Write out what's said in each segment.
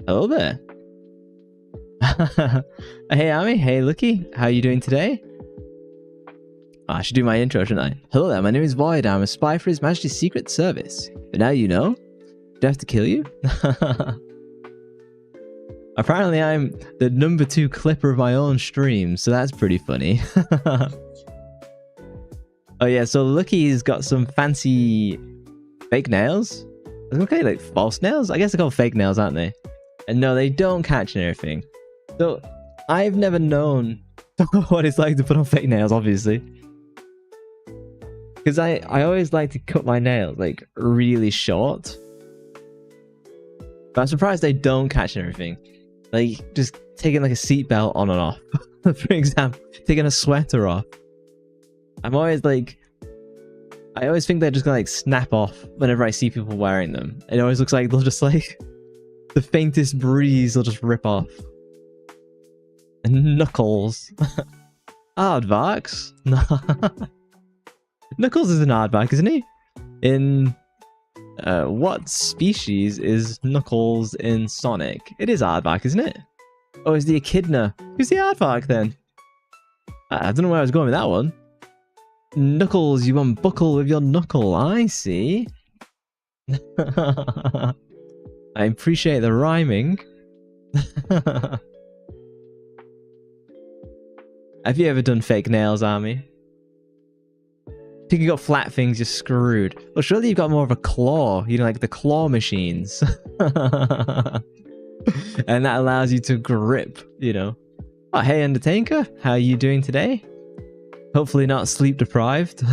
Hello there. Hey, Ami. Hey, Lucky. How are you doing today? Oh, I should do my intro, shouldn't I? Hello there. My name is Void. I'm a spy for His Majesty's Secret Service. But now you know. Do I have to kill you? Apparently, I'm the #2 clipper of my own stream, so that's pretty funny. Oh yeah, so Lucky's got some fancy fake nails. I was gonna like false nails. I guess they're called fake nails, aren't they? And no, they don't catch and everything. So I've never known what it's like to put on fake nails, obviously. Because I always like to cut my nails like really short. But I'm surprised they don't catch and everything. Like just taking like a seatbelt on and off. For example, taking a sweater off. I'm always like, I always think they're just gonna like snap off whenever I see people wearing them. It always looks like they'll just like, the faintest breeze will just rip off. And Knuckles. Aardvarks? No. Knuckles is an aardvark, isn't he? In, what species is Knuckles in Sonic? It is aardvark, isn't it? Oh, is the Echidna? Who's the aardvark then? I don't know where I was going with that one. Knuckles, you unbuckle with your knuckle. I see. I appreciate the rhyming. Have you ever done fake nails, Army? If you got flat things, you're screwed. Well, surely you've got more of a claw. You know, like the claw machines. And that allows you to grip, you know. Oh, hey, Undertaker. How are you doing today? Hopefully not sleep deprived.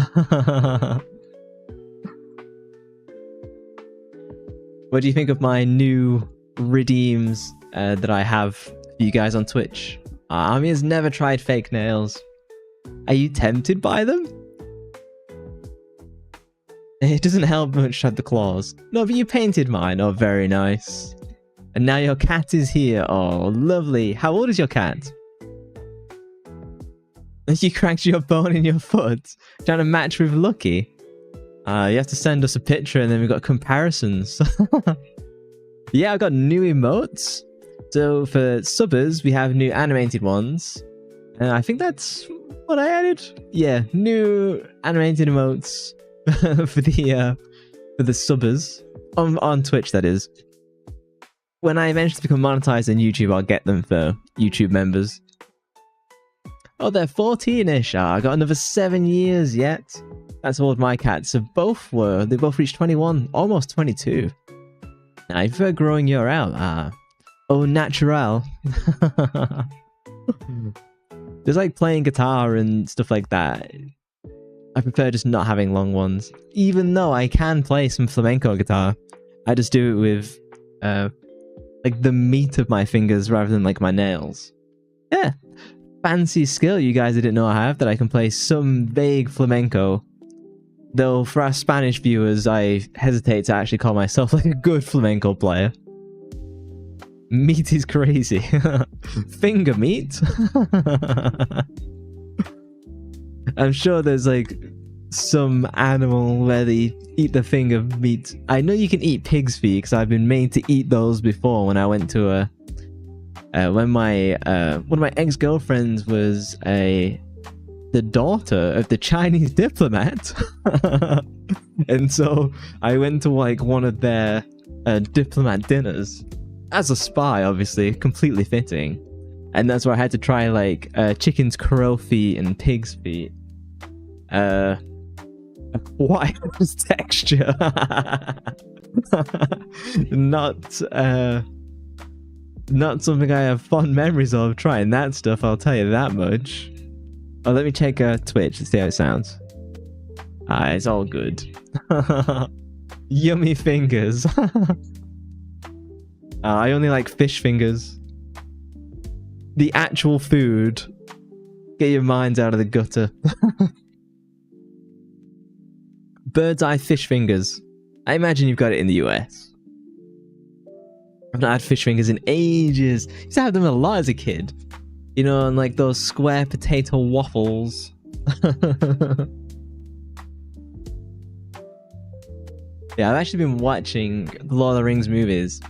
What do you think of my new redeems that I have for you guys on Twitch? Army has never tried fake nails. Are you tempted by them? It doesn't help much to have the claws. No, but you painted mine. Oh, very nice. And now your cat is here. Oh, lovely. How old is your cat? You cracked your bone in your foot, trying to match with Lucky. You have to send us a picture and then we've got comparisons. Yeah, I've got new emotes. So for subbers, we have new animated ones. And I think that's what I added. Yeah, new animated emotes for the subbers. On Twitch, that is. When I eventually become monetized on YouTube, I'll get them for YouTube members. Oh, they're 14-ish. I got another 7 years yet. That's how old my cats have both were. They both reached 21, almost 22. I prefer growing your out. Oh, natural. Just like playing guitar and stuff like that. I prefer just not having long ones. Even though I can play some flamenco guitar, I just do it with like the meat of my fingers rather than like my nails. Yeah. Fancy skill you guys didn't know I have, that I can play some vague flamenco. Though for our Spanish viewers, I hesitate to actually call myself like a good flamenco player. Meat is crazy. Finger meat? I'm sure there's like some animal where they eat the finger meat. I know you can eat pig's feet because I've been made to eat those before when I went to a when my one of my ex-girlfriends was the daughter of the Chinese diplomat. And so I went to like one of their diplomat dinners as a spy, obviously, completely fitting. And that's where I had to try like chicken's crow feet and pig's feet. What was texture? Not something I have fond memories of trying that stuff, I'll tell you that much. Oh, let me check Twitch and see how it sounds. It's all good. Yummy fingers. I only like fish fingers. The actual food. Get your minds out of the gutter. Bird's eye fish fingers. I imagine you've got it in the US. I've not had fish fingers in ages. I used to have them a lot as a kid. You know, and like those square potato waffles. Yeah, I've actually been watching the Lord of the Rings movies.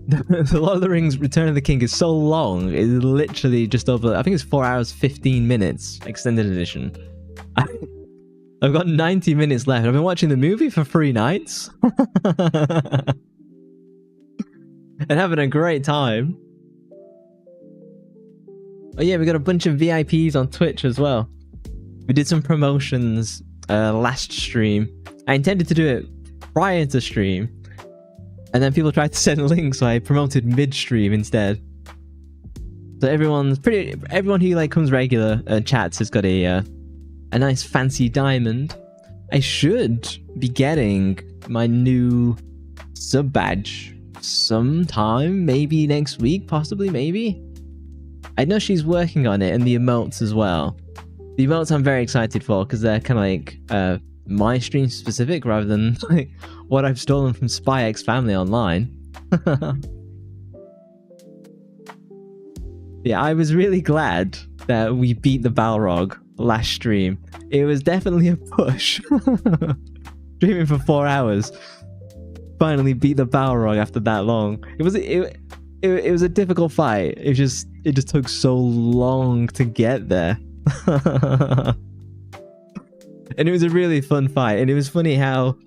The Lord of the Rings Return of the King is so long. It's literally just over, I think it's 4 hours 15 minutes extended edition. I've got 90 minutes left. I've been watching the movie for 3 nights. And having a great time. Oh yeah, we got a bunch of VIPs on Twitch as well. We did some promotions last stream. I intended to do it prior to stream. And then people tried to send links, so I promoted mid-stream instead. So everyone who like comes regular chats has got a nice fancy diamond. I should be getting my new sub badge sometime, maybe next week, possibly, maybe. I know she's working on it, and the emotes as well. The emotes I'm very excited for because they're kind of like my stream specific rather than like what I've stolen from SpyX Family Online. Yeah, I was really glad that we beat the Balrog last stream. It was definitely a push. Streaming for 4 hours. Finally beat the Balrog after that long. It was a difficult fight. It just took so long to get there. And it was a really fun fight. And it was funny how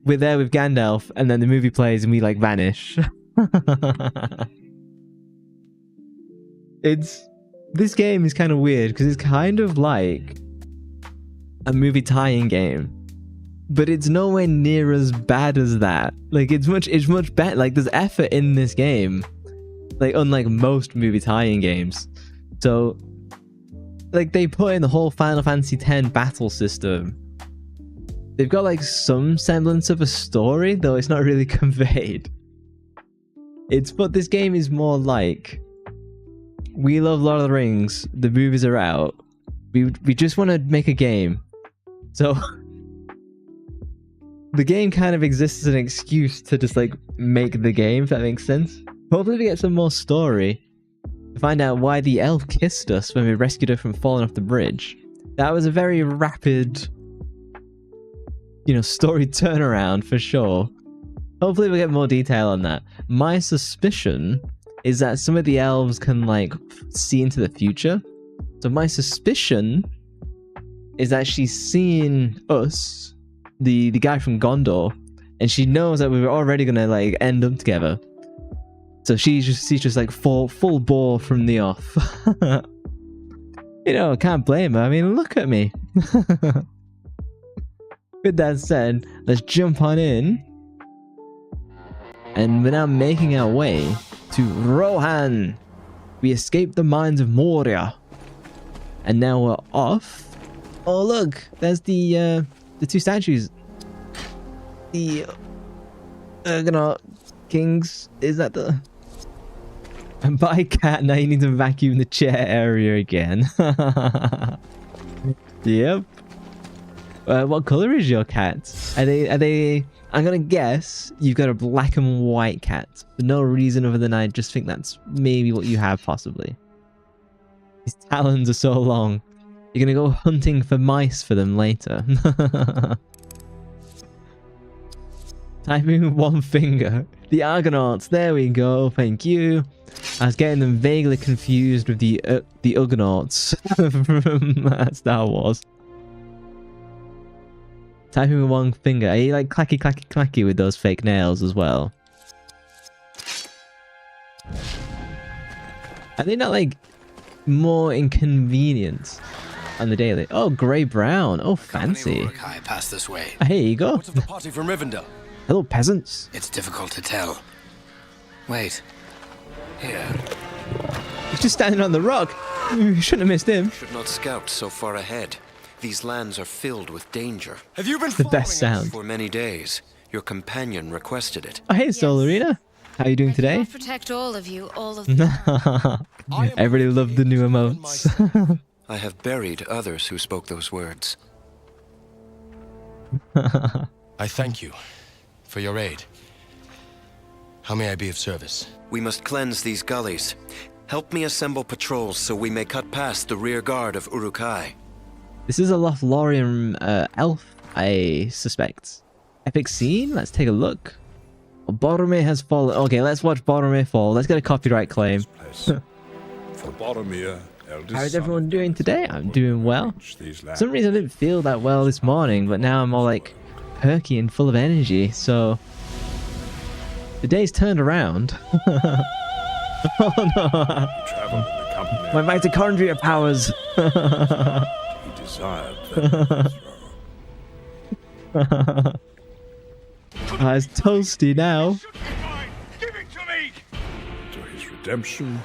we're there with Gandalf and then the movie plays and we like vanish. This game is kind of weird because it's kind of like a movie tie-in game, but it's nowhere near as bad as that. Like it's much better. Like there's effort in this game, like unlike most movie tie-in games. So like they put in the whole Final Fantasy X battle system. They've got like some semblance of a story, though it's not really conveyed. But this game is more like, we love Lord of the Rings, the movies are out, we just want to make a game. So the game kind of exists as an excuse to just like make the game, if that makes sense. Hopefully we get some more story to find out why the elf kissed us when we rescued her from falling off the bridge. That was a very rapid, story turnaround for sure. Hopefully we'll get more detail on that. My suspicion is that some of the elves can like see into the future. So my suspicion is that she's seen us, the guy from Gondor, and she knows that we were already gonna like end up together. So she's just like full bore from the off. Can't blame her. I mean, look at me. With that said, let's jump on in. And we're now making our way to Rohan. We escaped the mines of Moria. And now we're off. Oh look, there's the 2 statues. The Argonaut Kings. Is that the... And by cat, now you need to vacuum the chair area again. Yep. What color is your cat? Are they... I'm gonna guess you've got a black and white cat. For no reason other than I just think that's maybe what you have, possibly. His talons are so long. You're gonna go hunting for mice for them later. Typing with one finger. The Argonauts, there we go, thank you. I was getting them vaguely confused with the Ugnaughts from Star Wars. Typing with one finger. Are you like clacky clacky clacky with those fake nails as well? Are they not like more inconvenient on the daily? Oh, grey brown. Oh, fancy. Pass this way. Here you go. What's of the party from Rivendell? Hello, peasants. It's difficult to tell. Wait. Here. He's just standing on the rock. You shouldn't have missed him. Should not scout so far ahead. These lands are filled with danger. Have you been the best sound for many days? Your companion requested it. Oh, hey, Solarina. How are you doing today? I'll protect all of you, all of them. Everybody loved the new emotes. I have buried others who spoke those words. I thank you for your aid. How may I be of service? We must cleanse these gullies. Help me assemble patrols so we may cut past the rear guard of Uruk-hai. This is a Lothlorien elf, I suspect. Epic scene? Let's take a look. Boromir has fallen. Okay, let's watch Boromir fall. Let's get a copyright claim. For Boromir, eldest How is son everyone of doing today? I'm doing well. these For some reason I didn't feel that well this morning, but now I'm all like perky and full of energy, so the day's turned around. Oh no. traveled in the company My mitochondria powers. he desired that It's toasty now. to his redemption.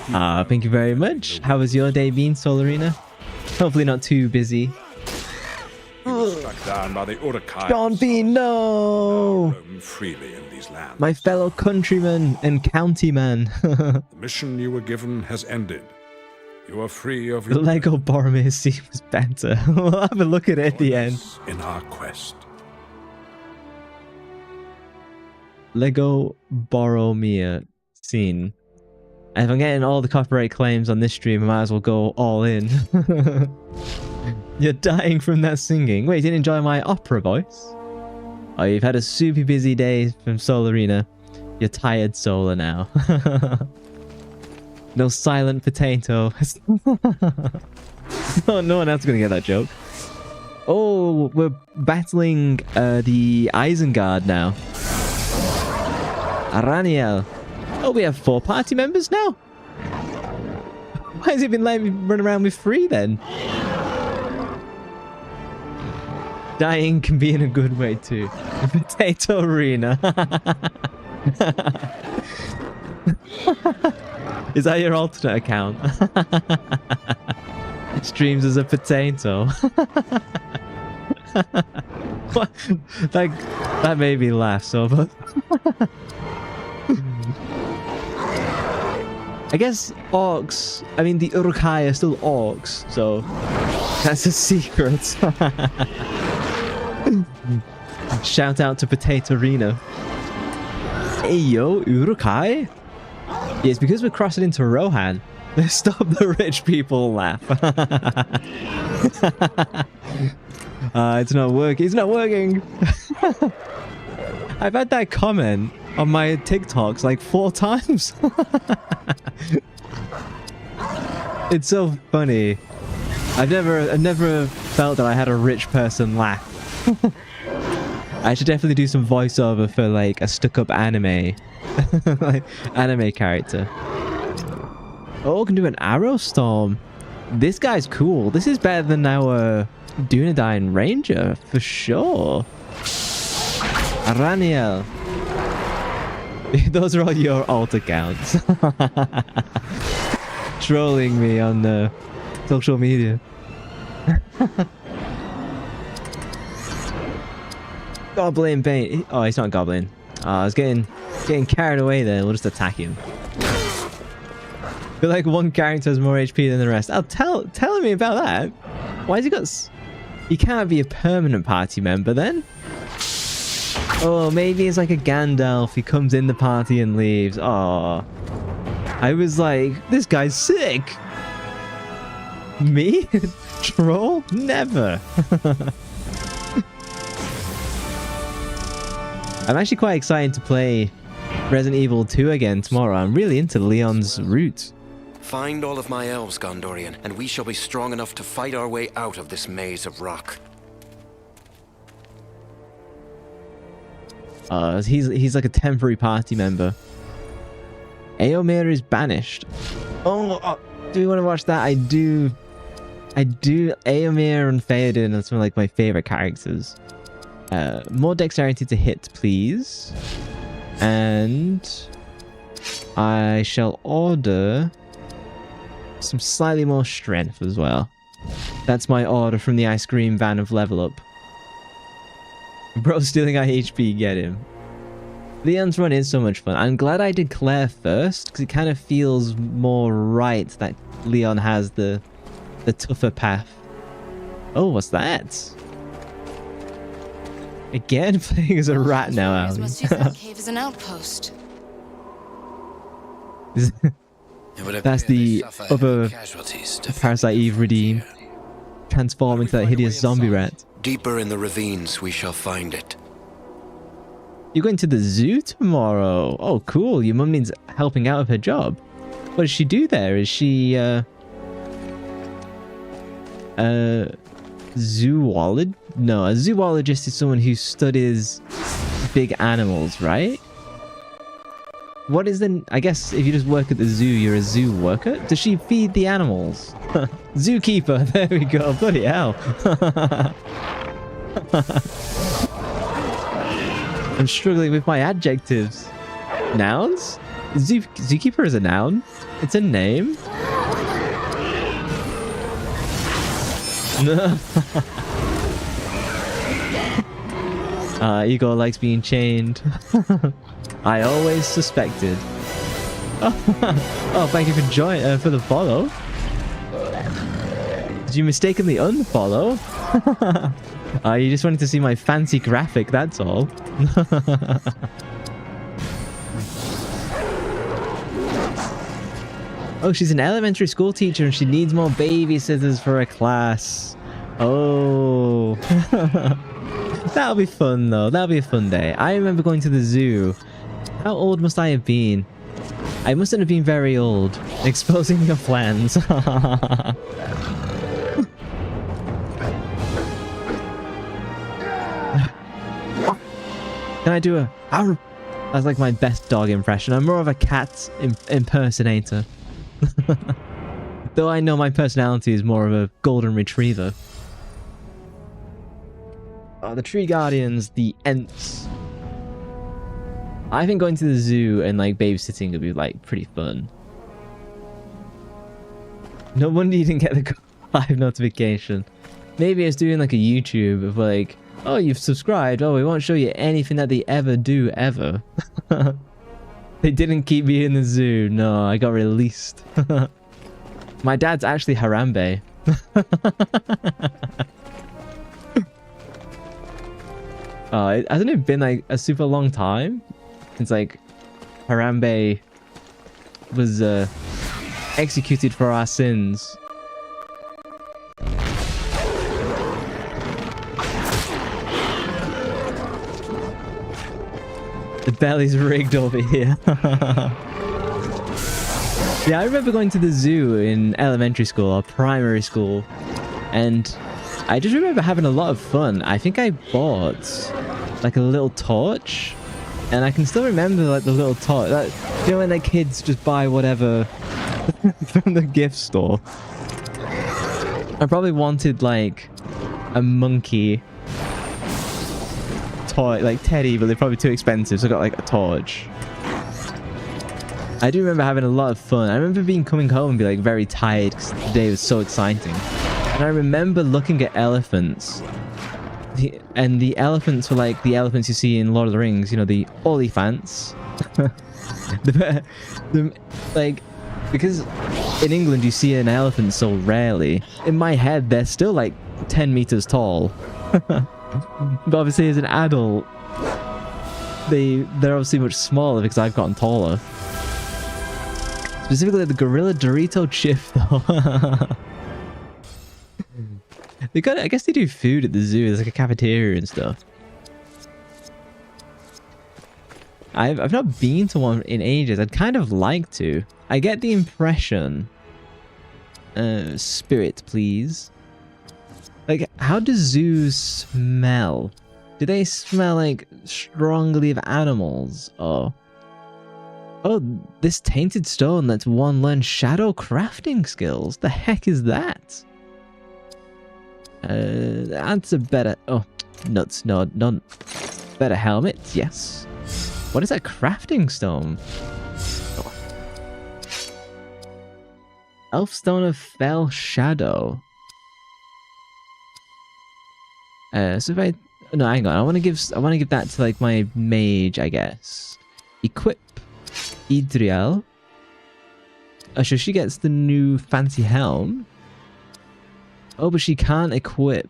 Thank you very much. How has your day been, Solarina? Hopefully not too busy. He was struck down by the Uruk-hai. John B, no! Roam freely in these lands. My fellow countryman and countyman. The mission you were given has ended. You are free of The your Lego Boromir scene was better. We'll have a look at it at the end. in our quest. Lego Boromir scene. And if I'm getting all the copyright claims on this stream, I might as well go all in. You're dying from that singing. Wait, you didn't enjoy my opera voice? Oh, you've had a super busy day from Solarina. You're tired, Solar, now. No silent potato. No one else is going to get that joke. Oh, we're battling the Isengard now. Araniel. Oh, we have 4 party members now. Why has it been letting me run around with 3 then? Dying can be in a good way too. Potato Arena. Is that your alternate account? Streams as a potato. What? That made me laugh so much. I guess orcs, I mean the Uruk-hai are still orcs, so that's a secret. Shout out to Potato Arena. Hey yo, Uruk-hai? Yeah, it's because we're crossing into Rohan. Stop the rich people laugh. It's not working. It's not working. I've had that comment on my TikToks like 4 times. It's so funny. I've never felt that I had a rich person laugh. I should definitely do some voiceover for like a stuck-up anime, like anime character. Oh, can do an arrow storm. This guy's cool. This is better than our Dunedain Ranger for sure. Araniel. Those are all your alt accounts. Trolling me on social media. Goblin Bane. Oh, he's not Goblin. I was getting carried away there. We'll just attack him. I feel like one character has more HP than the rest. Oh, tell me about that. Why has he got... He can't be a permanent party member then. Oh, maybe it's like a Gandalf. He comes in the party and leaves. Oh, I was like, this guy's sick. Me? Troll? Never. I'm actually quite excited to play Resident Evil 2 again tomorrow. I'm really into Leon's route. Find all of my elves, Gondorian, and we shall be strong enough to fight our way out of this maze of rock. He's like a temporary party member. Eomer is banished. Oh, do we want to watch that? I do. Eomer and Theoden are some of like my favorite characters. More dexterity to hit, please. And I shall order some slightly more strength as well. That's my order from the ice cream van of level up. Bro, stealing our HP, get him. Leon's run is so much fun. I'm glad I did Claire first, because it kind of feels more right that Leon has the tougher path. Oh, what's that? Again, playing as a rat now, Ali. Must use that cave as an outpost. That's the other Parasite Eve redeem. Transform into that hideous zombie rat. Deeper in the ravines we shall find it. You're going to the zoo tomorrow. Oh, cool. Your mum needs helping out with her job. What does she do there? Is she, zoologist? No, a zoologist is someone who studies big animals, right? What is the... I guess if you just work at the zoo, you're a zoo worker? Does she feed the animals? Zookeeper. There we go. Bloody hell. I'm struggling with my adjectives. Nouns? Zookeeper is a noun. It's a name. Igor likes being chained. I always suspected. Oh, thank you for for the follow. Did you mistakenly unfollow? You just wanted to see my fancy graphic, that's all. Oh, she's an elementary school teacher and she needs more babysitters for her class. Oh. That'll be fun though. That'll be a fun day. I remember going to the zoo. How old must I have been? I mustn't have been very old. Exposing your plans. Can I do a... That's like my best dog impression. I'm more of a cat impersonator. Though I know my personality is more of a golden retriever. Oh, the tree guardians, the Ents. I think going to the zoo and like babysitting would be like pretty fun. No wonder you didn't get the live notification. Maybe it's doing like a YouTube of like, oh, you've subscribed. Oh, we won't show you anything that they ever do ever. They didn't keep me in the zoo. No, I got released. My dad's actually Harambe. Hasn't it been like a super long time since like Harambe was executed for our sins? The belly's rigged over here. Yeah, I remember going to the zoo in elementary school or primary school, and I just remember having a lot of fun. I think I bought like a little torch, and I can still remember like the little torch. Like, you know when like kids just buy whatever from the gift store. I probably wanted like a monkey toy, like teddy, but they're probably too expensive, so I got like a torch. I do remember having a lot of fun. I remember coming home and be like very tired because the day was so exciting. And I remember looking at elephants. And the elephants were like the elephants you see in Lord of the Rings, you know, the Olifants. Like, because in England you see an elephant so rarely. In my head, they're still like 10 meters tall. But obviously as an adult, they're obviously much smaller because I've gotten taller. Specifically the Gorilla Dorito chip though. I guess they do food at the zoo. There's like a cafeteria and stuff. I've not been to one in ages. I'd kind of like to. I get the impression... spirit, please. Like, how do zoos smell? Do they smell like strongly of animals? Or... Oh, this tainted stone lets one learn shadow crafting skills. The heck is that? That's a better... Oh, nuts. No, none. Better helmet, yes. What is that crafting stone? Oh. Elf stone of fell shadow. So if I... No, hang on. I want to give that to like my mage, I guess. Equip. Idriel. Oh, so she gets the new fancy helm. Oh, but she can't equip.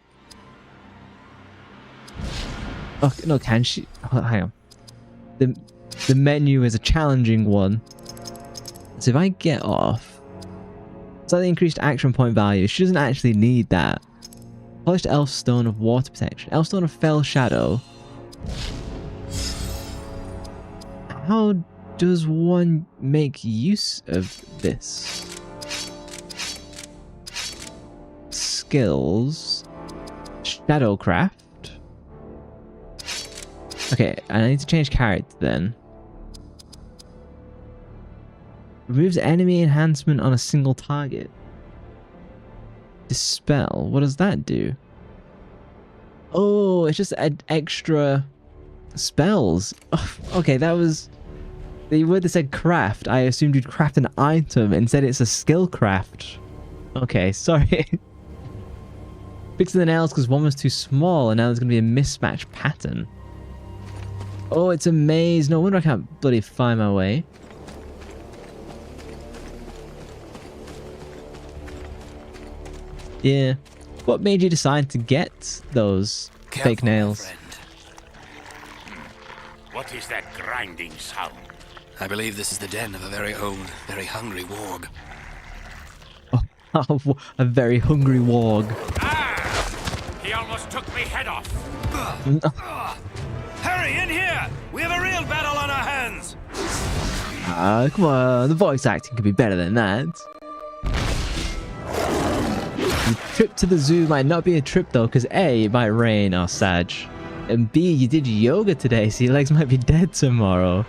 Oh, no, can she? Oh, hang on. The menu is a challenging one. So if I get off... Slightly increased action point value. She doesn't actually need that. Polished elf stone of water protection. Elf stone of fell shadow. how does one make use of this? Skills. Shadowcraft. Okay, I need to change character then. Removes enemy enhancement on a single target. Dispel. What does that do? Oh, it's just extra spells. Oh, okay, that was... The word that said craft, I assumed you'd craft an item. Instead, it's a skill craft. Okay, sorry. Fixing the nails because one was too small, and now there's going to be a mismatch pattern. Oh, it's a maze. No wonder I can't bloody find my way. Yeah. What made you decide to get those fake nails? What is that grinding sound? I believe this is the den of a very old, very hungry warg. Oh, a very hungry warg. Ah! He almost took me head off. Hurry, in here! We have a real battle on our hands! Come on, the voice acting could be better than that. The trip to the zoo might not be a trip though, because A, it might rain or Sag. And B, you did yoga today, so your legs might be dead tomorrow.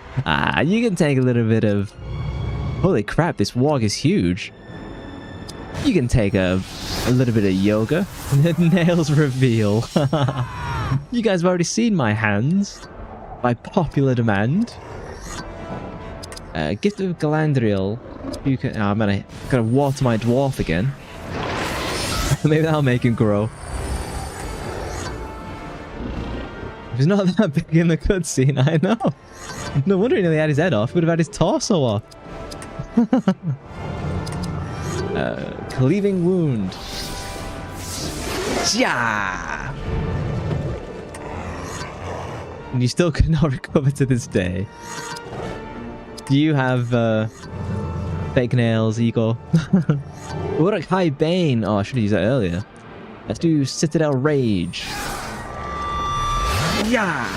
You can take a little bit of... Holy crap, this warg is huge. You can take a little bit of yoga. Nails reveal. You guys have already seen my hands. By popular demand. Gift of Galandriel. You can... Oh man, I gotta water my dwarf again. Maybe that'll make him grow. He's not that big in the cutscene, I know. No wonder he nearly had his head off. He would have had his torso off. Cleaving wound. Yeah. And you still could not recover to this day. Do you have fake nails, Igor? High Bane. Oh, I should have used that earlier. Let's do Citadel Rage. Yeah.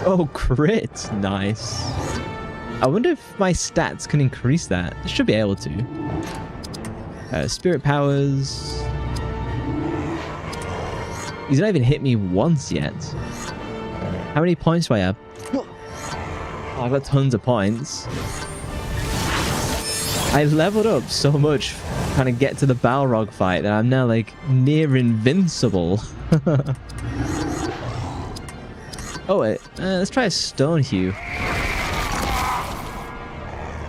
Oh, crit. Nice. I wonder if my stats can increase that. I should be able to. Spirit powers. He's not even hit me once yet. How many points do I have? Oh, I've got tons of points. I leveled up so much trying to get to the Balrog fight that I'm now like near invincible. Oh wait, let's try a Stone Hue.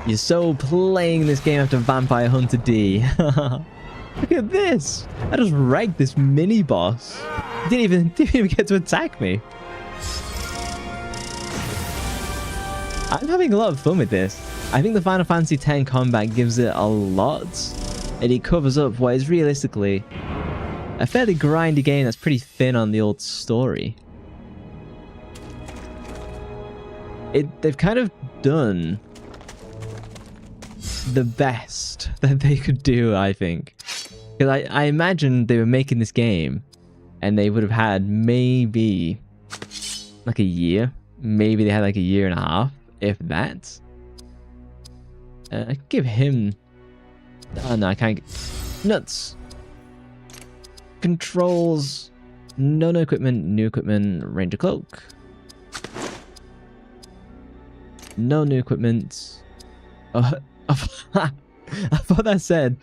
You're so playing this game after Vampire Hunter D. Look at this! I just wrecked this mini boss. Didn't even get to attack me. I'm having a lot of fun with this. I think the Final Fantasy X combat gives it a lot, and it covers up what is realistically a fairly grindy game that's pretty thin on the old story. They've kind of done the best that they could do, I think. Because I imagine they were making this game and they would have had maybe like a year. Maybe they had like a year and a half, if that. I could give him... Oh no, I can't get... Nuts! Controls... No equipment, new equipment, Ranger Cloak. No new equipment. Oh, I thought that said...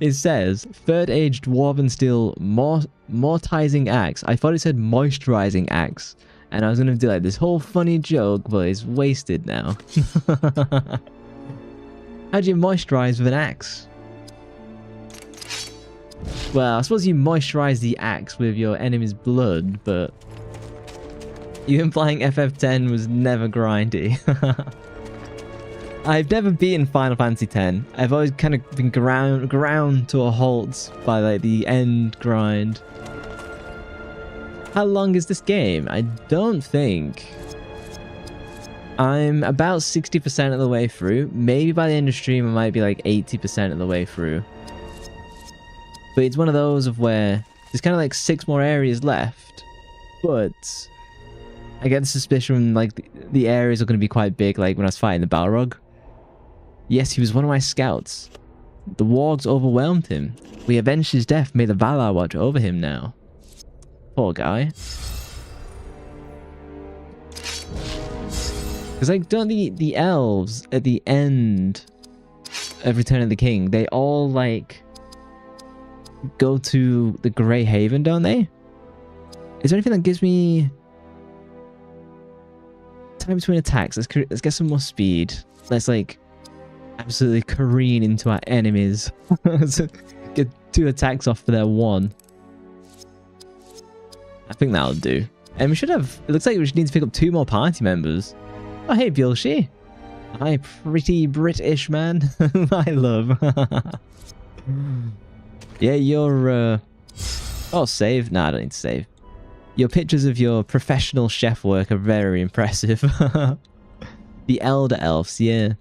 It says, Third Age Dwarven Steel Mortizing Axe. I thought it said Moisturizing Axe. And I was going to do like this whole funny joke, but it's wasted now. How do you moisturize with an axe? Well, I suppose you moisturize the axe with your enemy's blood, but... You implying FF10 was never grindy. I've never beaten Final Fantasy X. I've always kind of been ground to a halt by like the end grind. How long is this game? I don't think... I'm about 60% of the way through. Maybe by the end of stream I might be like 80% of the way through. But it's one of those of where there's kind of like 6 more areas left. But I get the suspicion like the areas are going to be quite big, like when I was fighting the Balrog. Yes, he was one of my scouts. The wargs overwhelmed him. We avenged his death. May the Valar watch over him now. Poor guy. Because like, don't the elves at the end of Return of the King, they all like go to the Grey Haven, don't they? Is there anything that gives me time between attacks? Let's get some more speed. Let's like absolutely careen into our enemies. Get 2 attacks off for their 1. I think that'll do. And we should have... It looks like we should need to pick up 2 more party members. Oh, hey, Bjolshi. Hi, pretty British man. I love. Yeah, your... Oh, save? Nah, I don't need to save. Your pictures of your professional chef work are very impressive. The Elder Elves, yeah.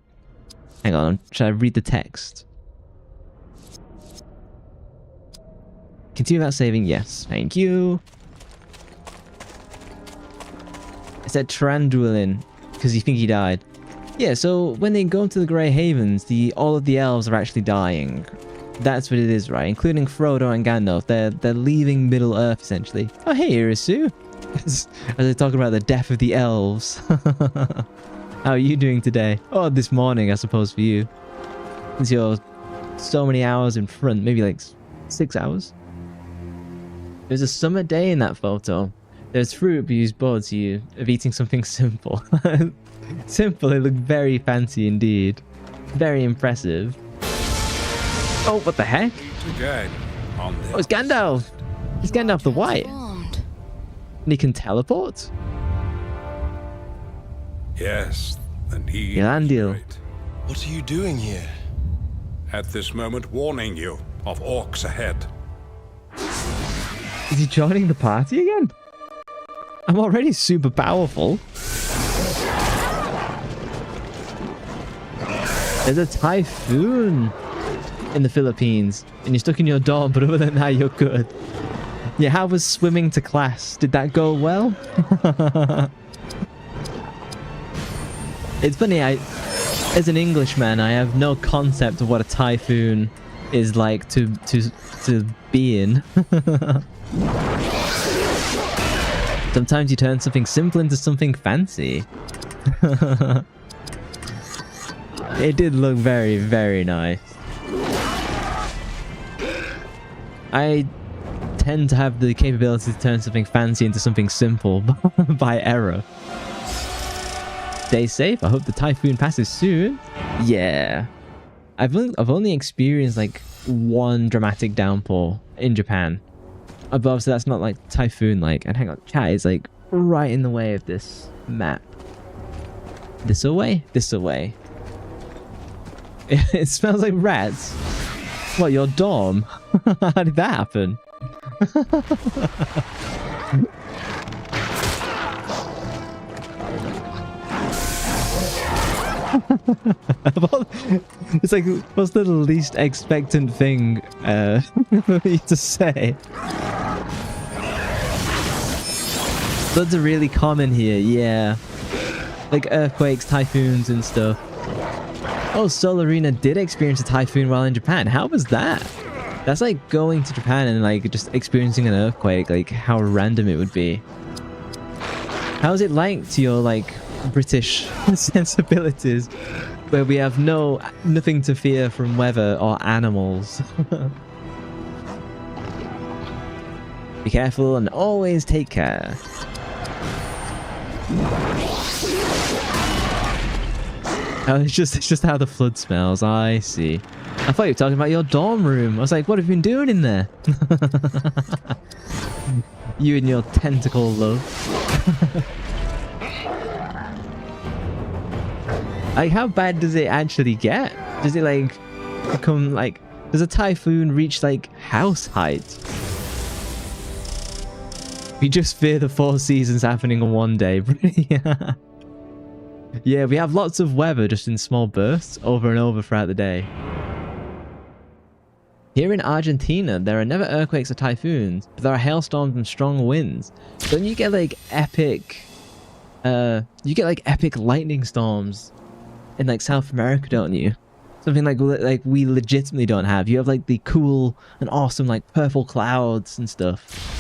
Hang on, should I read the text? Continue without saving, yes. Thank you. I said Tranduilin, because you think he died. Yeah, so when they go to the Grey Havens, all of the elves are actually dying. That's what it is, right? Including Frodo and Gandalf. They're leaving Middle Earth, essentially. Oh, hey, Irisu. As they're talking about the death of the elves. How are you doing today? Oh, this morning, I suppose, for you. Since you're so many hours in front. Maybe like 6 hours. There's a summer day in that photo. There's fruit, but use both of eating something simple. Simple, it looked very fancy indeed. Very impressive. Oh, what the heck? Again, on Oh, it's Gandalf! It's Gandalf the White. Transformed. And he can teleport? Yes, the need. Ylandil. Great. What are you doing here? At this moment, warning you of orcs ahead. Is he joining the party again? I'm already super powerful. There's a typhoon in the Philippines, and you're stuck in your dorm, but other than that, you're good. Yeah, how was swimming to class? Did that go well? It's funny, as an Englishman, I have no concept of what a typhoon is like to be in. Sometimes you turn something simple into something fancy. It did look very, very nice. I tend to have the capability to turn something fancy into something simple by error. Stay safe. I hope the typhoon passes soon. Yeah. I've only experienced like 1 dramatic downpour in Japan. Above, so that's not like typhoon like. And hang on, chat is like right in the way of this map. This away? This away. It smells like rats. What, your dorm? How did that happen? It's like, what's the least expectant thing for me to say? Floods are really common here, yeah. Like earthquakes, typhoons and stuff. Oh, Sol Arena did experience a typhoon while in Japan. How was that? That's like going to Japan and like just experiencing an earthquake, like how random it would be. How's it like to your like British sensibilities where we have nothing to fear from weather or animals? Be careful and always take care. Oh, it's just how the flood smells. I see. I thought you were talking about your dorm room. I was like, what have you been doing in there? You and your tentacle love. Like, how bad does it actually get? Does it like become like... Does a typhoon reach like house height? We just fear the 4 seasons happening in one day. Yeah. Yeah, we have lots of weather just in small bursts over and over throughout the day. Here in Argentina, there are never earthquakes or typhoons, but there are hailstorms and strong winds. Don't you get like epic you get like epic lightning storms in like South America, don't you? Something like we legitimately don't have. You have like the cool and awesome like purple clouds and stuff.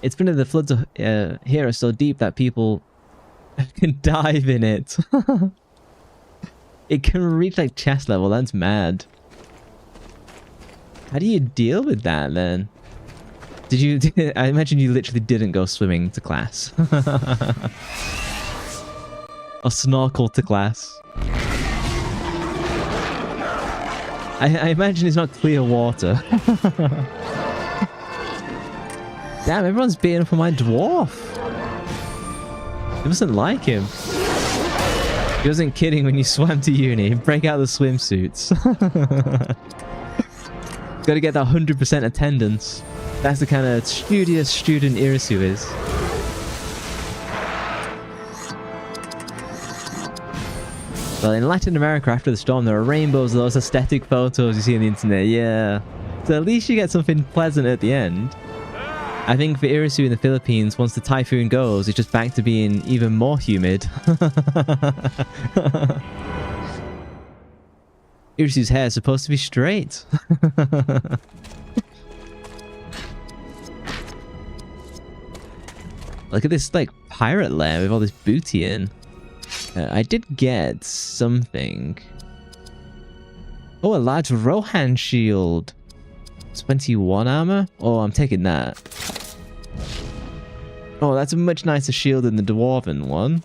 It's been in the floods here are so deep that people can dive in it. It can reach like chest level. That's mad. How do you deal with that then? Did you? I imagine you literally didn't go swimming to class. Or snorkel to class. I imagine it's not clear water. Damn, everyone's beating up on my dwarf. They mustn't like him. He wasn't kidding when you swam to uni. Break out the swimsuits. Gotta get that 100% attendance. That's the kind of studious student Irisu is. Well, in Latin America, after the storm, there are rainbows, those aesthetic photos you see on the internet. Yeah. So at least you get something pleasant at the end. I think for Irisu in the Philippines, once the typhoon goes, it's just back to being even more humid. Irisu's hair is supposed to be straight. Look at this, like, pirate lair with all this booty in. I did get something. Oh, a large ROHAN shield. 21 armor? Oh, I'm taking that. Oh, that's a much nicer shield than the dwarven one.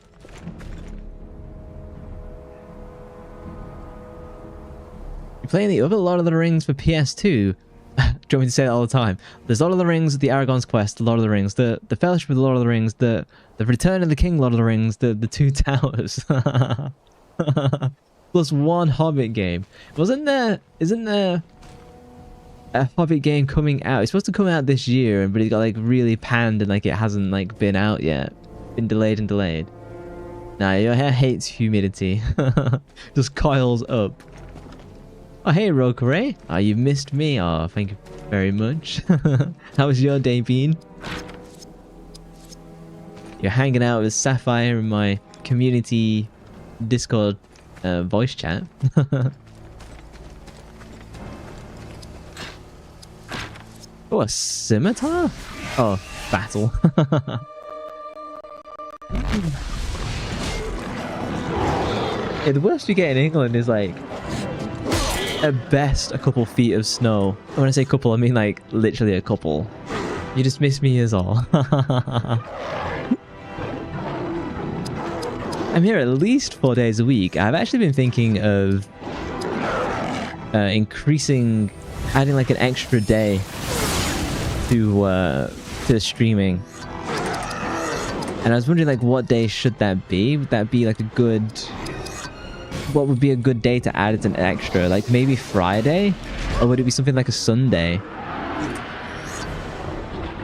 You're playing the other Lord of the Rings for PS2? Do you want me to say that all the time? There's Lord of the Rings, the Aragorn's Quest, the Lord of the Rings, the Fellowship of the Lord of the Rings, the Return of the King Lord of the Rings, the Two Towers. Plus one Hobbit game. Isn't there a Hobbit game coming out? It's supposed to come out this year, but it got like really panned and like it hasn't like been out yet. Been delayed and delayed. Nah, your hair hates humidity. Just coils up. Oh, hey, Rokare. Oh, you missed me. Oh, thank you very much. How was your day been? You're hanging out with Sapphire in my community Discord voice chat. Oh, a scimitar? Oh, battle. Yeah, the worst you get in England is like at best a couple feet of snow. When I say couple, I mean like literally a couple. You just miss me is all. I'm here at least 4 days a week. I've actually been thinking of adding like an extra day to the streaming. And I was wondering like what day should that be? Would that be like a good... What would be a good day to add as an extra? Like maybe Friday? Or would it be something like a Sunday?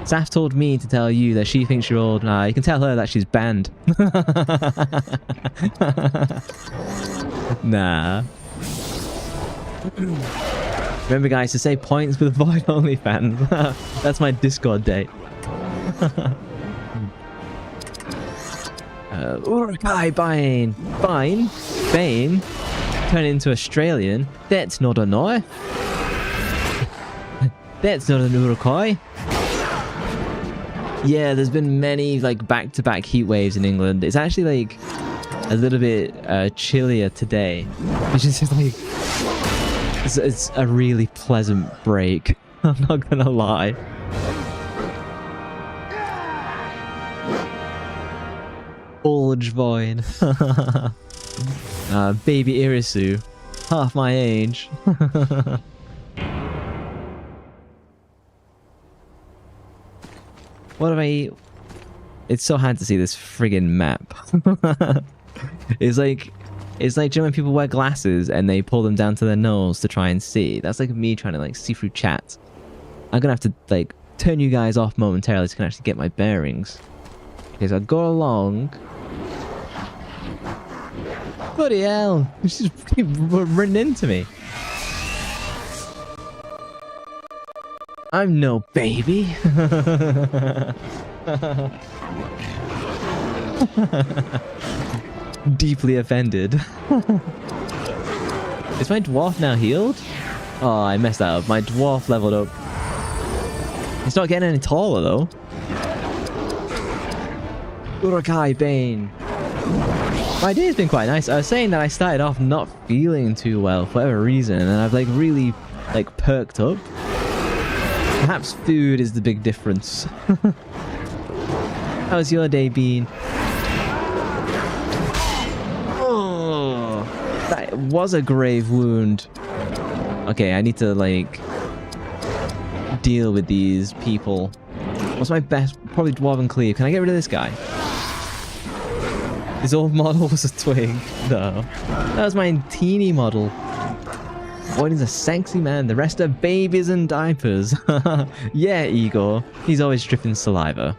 Saf told me to tell you that she thinks you're old. Nah, you can tell her that she's banned. Nah. Remember guys, to say points with Void OnlyFans. That's my Discord date. Urukai Bane, turn into Australian. That's not a no. That's not an Urukai. Yeah, there's been many like back-to-back heat waves in England. It's actually like a little bit chillier today, which is just like it's a really pleasant break. I'm not gonna lie. Bulge Void. Baby Irisu, half my age. What have I... It's so hard to see this friggin' map. It's like you know when people wear glasses and they pull them down to their nose to try and see. That's like me trying to like see through chat. I'm gonna have to like turn you guys off momentarily so I can actually get my bearings. Okay, so I'll go along. Bloody hell! She's running into me. I'm no baby. Deeply offended. Is my dwarf now healed? Oh, I messed that up. My dwarf leveled up. He's not getting any taller though. Urukai Bane. My day's been quite nice. I was saying that I started off not feeling too well for whatever reason, and I've like really like perked up. Perhaps food is the big difference. How's your day been? Oh, that was a grave wound. Okay, I need to like deal with these people. What's my best? Probably Dwarven Cleave. Can I get rid of this guy? His old model was a twig. No. That was my teeny model. Boyd is a sexy man. The rest are babies and diapers. Yeah, Igor. He's always dripping saliva.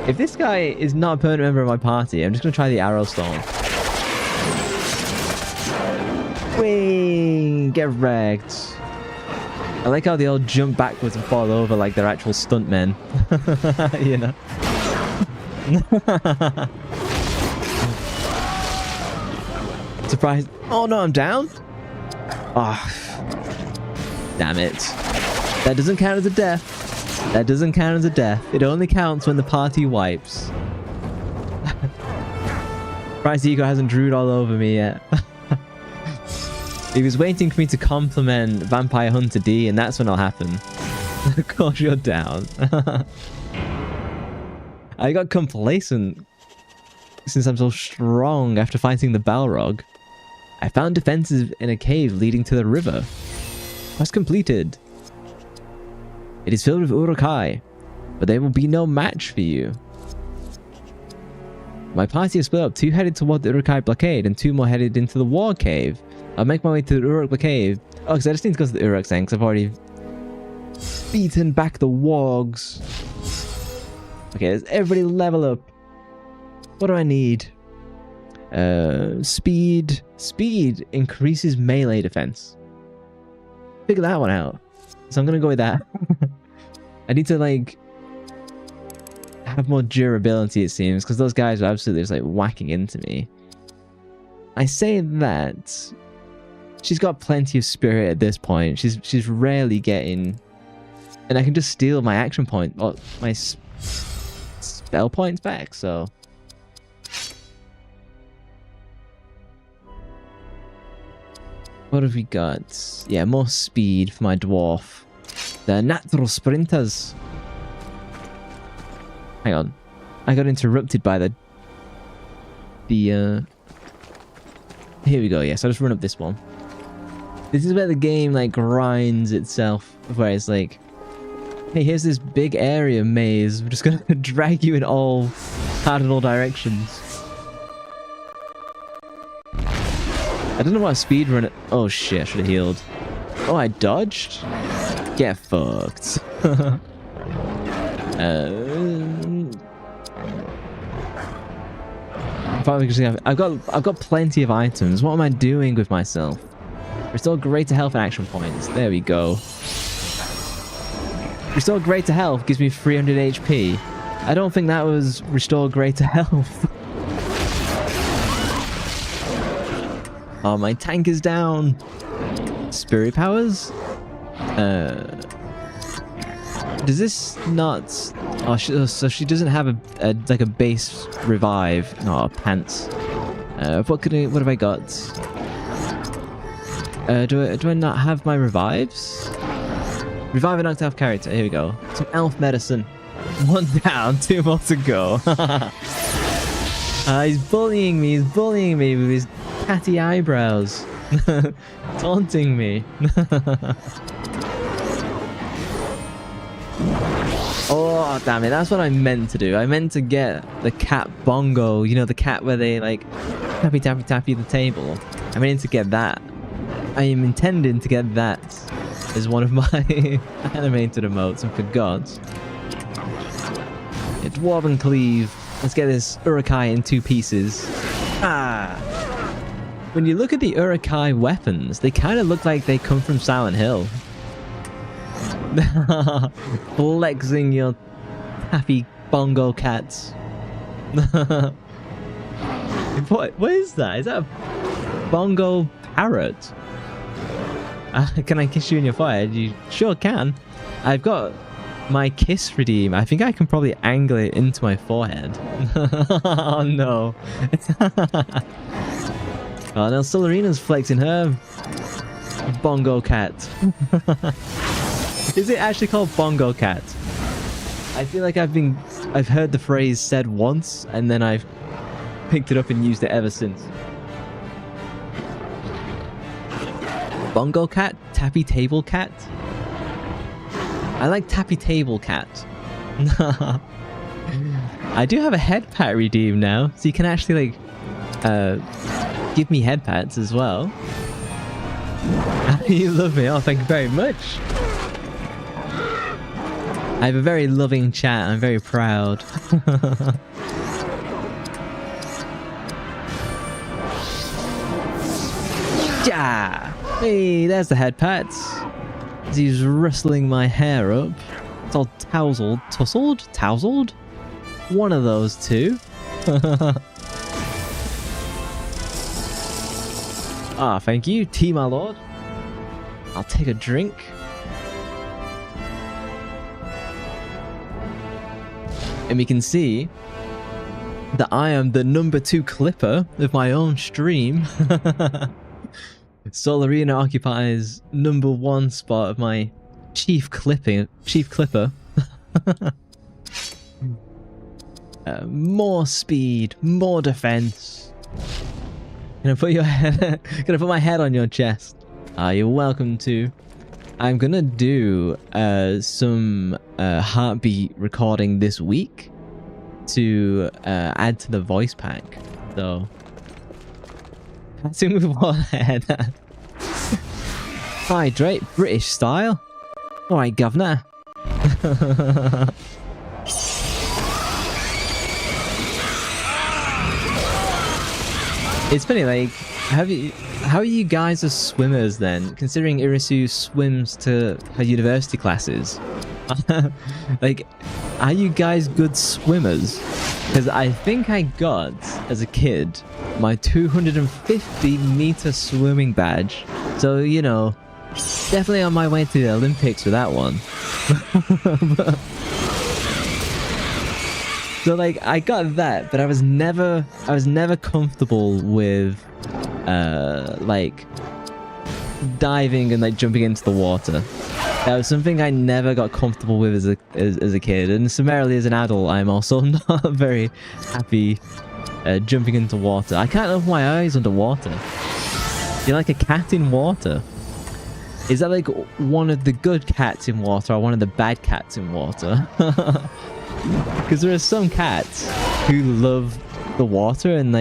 If this guy is not a permanent member of my party, I'm just going to try the Arrow Storm. Whee! Get wrecked. I like how they all jump backwards and fall over like they're actual stuntmen. You know? Surprise. Oh no, I'm down? Oh. Damn it. That doesn't count as a death. That doesn't count as a death. It only counts when the party wipes. Surprise Ego hasn't drewed all over me yet. He was waiting for me to compliment Vampire Hunter D, and that's when it'll happen. Of course you're down. I got complacent since I'm so strong after fighting the Balrog. I found defenses in a cave leading to the river. Quest completed. It is filled with Urukai, but they will be no match for you. My party is split up, 2 headed toward the Urukai blockade and 2 more headed into the war cave. I'll make my way to the Uruk cave. Oh, because I just need to go to the Uruk thing, because I've already beaten back the wargs. Okay, let's everybody level up. What do I need? Speed. Speed increases melee defense. Figure that one out. So I'm going to go with that. I need to, like, have more durability, it seems, because those guys are absolutely just, like, whacking into me. I say that... She's got plenty of spirit at this point. She's rarely getting... And I can just steal my action point, or my spell points back, so... What have we got? Yeah, more speed for my dwarf. The natural sprinters. Hang on. I got interrupted by the... Here we go, yes, I'll just run up this one. This is where the game, like, grinds itself. Where it's like, hey, here's this big area maze. We're just gonna drag you in all cardinal directions. I don't know what speedrun... Oh shit, I should have healed. Oh, I dodged? Get fucked. I've got plenty of items. What am I doing with myself? Restore greater health and action points. There we go. Restore greater health gives me 300 HP. I don't think that was restore greater health. Oh, my tank is down. Spirit powers? Does this not... Oh, so she doesn't have a like a base revive. Oh, pants. What have I got? Do I not have my revives? Revive an octave character. Here we go. Some elf medicine. 1 down, 2 more to go. He's bullying me. He's bullying me with his catty eyebrows. Taunting me. Oh, damn it. That's what I meant to do. I meant to get the cat bongo. You know, the cat where they, like, tappy, tappy, tappy the table. I meant to get that. I am intending to get that as one of my animated emotes and forgot. Yeah, Dwarven Cleave. Let's get this Urukai in 2 pieces. Ah! When you look at the Urukai weapons, they kind of look like they come from Silent Hill. Flexing your happy bongo cats. What is that? Is that a bongo parrot? Can I kiss you in your forehead? You sure can. I've got my kiss redeem. I think I can probably angle it into my forehead. Oh no. Oh no, Solarina's flexing her bongo cat. Is it actually called bongo cat? I feel like I've heard the phrase said once and then I've picked it up and used it ever since. Bongo cat? Tappy table cat? I like tappy table cat. I do have a head pat redeem now, so you can actually like give me head pats as well. You love me. Oh, thank you very much. I have a very loving chat. I'm very proud. Yeah. Hey, there's the head pats. As he's rustling my hair up. It's all tousled? One of those two. Ah, thank you, tea, my lord. I'll take a drink. And we can see that I am the number 2 clipper of my own stream. Solarina occupies number 1 spot of my chief clipper. More speed, more defense. Gonna put my head on your chest. You're welcome to. I'm gonna do some heartbeat recording this week to add to the voice pack. So passing with one head. Hydrate, British style. All right, governor. It's funny, like, how are you guys as swimmers then? Considering Irisu swims to her university classes. Like, are you guys good swimmers? Because I think I got, as a kid, my 250-meter swimming badge. So, you know, definitely on my way to the Olympics with that one. So like I got that, but I was never comfortable with like diving and like jumping into the water. That was something I never got comfortable with as a kid, and summarily as an adult, I'm also not very happy jumping into water. I can't open my eyes underwater. You're like a cat in water. Is that like one of the good cats in water or one of the bad cats in water? Because there are some cats who love the water, and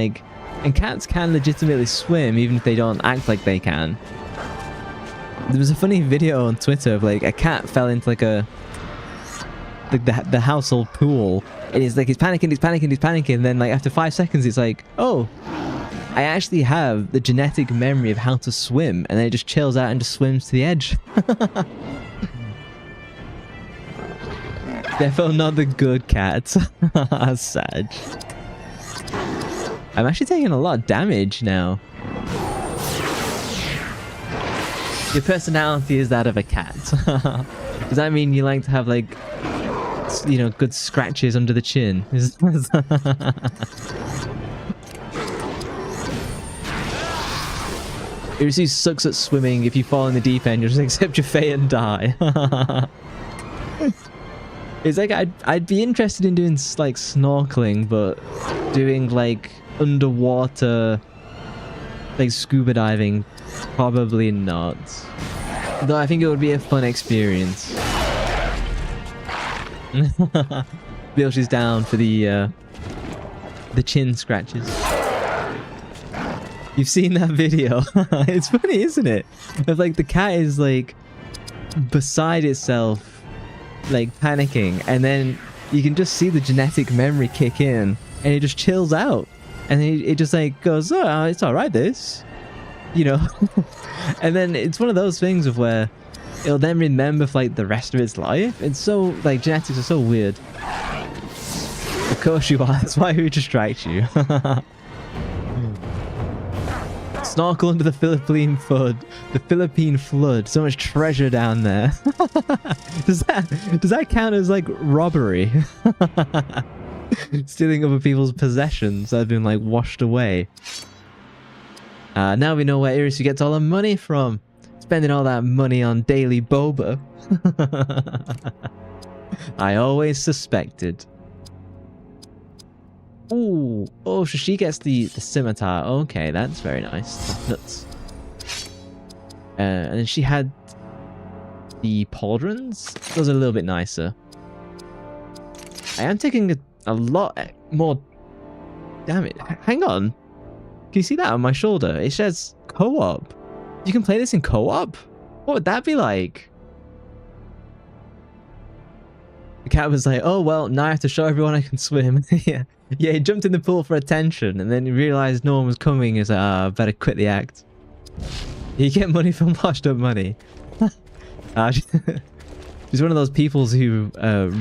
cats can legitimately swim even if they don't act like they can. There was a funny video on Twitter of like a cat fell into like the household pool, and he's panicking, and then like after 5 seconds it's like, oh, I actually have the genetic memory of how to swim, and then it just chills out and just swims to the edge. Definitely not the good cat. Sad. I'm actually taking a lot of damage now. Your personality is that of a cat. Does that mean you like to have like, you know, good scratches under the chin? Irisu sucks at swimming. If you fall in the deep end, you'll just accept your fate and die. It's like I'd be interested in doing like snorkeling, but doing like underwater, like scuba diving, probably not. Though I think it would be a fun experience. Bilge down for the chin scratches. You've seen that video? It's funny, isn't it? Of like the cat is like beside itself, like panicking, and then you can just see the genetic memory kick in, and it just chills out, and then it just like goes, oh, it's all right, this, you know. And then it's one of those things of where it'll then remember for like the rest of its life. It's so like genetics are so weird. course you are. That's why we distract you. Snorkel under the Philippine flood. The Philippine flood. So much treasure down there. Does that count as like robbery? Stealing other people's possessions that have been like washed away. Now we know where Irisu gets all the money from. Spending all that money on daily boba. I always suspected. Ooh, oh, so she gets the scimitar. Okay, that's very nice. Nuts. And then she had the pauldrons. Those are a little bit nicer. I am taking a lot more. Damn it! Hang on. Can you see that on my shoulder? It says co-op. You can play this in co-op. What would that be like? The cat was like, "Oh well, now I have to show everyone I can swim." Yeah. Yeah, he jumped in the pool for attention, and then he realized no one was coming. He's like, I better quit the act. You get money from washed up money. She's one of those people who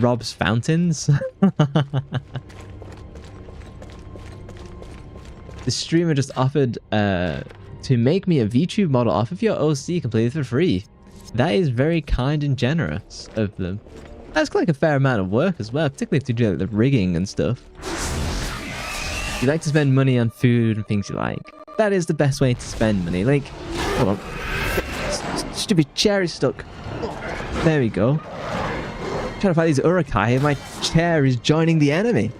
robs fountains. The streamer just offered to make me a VTube model off of your OC completely for free. That is very kind and generous of them. That's like a fair amount of work as well, particularly if you do like the rigging and stuff. You like to spend money on food and things you like. That is the best way to spend money. Like, hold on. Stupid chair is stuck. There we go. I'm trying to fight these Urukai and my chair is joining the enemy.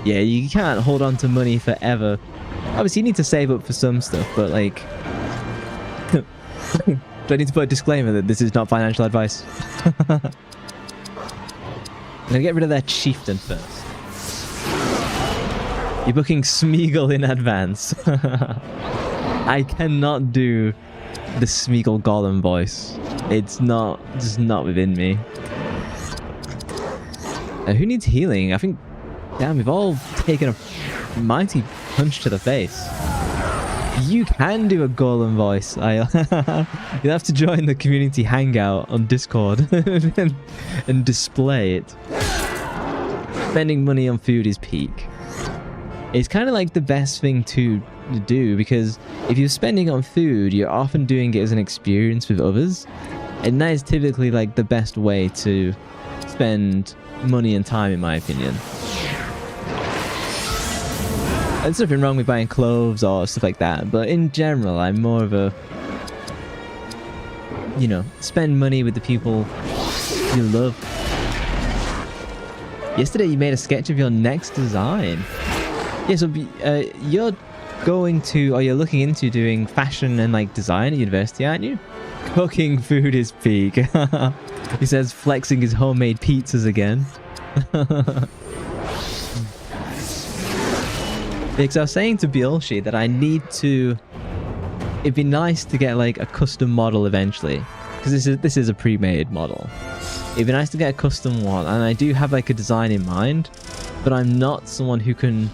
Yeah, you can't hold on to money forever. Obviously, you need to save up for some stuff, but like... Do I need to put a disclaimer that this is not financial advice? I'm gonna get rid of that chieftain first. You're booking Smeagol in advance. I cannot do the Smeagol Golem voice. It's just not within me. Who needs healing? I think, damn, we've all taken a mighty punch to the face. You can do a Golem voice. You'll have to join the community hangout on Discord and display it. Spending money on food is peak. It's kind of like the best thing to do, because if you're spending on food, you're often doing it as an experience with others, and that is typically like the best way to spend money and time, in my opinion. There's nothing wrong with buying clothes or stuff like that, but in general, I'm more of a, you know, spend money with the people you love. Yesterday you made a sketch of your next design. Yeah, so you're going to, or you're looking into doing fashion and like design at university, aren't you? Cooking food is peak. He says flexing his homemade pizzas again. Because I was saying to Biolshi that I need to... It'd be nice to get like a custom model eventually, because this is a pre-made model. It'd be nice to get a custom one, and I do have like a design in mind, but I'm not someone who can...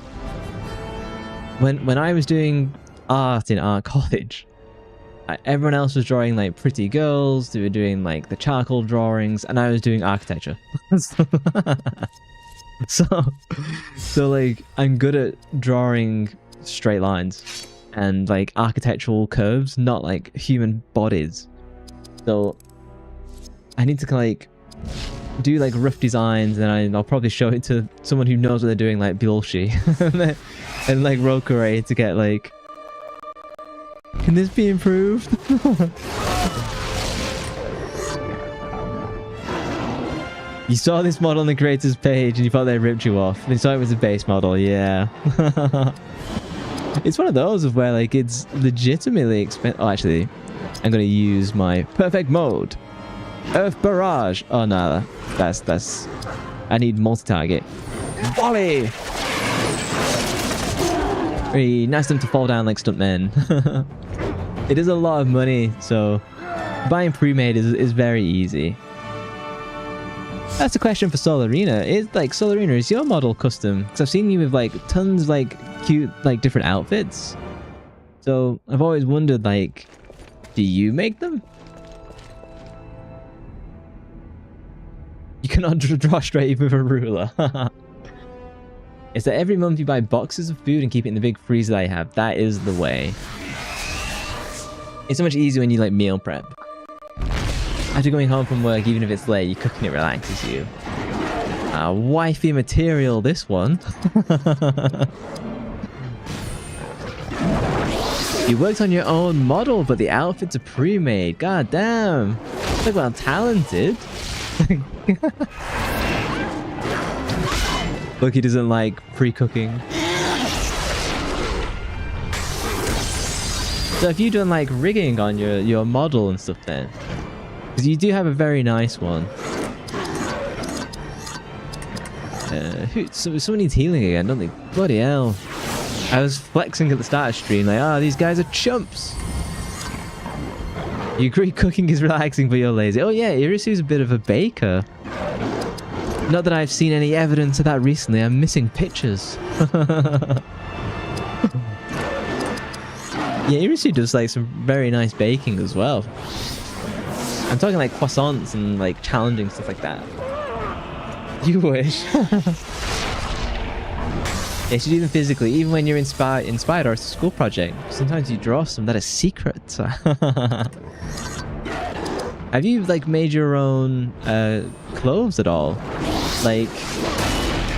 When I was doing art in art college, everyone else was drawing like pretty girls, they were doing like the charcoal drawings, and I was doing architecture. So like I'm good at drawing straight lines and like architectural curves, not like human bodies. So I need to like do like rough designs, and I'll probably show it to someone who knows what they're doing, like Biolshi and like Rokure, to get like, can this be improved? You saw this model on the creators page and you thought they ripped you off. They thought it was a base model, yeah. It's one of those of where like it's legitimately expensive. Oh, actually, I'm gonna use my perfect mode. Earth barrage. Oh no, that's. I need multi-target. Volley. Very nice of them to fall down like stuntmen. It is a lot of money, so buying pre-made is very easy. That's a question for Soul Arena. Is like Soul Arena, is your model custom? Because I've seen you with like tons of like cute like different outfits. So I've always wondered, like, do you make them? You cannot draw straight with a ruler. It's that every month you buy boxes of food and keep it in the big freezer that I have. That is the way. It's so much easier when you like meal prep. After going home from work, even if it's late, you cooking it relaxes you. Wifey material, this one. You worked on your own model, but the outfits are pre-made. God damn. Look well talented. Look, he doesn't like pre-cooking. So if you've done like rigging on your model and stuff then, because you do have a very nice one. Someone needs healing again, don't they? Bloody hell. I was flexing at the start of stream like, oh, these guys are chumps. You agree cooking is relaxing but you're lazy. Oh yeah, Irisu's a bit of a baker. Not that I've seen any evidence of that recently. I'm missing pictures. Yeah, Irisu does like some very nice baking as well. I'm talking like croissants and like challenging stuff like that. You wish. Yeah, she do them physically, even when you're inspired or it's a school project. Sometimes you draw some that are secret. Have you like made your own clothes at all? Like,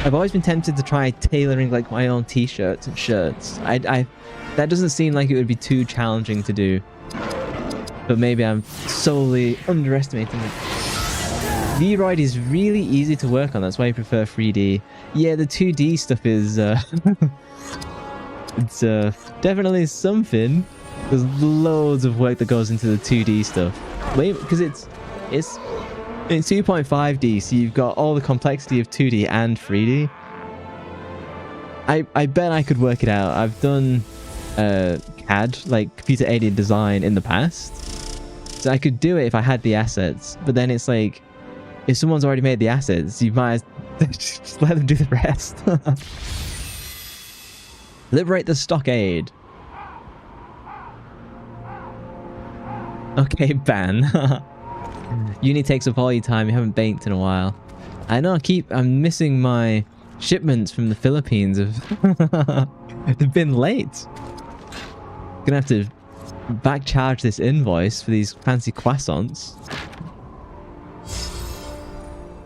I've always been tempted to try tailoring like my own t-shirts and shirts. That doesn't seem like it would be too challenging to do. But maybe I'm solely underestimating it. Vroid is really easy to work on, that's why I prefer 3D. Yeah, the 2D stuff is it's definitely something. There's loads of work that goes into the 2D stuff. Wait, because it's 2.5D, so you've got all the complexity of 2D and 3D. I bet I could work it out. I've done CAD, like computer-aided design, in the past. So I could do it if I had the assets. But then it's like, if someone's already made the assets, you might just let them do the rest. Liberate the stockade. Okay, ban. Uni takes up all your time. You haven't baked in a while. I know. I'm missing my shipments from the Philippines. They've been late. Gonna have to back charge this invoice for these fancy croissants.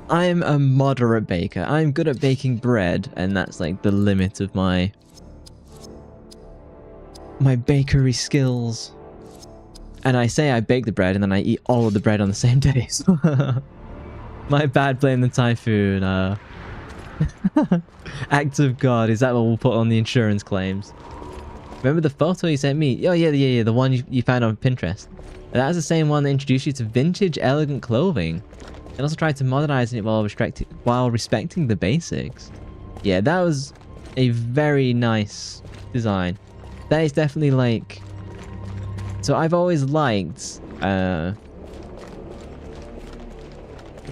I'm a moderate baker. I'm good at baking bread, and that's like the limit of my bakery skills. And I say I bake the bread, and then I eat all of the bread on the same day. So my bad, blame the typhoon. Act of God, is that what we'll put on the insurance claims? Remember the photo you sent me? Oh yeah, the one you found on Pinterest. That's the same one that introduced you to vintage elegant clothing. And also tried to modernize it while respecting the basics. Yeah, that was a very nice design. That is definitely like... So I've always liked... I'm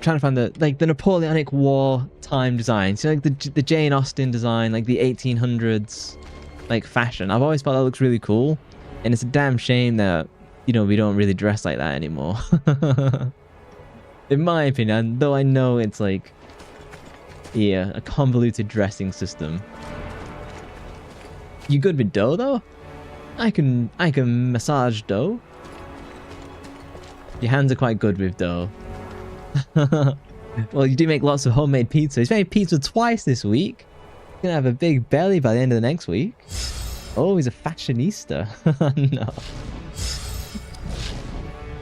trying to find the Napoleonic War time design. So like the Jane Austen design, like the 1800s like fashion. I've always thought that looks really cool. And it's a damn shame that, you know, we don't really dress like that anymore. In my opinion, though I know it's like, yeah, a convoluted dressing system. You good with dough though? I can massage dough. Your hands are quite good with dough. Well, you do make lots of homemade pizza. He's made pizza twice this week. He's gonna have a big belly by the end of the next week. Oh, he's a fashionista. No.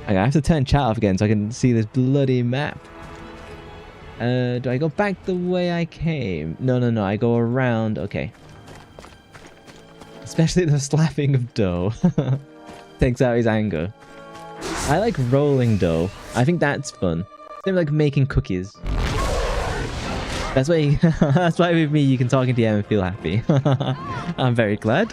Okay, I have to turn chat off again so I can see this bloody map. Do I go back the way I came? No, I go around. Okay. Especially the slapping of dough. Takes out his anger. I like rolling dough. I think that's fun. Same like making cookies. That's why that's why with me you can talk in DM and feel happy. I'm very glad.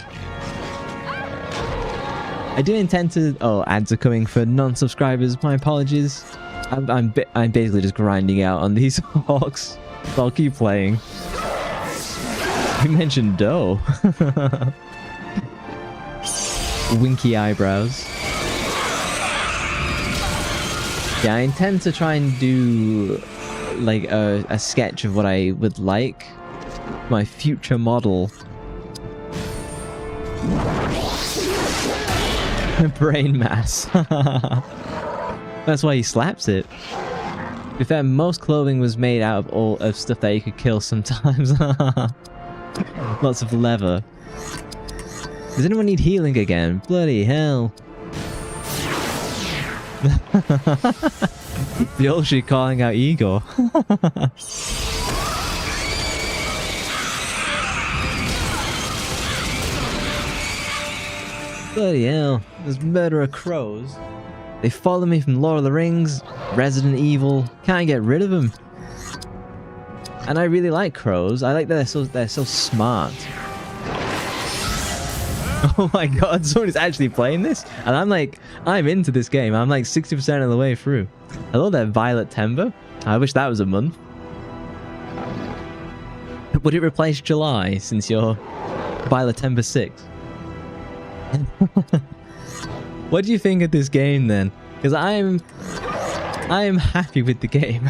I do intend to... Oh, ads are coming for non-subscribers. My apologies. I'm basically just grinding out on these hawks. So I'll keep playing. You mentioned dough. Winky eyebrows. Yeah, I intend to try and do like a sketch of what I would like my future model. Brain mass. That's why he slaps it. To be fair, most clothing was made out of stuff that you could kill sometimes. Lots of leather. Does anyone need healing again? Bloody hell. The old shit calling out Igor. Bloody hell. There's murderer crows. They follow me from Lord of the Rings, Resident Evil. Can't get rid of them. And I really like crows. I like that they're so smart. Oh my god, someone is actually playing this? And I'm into this game. I'm like 60% of the way through. Hello there, Violet Timber. I wish that was a month. Would it replace July since you're Violet Timber 6? What do you think of this game then? Because I am happy with the game.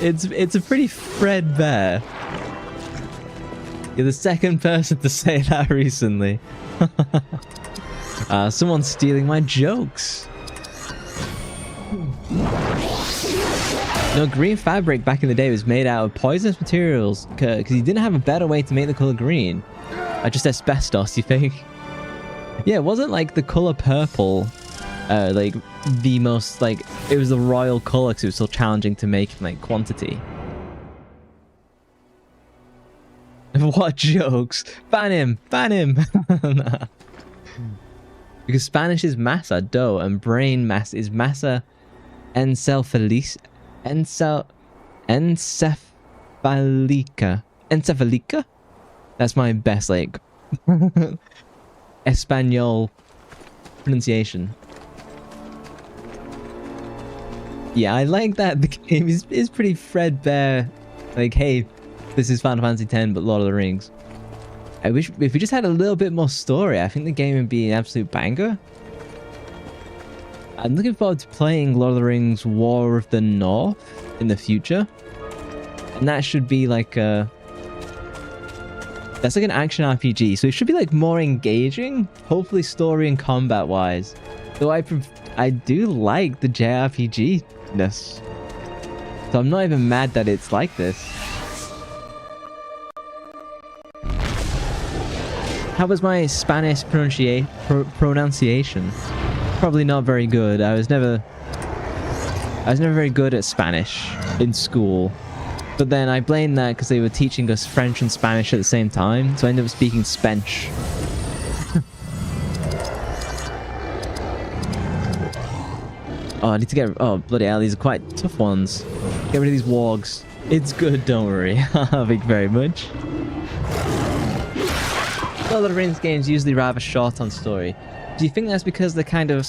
It's a pretty threadbare. You're the second person to say that recently. Someone's stealing my jokes. No, green fabric back in the day was made out of poisonous materials because you didn't have a better way to make the color green. Just asbestos, you think? Yeah, it wasn't like the color purple, like the most, like, it was the royal color because it was so challenging to make in like quantity. What jokes? Ban him! Ban him! Nah. Because Spanish is masa, dough, and brain mass is masa encephalica. Encephalica? That's my best, like, Espanol pronunciation. Yeah, I like that the game is pretty threadbare. Like, hey, this is Final Fantasy X, but Lord of the Rings. I wish if we just had a little bit more story, I think the game would be an absolute banger. I'm looking forward to playing Lord of the Rings War of the North in the future. And that should be like a... That's like an action RPG, so it should be like more engaging, hopefully story and combat wise. Though I do like the JRPG-ness. So I'm not even mad that it's like this. How was my Spanish pronunciation? Probably not very good. I was never very good at Spanish in school. But then I blame that because they were teaching us French and Spanish at the same time, so I ended up speaking Spench. Oh, I need to get... Oh, bloody hell, these are quite tough ones. Get rid of these wargs. It's good, don't worry. Thank you very much. Lord of the Rings games usually rather short on story. Do you think that's because they're kind of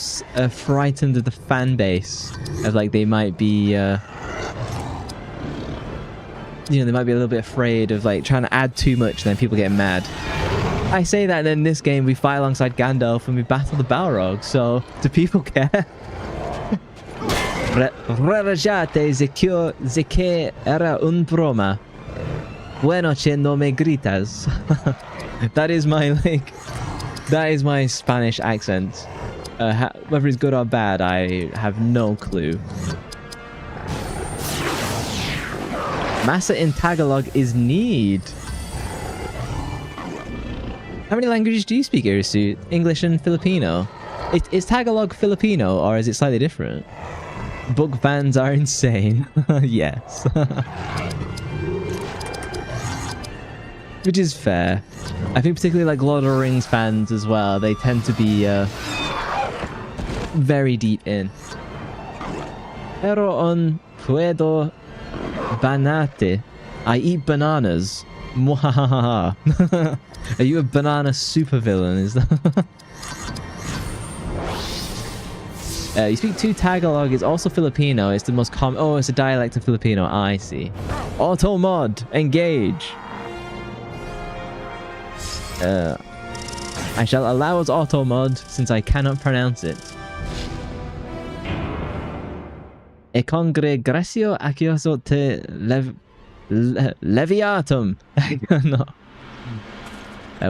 frightened of the fan base? Of like they might be... you know, they might be a little bit afraid of like trying to add too much and then people get mad. I say that, and then in this game we fight alongside Gandalf and we battle the Balrog, so do people care? Rarajate zeke era un broma. Bueno che no me gritas. That is my, like, that is my Spanish accent. Whether it's good or bad, I have no clue. Masa in Tagalog is need. How many languages do you speak, Irisu? English and Filipino? Is Tagalog Filipino, or is it slightly different? Book bans are insane. Yes. Which is fair. I think particularly like Lord of the Rings fans as well, they tend to be very deep in. Pero on puedo banate. I eat bananas. Mwahaha. Are you a banana supervillain? Is that... you speak 2 Tagalog, it's also Filipino. It's the most common... Oh, it's a dialect of Filipino. I see. Auto mod. Engage. I shall allow us auto mod since I cannot pronounce it. E congregratio acioso te leviatum. No.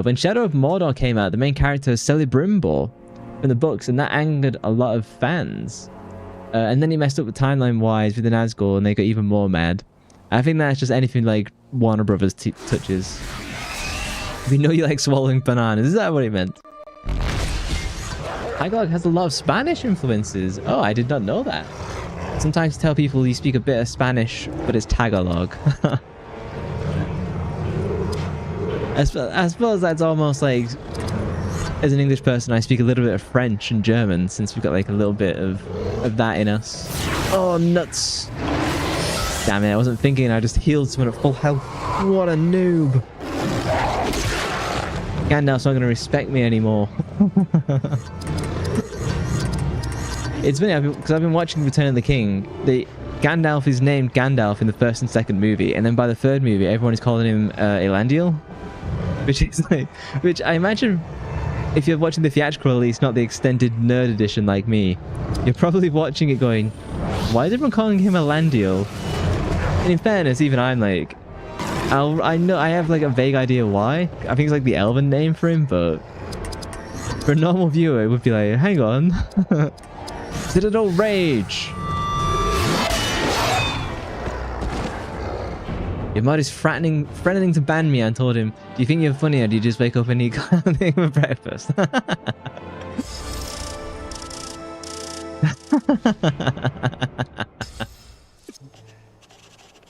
When Shadow of Mordor came out, the main character was Celebrimbor in the books, and that angered a lot of fans. And then he messed up with timeline-wise with the Nazgul, and they got even more mad. I think that's just anything like Warner Brothers touches. We know you like swallowing bananas. Is that what he meant? Tagalog has a lot of Spanish influences. Oh, I did not know that. Sometimes tell people you speak a bit of Spanish, but it's Tagalog. I suppose that's almost like, as an English person, I speak a little bit of French and German, since we've got like a little bit of that in us. Oh, nuts. Damn it, I wasn't thinking, I just healed someone at full health. What a noob. Gandalf's not going to respect me anymore. It's funny, because I've been watching Return of the King. Gandalf is named Gandalf in the first and second movie, and then by the third movie, everyone is calling him Elendil. Which is like, which I imagine, if you're watching the theatrical release, not the extended nerd edition like me, you're probably watching it going, why is everyone calling him Elendil? And in fairness, even I'm like, I know I have like a vague idea why. I think it's like the elven name for him, but for a normal viewer, it would be like, hang on. Citadel Rage! Your mod is threatening to ban me. I told him, do you think you're funny or do you just wake up and eat clothing for breakfast?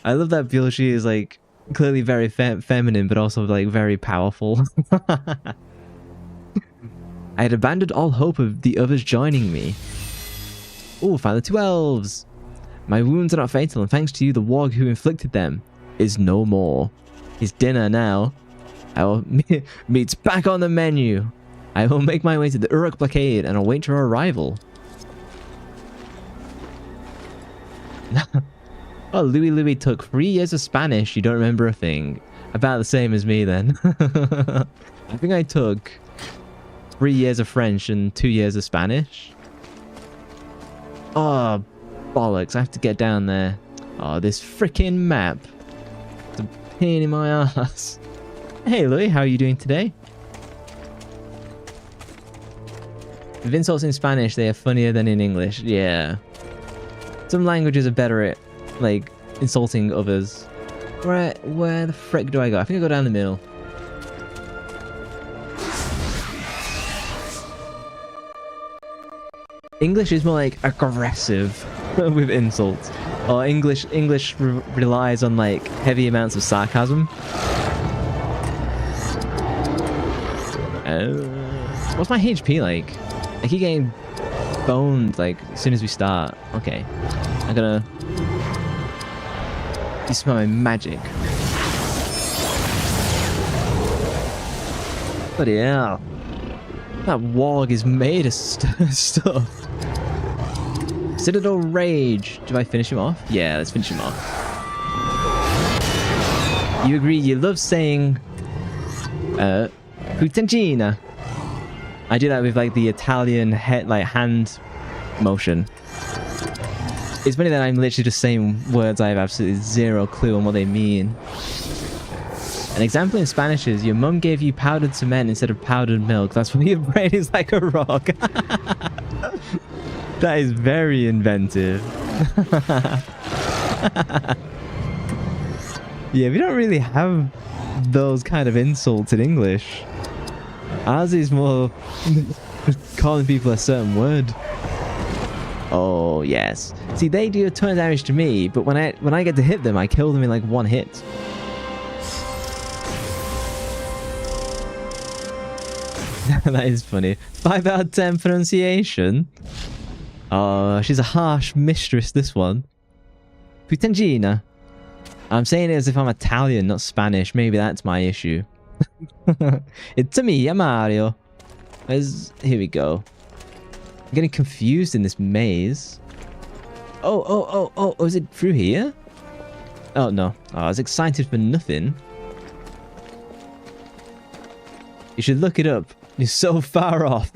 I love that Bielshi is like clearly very feminine, but also like very powerful. I had abandoned all hope of the others joining me. Oh, found the 2 elves. My wounds are not fatal, and thanks to you, the warg who inflicted them is no more. His dinner now. Meat's back on the menu. I will make my way to the Uruk blockade and await your arrival. Oh, Louis took 3 years of Spanish. You don't remember a thing. About the same as me then. I think I took 3 years of French and 2 years of Spanish. Oh, bollocks. I have to get down there. Oh, this freaking map. It's a pain in my ass. Hey, Louis, how are you doing today? With insults in Spanish, they are funnier than in English. Yeah. Some languages are better at, like, insulting others. Where the frick do I go? I think I go down the middle. English is more like aggressive with insults. Or English relies on like heavy amounts of sarcasm. What's my HP like? I keep getting boned like as soon as we start. Okay. I'm gonna use my magic. Bloody hell. That warg is made of stuff. Citadel Rage. Do I finish him off? Yeah, let's finish him off. You agree you love saying Putancina. I do that with like the Italian hand motion. It's funny that I'm literally just saying words I have absolutely zero clue on what they mean. An example in Spanish is, your mum gave you powdered cement instead of powdered milk. That's why your brain is like a rock. That is very inventive. Yeah, we don't really have those kind of insults in English. Ours is more calling people a certain word. Oh, yes. See, they do a ton of damage to me, but when I get to hit them, I kill them in like 1 hit. That is funny. 5 out of 10 pronunciation. Oh, she's a harsh mistress, this one. Putangina. I'm saying it as if I'm Italian, not Spanish. Maybe that's my issue. It's me, Mario. Here we go. I'm getting confused in this maze. Oh, is it through here? Oh, no. Oh, I was excited for nothing. You should look it up. You're so far off.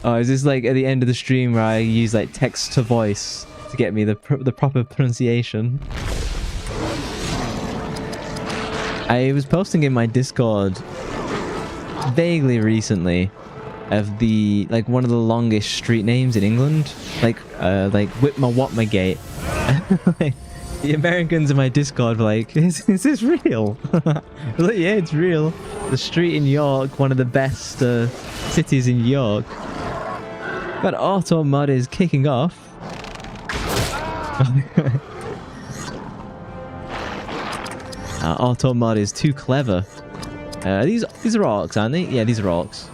Oh, is this like at the end of the stream where I use like text to voice to get me the proper pronunciation? I was posting in my Discord vaguely recently of the like one of the longest street names in England, like Whitma-Watmagate. Like, the Americans in my Discord were like, is this real? I was like, yeah, it's real. The street in York, one of the best cities in York. But auto mod is kicking off. Auto mod is too clever. These are orcs, aren't they? Yeah, these are orcs.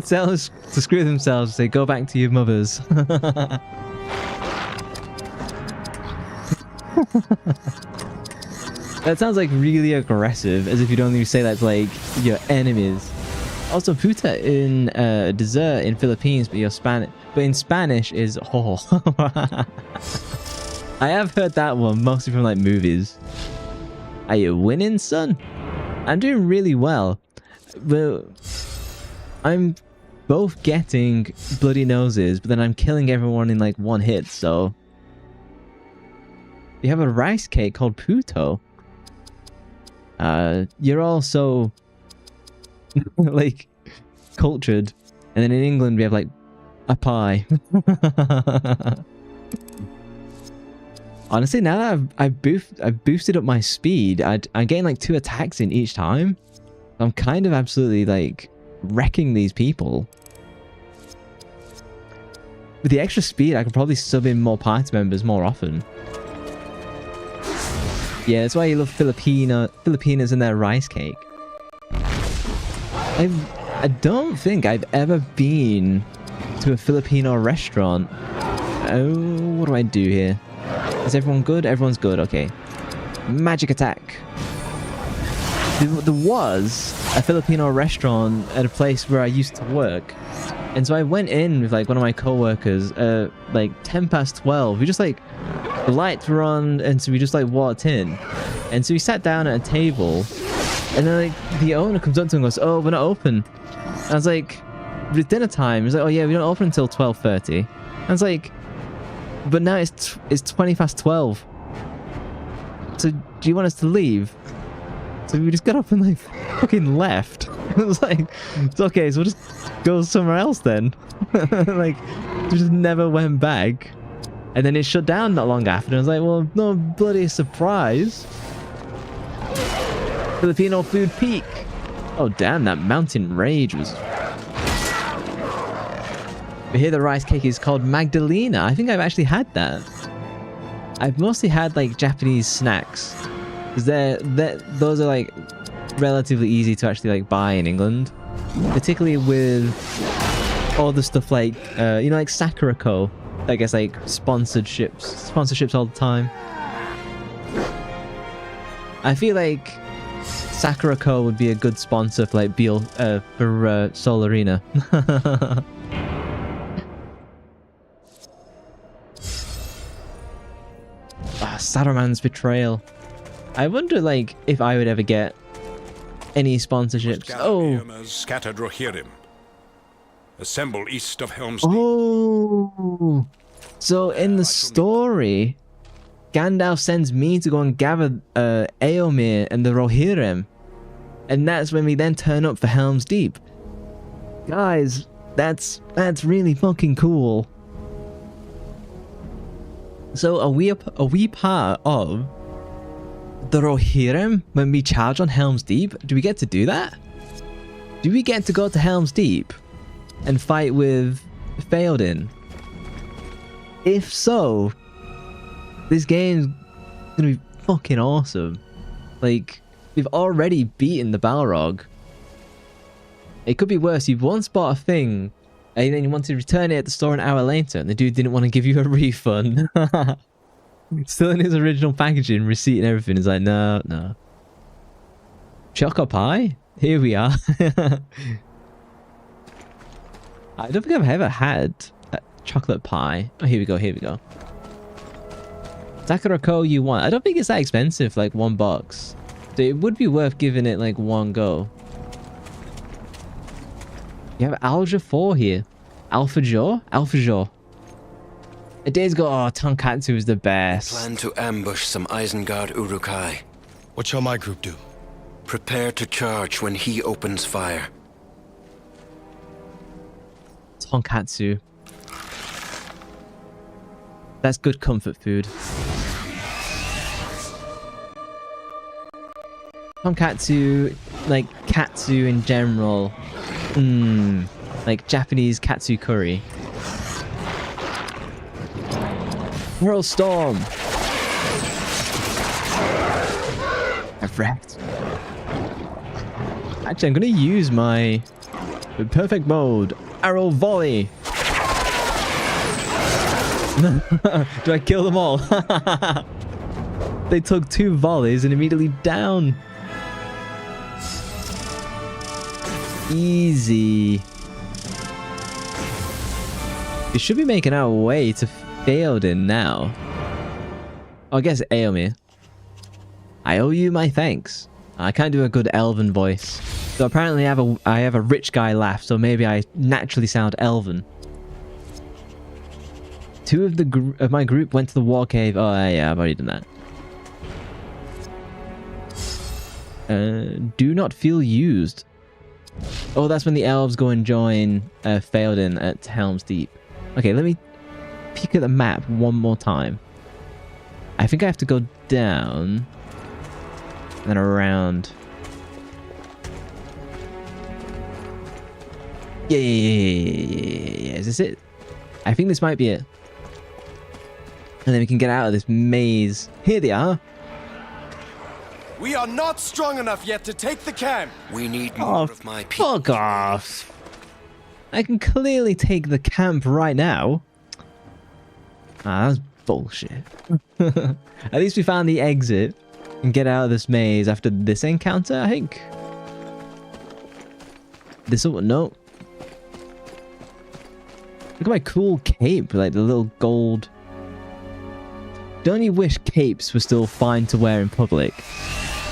Tell us to screw themselves. Say, go back to your mothers. That sounds like really aggressive, as if you'd only say that to like your enemies. Also, puta in dessert in Philippines, but in Spanish is ho. I have heard that one mostly from like movies. Are you winning, son? I'm doing really well. Well, I'm both getting bloody noses, but then I'm killing everyone in like one hit, so... You have a rice cake called puto. You're all so... like, cultured. And then in England we have like a pie. Honestly, now that I've boosted up my speed, I'm getting like 2 attacks in each time. I'm kind of absolutely like wrecking these people. With the extra speed, I could probably sub in more party members more often. Yeah, that's why you love Filipinas and their rice cake. I don't think I've ever been to a Filipino restaurant. Oh, what do I do here? Is everyone good? Everyone's good, okay. Magic attack. There was a Filipino restaurant at a place where I used to work. And so I went in with like one of my co-workers like 10 past 12. We just like, the lights were on, and so we just like walked in. And so we sat down at a table, and then like the owner comes up to him and goes, oh, we're not open. And I was like, it's dinner time. He's like, oh yeah, we don't open until 12:30. I was like, but now it's 20 past 12. So do you want us to leave? So we just got up and like fucking left. It was like, it's okay, so we'll just go somewhere else then. Like, we just never went back. And then it shut down not long after. And I was like, well, no bloody surprise. Filipino food peak. Oh damn, that mountain rage was... But here the rice cake is called Magdalena. I think I've actually had that. I've mostly had like Japanese snacks. Because those are like relatively easy to actually like buy in England. Particularly with all the stuff like, you know, like Sakura Co. I guess like sponsorships all the time. I feel like Sakura Co would be a good sponsor for like for Soul Arena. Saruman's betrayal. I wonder like if I would ever get any sponsorships. Oh, scattered Rohirrim. Assemble east of Helm's Deep. Oh, so in the story, Gandalf sends me to go and gather Eomer and the Rohirrim, and that's when we then turn up for Helm's Deep. Guys, that's really fucking cool. So are we part of the Rohirrim when we charge on Helm's Deep? Do we get to do that? Do we get to go to Helm's Deep and fight with Theoden? If so, this game's gonna be fucking awesome. Like, we've already beaten the Balrog. It could be worse. You've once bought a thing, and then you want to return it at the store an hour later, and the dude didn't want to give you a refund. Still in his original packaging, receipt and everything. He's like, no. Choco pie? Here we are. I don't think I've ever had a chocolate pie. Oh, here we go. Sakura Co you want. I don't think it's that expensive, like $1. So it would be worth giving it like one go. You have Alja 4 here. Alpha Jaw? Alpha Jaw. A days ago, oh, Tonkatsu is the best. Plan to ambush some Isengard Urukai. What shall my group do? Prepare to charge when he opens fire. Tonkatsu. That's good comfort food. Tonkatsu, like katsu in general. Like Japanese katsu curry. Whirl Storm! I've wrecked. Actually, I'm going to use my perfect mode. Arrow Volley! Do I kill them all? They took 2 volleys and immediately down. Easy. We should be making our way to Theoden now. Oh, I guess Aomi. I owe you my thanks. I can't do a good elven voice. So apparently I have a rich guy laugh, so maybe I naturally sound elven. 2 of my group went to the war cave. Oh yeah, I've already done that. Do not feel used. Oh, that's when the elves go and join Theoden at Helm's Deep. Okay, let me peek at the map one more time. I think I have to go down and around. Yeah. Is this it? I think this might be it. And then we can get out of this maze. Here they are. We are not strong enough yet to take the camp. We need more of my people. Fuck off. I can clearly take the camp right now. Ah, that's bullshit. At least we found the exit and get out of this maze after this encounter, I think. This one, no. Look at my cool cape, like the little gold. Don't you wish capes were still fine to wear in public?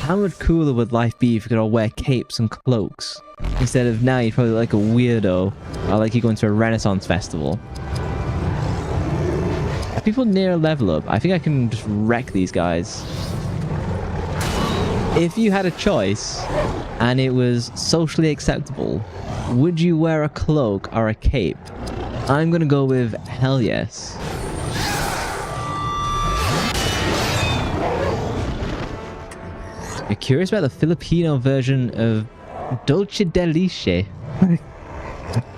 How much cooler would life be if we could all wear capes and cloaks? Instead of now, you'd probably look like a weirdo. Or like you're going to a Renaissance festival. Are people near a level up? I think I can just wreck these guys. If you had a choice, and it was socially acceptable, would you wear a cloak or a cape? I'm gonna go with hell yes. You're curious about the Filipino version of Dolce de Leche?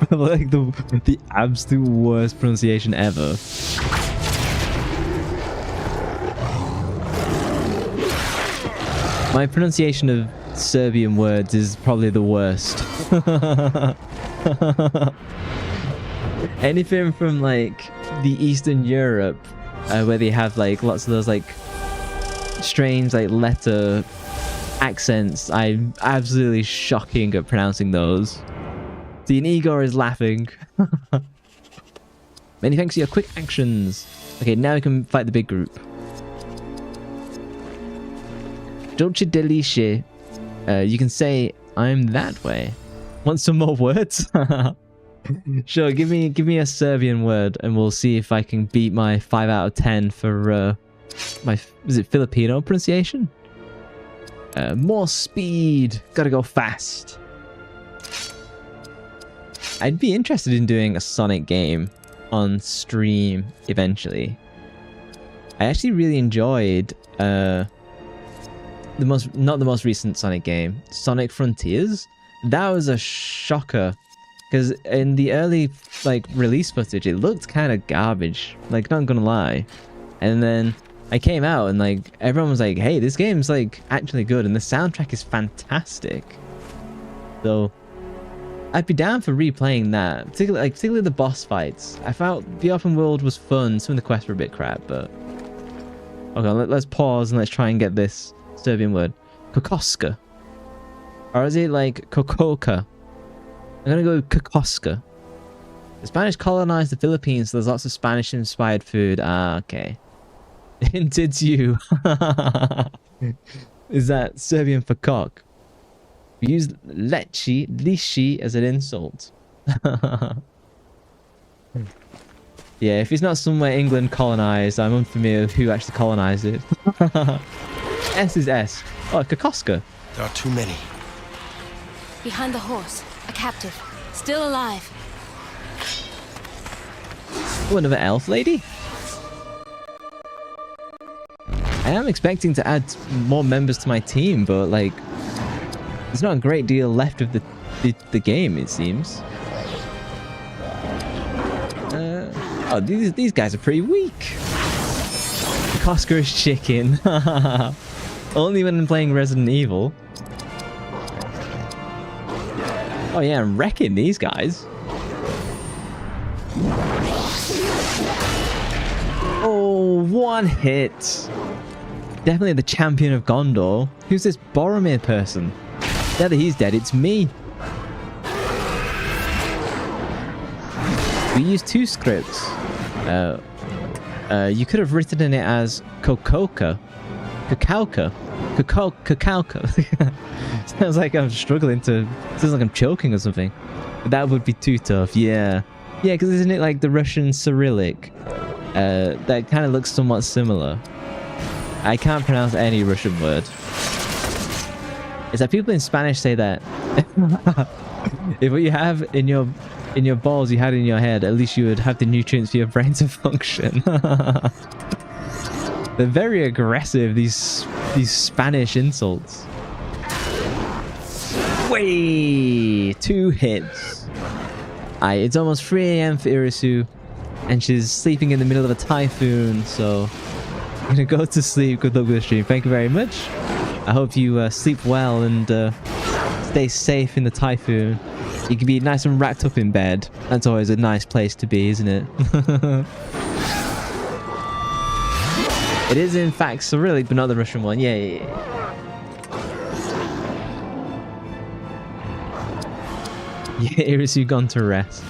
Like the absolute worst pronunciation ever. My pronunciation of Serbian words is probably the worst. Anything from like the Eastern Europe, where they have like lots of those like strange like letter accents, I'm absolutely shocking at pronouncing those. See, and Igor is laughing. Many thanks for your quick actions. Okay, now we can fight the big group. Dolce de Leche. You can say, I'm that way. Want some more words? Sure, give me a Serbian word and we'll see if I can beat my 5 out of 10 for my, is it Filipino pronunciation? More speed. Gotta go fast. I'd be interested in doing a Sonic game on stream eventually. I actually really enjoyed not the most recent Sonic game, Sonic Frontiers. That was a shocker because in the early like release footage it looked kind of garbage, like not gonna lie. And then I came out and like everyone was like, hey, this game's like actually good and the soundtrack is fantastic. So I'd be down for replaying that, particularly the boss fights. I felt the open world was fun, some of the quests were a bit crap, but okay, let's pause and let's try and get this Serbian word. Kokoska. Or is it like Kokoka? I'm gonna go Kokoska. The Spanish colonized the Philippines, so there's lots of Spanish inspired food. Ah, okay. It's you. Is that Serbian for cock? We use lishi as an insult. Yeah, if it's not somewhere England colonized, I'm unfamiliar with who actually colonized it. S is S. Oh, Kokoska. There are too many. Behind the horse, a captive, still alive. Oh, another elf lady? I am expecting to add more members to my team, but like, there's not a great deal left of the game, it seems. Oh, these guys are pretty weak. Koska is chicken. Only when I'm playing Resident Evil. Oh yeah, I'm wrecking these guys. Oh, one hit. Definitely the champion of Gondor. Who's this Boromir person? Now that he's dead, it's me. We used 2 scripts. You could have written in it as Kokoka. Kakauka. Kakauka. Sounds like I'm struggling to... Sounds like I'm choking or something. But that would be too tough, yeah. Yeah, because isn't it like the Russian Cyrillic? That kind of looks somewhat similar. I can't pronounce any Russian word. It's like people in Spanish say that. If what you have in your balls you had in your head, at least you would have the nutrients for your brain to function. They're very aggressive, these Spanish insults. Way 2 hits. It's almost 3 AM for Irisu, and she's sleeping in the middle of a typhoon, so I'm gonna go to sleep. Good luck with the stream. Thank you very much. I hope you sleep well and stay safe in the typhoon. You can be nice and wrapped up in bed. That's always a nice place to be, isn't it? It is in fact Cyrillic, but not the Russian one. Yeah. Yeah, Irisu gone to rest.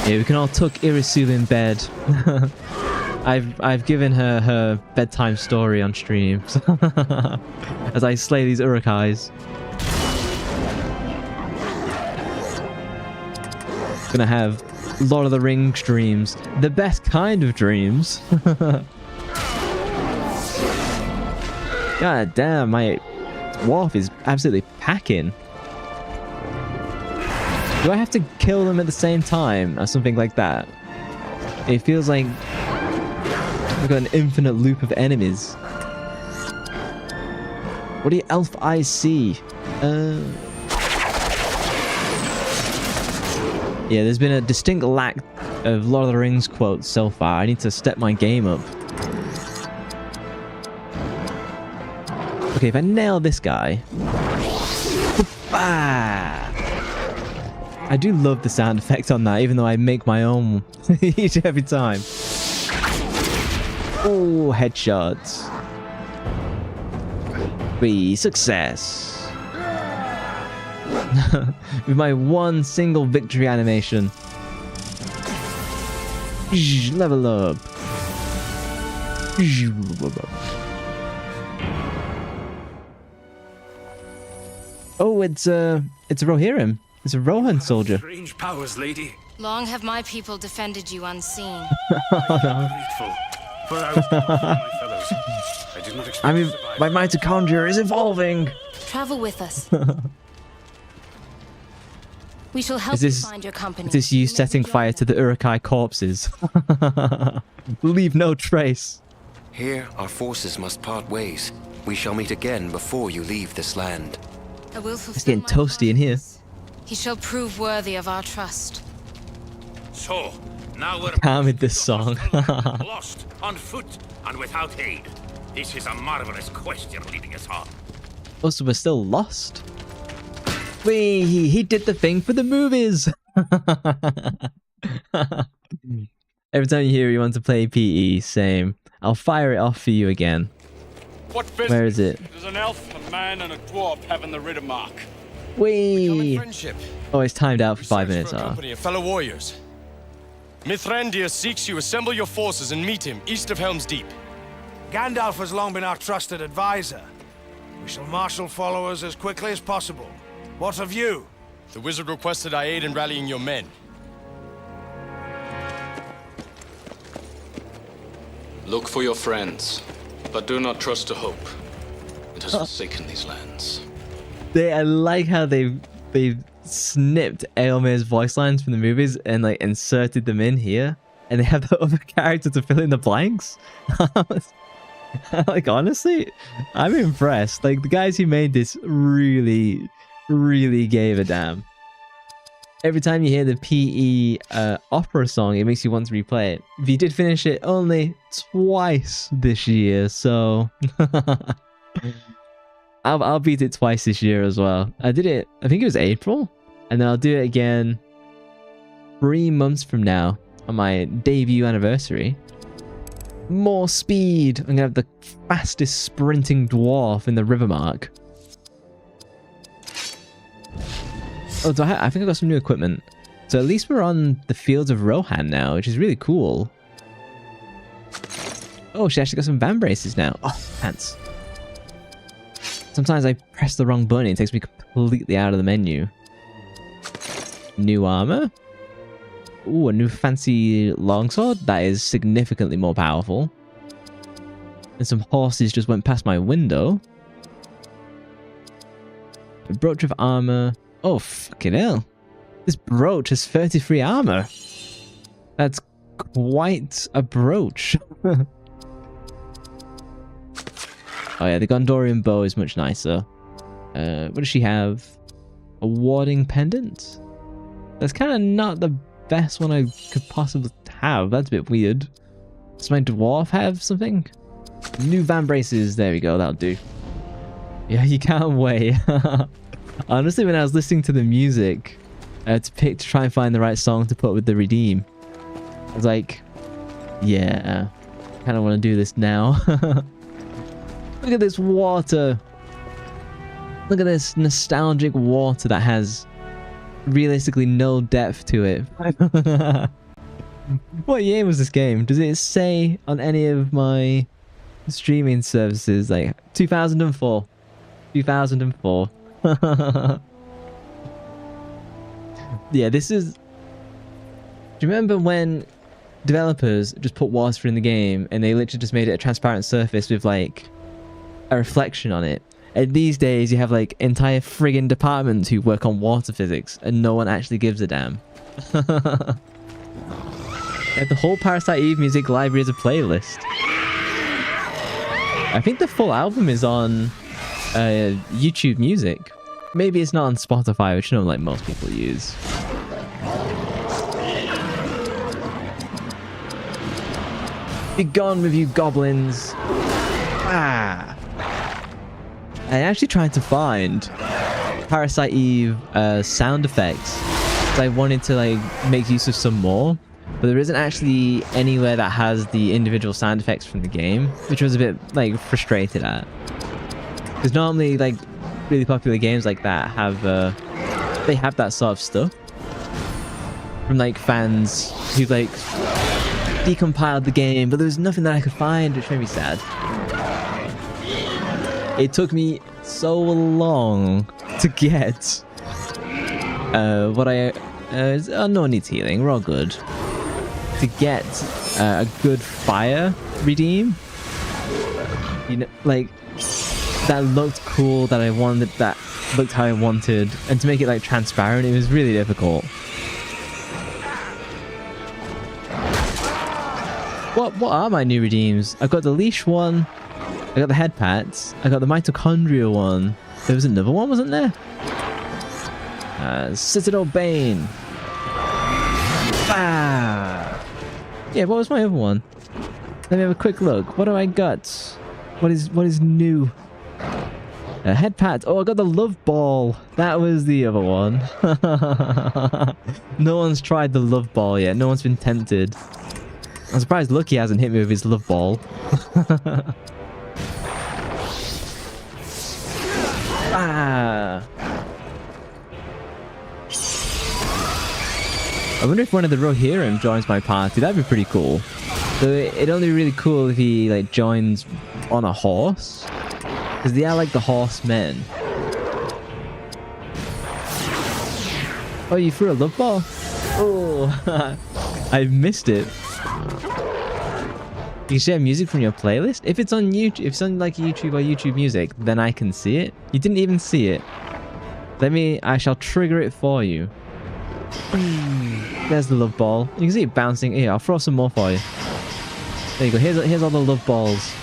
Yeah, we can all tuck Irisu in bed. I've given her bedtime story on stream as I slay these Urukais. Gonna have Lord of the Rings dreams, the best kind of dreams. God damn, my dwarf is absolutely packing. Do I have to kill them at the same time or something like that? It feels like I've got an infinite loop of enemies. What do your elf eyes see? Yeah, there's been a distinct lack of Lord of the Rings quotes so far. I need to step my game up. Okay, if I nail this guy... I do love the sound effect on that, even though I make my own each every time. Oh, headshots. 3, success. With my one single victory animation. Level up. Oh, it's a Rohirrim. It's a Rohan soldier. Strange powers, lady. Long have my people defended you unseen. Oh, no. Grateful, for I was my fellows. I did not expect to survive. My mitochondria is evolving. Travel with us. We shall help you find your company. Is this you setting fire to the Urukai corpses? Leave no trace. Here, our forces must part ways. We shall meet again before you leave this land. I will fulfill It's getting my toasty in here. promise. He shall prove worthy of our trust. So, now we're Calm with this song. lost, on foot, and without aid. This is a marvelous quest you're leading us on. Also, we're still lost. Wait, he did the thing for the movies. Every time you hear you want to play PE, same. I'll fire it off for you again. What Where is it? There's an elf, a man, and a dwarf having the ritter mark. Wee. Friendship. Oh, it's timed out for 5 Search minutes. for a Huh? company of fellow warriors. Mithrandir seeks you. Assemble your forces and meet him east of Helm's Deep. Gandalf has long been our trusted advisor. We shall marshal followers as quickly as possible. What of you? The wizard requested I aid in rallying your men. Look for your friends, but do not trust to hope. It has forsaken these lands. I like how they've snipped Eomer's voice lines from the movies and like inserted them in here, and they have the other character to fill in the blanks. Like, honestly, I'm impressed. Like, the guys who made this really gave a damn. Every time you hear the PE opera song, it makes you want to replay it. If you did finish it only twice this year, so I'll beat it twice this year as well. I did it, I think it was April, and then I'll do it again 3 months from now on my debut anniversary. More speed! I'm gonna have the fastest sprinting dwarf in the Rivermark. Oh, I think I got some new equipment. So at least we're on the fields of Rohan now, which is really cool. Oh, she actually got some van braces now. Oh, pants. Sometimes I press the wrong button, it takes me completely out of the menu. New armor. Ooh, a new fancy longsword. That is significantly more powerful. And some horses just went past my window. A brooch of armor. Oh, fucking hell. This brooch has 33 armor. That's quite a brooch. Oh yeah, the Gondorian bow is much nicer. What does she have? A warding pendant? That's kind of not the best one I could possibly have. That's a bit weird. Does my dwarf have something? New van braces. There we go. That'll do. Yeah, you can't wait. Honestly, when I was listening to the music to try and find the right song to put with the redeem, I was like, yeah, I kind of want to do this now. Look at this water. Look at this nostalgic water that has realistically no depth to it. What year was this game? Does it say on any of my streaming services? Like 2004. 2004. Yeah, this is... Do you remember when developers just put water in the game and they literally just made it a transparent surface with like a reflection on it? And these days you have like entire friggin' departments who work on water physics and no one actually gives a damn. Like the whole Parasite Eve music library is a playlist. I think the full album is on YouTube Music. Maybe it's not on Spotify, which like most people use. Be gone with you goblins. Ah. I actually tried to find Parasite Eve sound effects. I wanted to like make use of some more, but there isn't actually anywhere that has the individual sound effects from the game, which I was a bit like frustrated at. Because normally like really popular games like that have they have that sort of stuff from like fans who like decompiled the game, but there was nothing that I could find, which made me sad. It took me so long to get what I oh, no one needs healing, we're all good, to get a good fire redeem, you know, like that looked cool, that I wanted, that looked how I wanted, and to make it like transparent, it was really difficult. What are my new redeems? I got the leash one, I got the head pats, I got the mitochondria one. There was another one, wasn't there? Citadel Bane. Ah. Yeah, what was my other one? Let me have a quick look. What do I got? What is new? Head pat. Oh, I got the love ball. That was the other one. No one's tried the love ball yet. No one's been tempted. I'm surprised Lucky hasn't hit me with his love ball. Ah. I wonder if one of the Rohirrim joins my party. That'd be pretty cool. So it'd only be really cool if he like joins on a horse, because they are like the horsemen. Oh, you threw a love ball? Oh, I missed it. You share music from your playlist? If it's on YouTube, if it's on like YouTube or YouTube Music, then I can see it. You didn't even see it. I shall trigger it for you. There's the love ball. You can see it bouncing. Here, I'll throw some more for you. There you go. Here's all the love balls.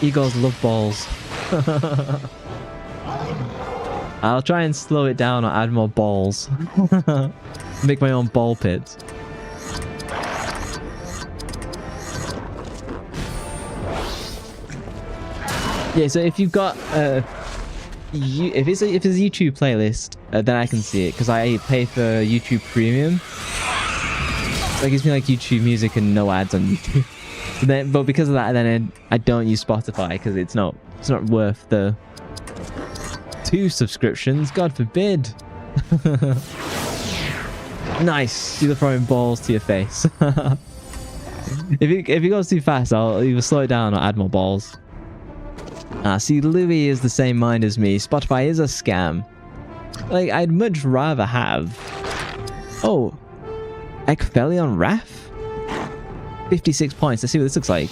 Igor's love balls. I'll try and slow it down or add more balls. Make my own ball pits. Yeah, so if you've got if it's a YouTube playlist, then I can see it because I pay for YouTube Premium. So it gives me like YouTube Music and no ads on YouTube. But because of that, then I don't use Spotify because it's not worth the 2 subscriptions. God forbid. Nice. You're throwing balls to your face. If it goes too fast, I'll either slow it down or add more balls. See, Louis is the same mind as me. Spotify is a scam. Like, I'd much rather have... Oh, Ekphelion Wrath? 56 points. Let's see what this looks like.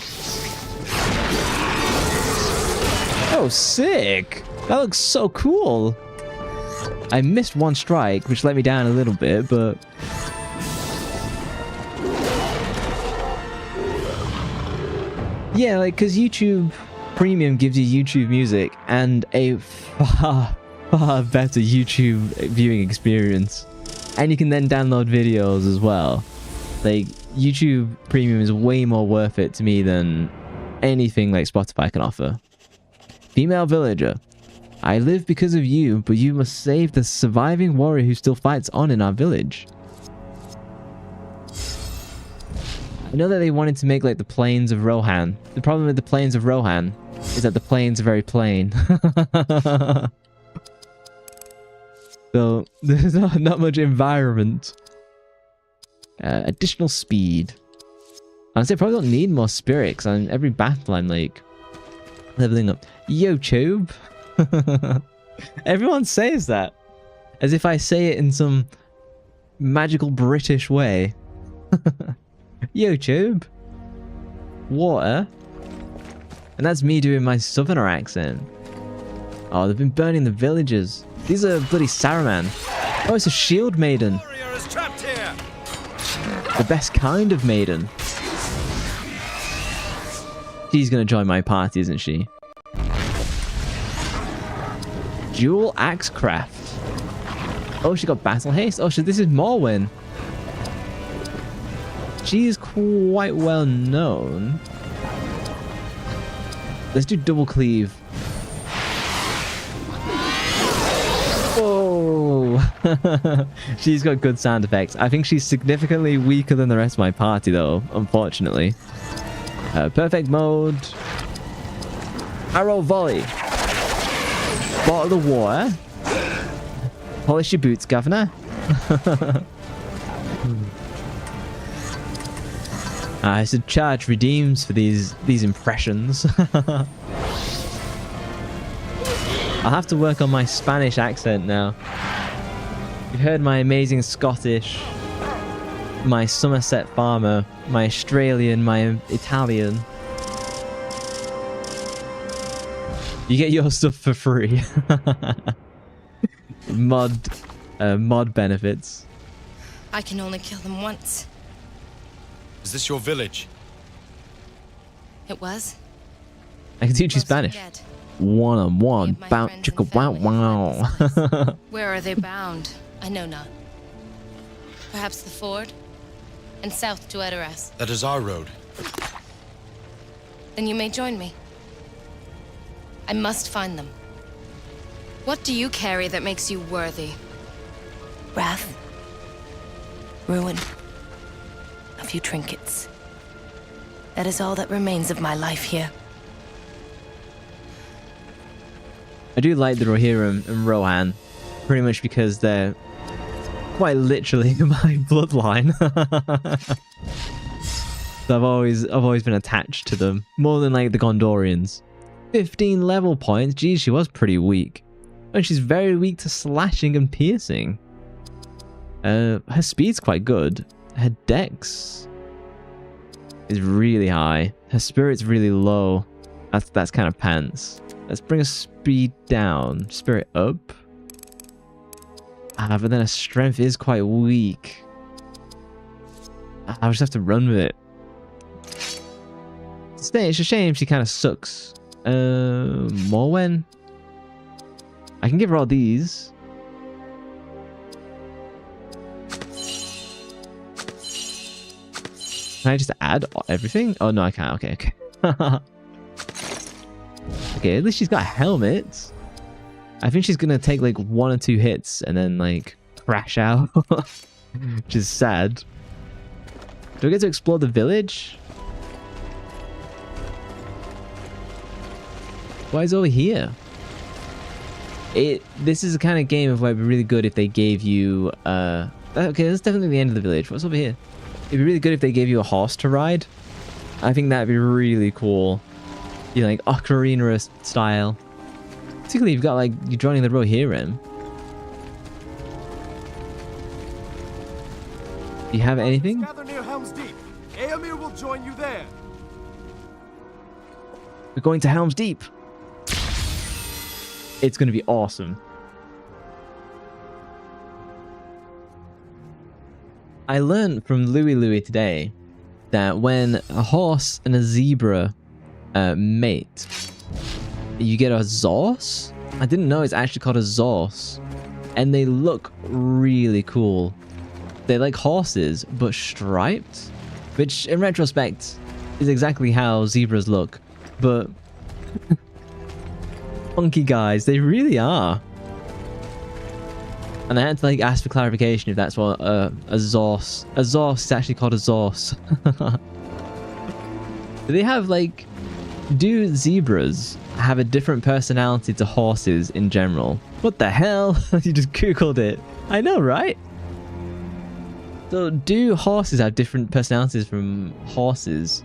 Oh, sick! That looks so cool! I missed one strike, which let me down a little bit, but... Yeah, like, because YouTube Premium gives you YouTube Music and a far better YouTube viewing experience. And you can then download videos as well. Like, YouTube Premium is way more worth it to me than anything like Spotify can offer. Female villager. I live because of you, but you must save the surviving warrior who still fights on in our village. I know that they wanted to make like the plains of Rohan. The problem with the plains of Rohan is that the plains are very plain. So there's not much environment. Additional speed. Honestly, I probably don't need more spirits. On every battle, I'm like leveling up. YouTube. Everyone says that as if I say it in some magical British way. YouTube. Water. And that's me doing my southerner accent. Oh, they've been burning the villages. These are bloody Saruman. Oh, it's a shield maiden. The best kind of maiden. She's gonna join my party, isn't she? Dual axe craft. Oh, she got battle haste. Oh, this is Morwen. She's quite well known. Let's do double cleave. Oh, she's got good sound effects. I think she's significantly weaker than the rest of my party, though, unfortunately. Perfect mode. Arrow volley. Bottle of water. Polish your boots, governor. I should charge redeems for these impressions. I'll have to work on my Spanish accent now. You've heard my amazing Scottish, my Somerset farmer, my Australian, my Italian. You get your stuff for free. Mod benefits. I can only kill them once. Is this your village? It was. I can teach you Spanish. One-on-one. Bow chicka wow wow. Where are they bound? I know not. Perhaps the ford? And south to Edoras. That is our road. Then you may join me. I must find them. What do you carry that makes you worthy? Wrath. Ruin. A few trinkets. That is all that remains of my life here. I do like the Rohirrim and Rohan, pretty much because they're quite literally my bloodline. So I've always been attached to them more than like the Gondorians. 15 level points. Geez, she was pretty weak. And she's very weak to slashing and piercing. Her speed's quite good. Her dex is really high. Her spirit's really low. That's kind of pants. Let's bring her speed down. Spirit up. But then her strength is quite weak. I'll just have to run with it. It's a shame she kind of sucks. Morwen? I can give her all these. Can I just add everything? Oh, no, I can't. Okay, okay. Okay, at least she's got a helmet. I think she's going to take like 1 or 2 hits and then like crash out. Which is sad. Do I get to explore the village? Why is it over here? This is the kind of game of where it'd be really good if they gave you okay, that's definitely the end of the village. What's over here? It'd be really good if they gave you a horse to ride. I think that'd be really cool. You know, like Ocarina style. Particularly if you've got like you're joining the Rohirrim. Do you have anything? Gather near Helm's Deep. Eomer will join you there. We're going to Helm's Deep. It's going to be awesome. I learned from Louie today that when a horse and a zebra mate, you get a Zorse. I didn't know it's actually called a Zorse. And they look really cool. They're like horses, but striped. Which, in retrospect, is exactly how zebras look. But... funky guys, they really are. And I had to like ask for clarification if that's what a Zorse. A Zorse is actually called a Zorse. Do they have like... do zebras have a different personality to horses in general? What the hell? You just googled it. I know, right? So do horses have different personalities from horses?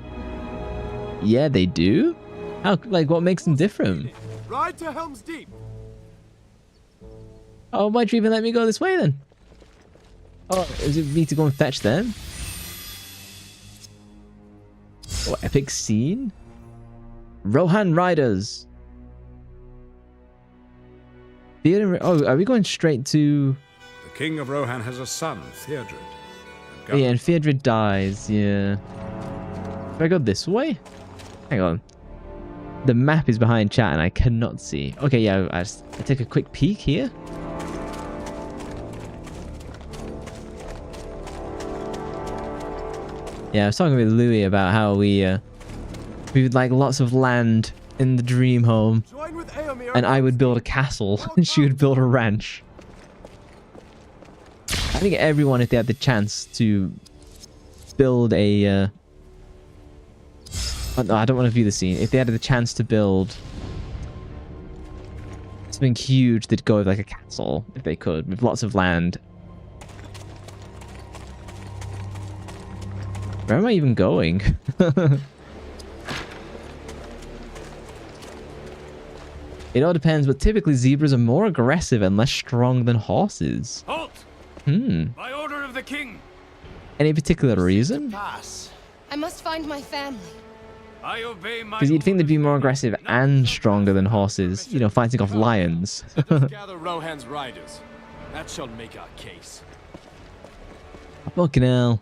Yeah, they do. How, like, what makes them different? Ride to Helm's Deep. Oh, why'd you even let me go this way then? Oh, is it me to go and fetch them? Oh, epic scene? Rohan Riders. Oh, are we going straight to... The king of Rohan has a son, Theodred. Oh, yeah, and Theodred dies, yeah. Do I go this way? Hang on. The map is behind chat and I cannot see. Okay, yeah, I take a quick peek here. Yeah, I was talking with Louis about how we would like lots of land in the dream home. And I would build a castle and she would build a ranch. I think everyone, if they had the chance to build a... oh, no, I don't want to view the scene. If they had the chance to build something huge, they'd go with like a castle, if they could, with lots of land. Where am I even going? It all depends, but typically zebras are more aggressive and less strong than horses. Halt! By order of the king. Any particular reason? I must find my family. I obey my... Because you'd think they'd be more aggressive and stronger than horses, you know, fighting off lions. Gather Rohan's riders. That shall make our case. Fucking hell.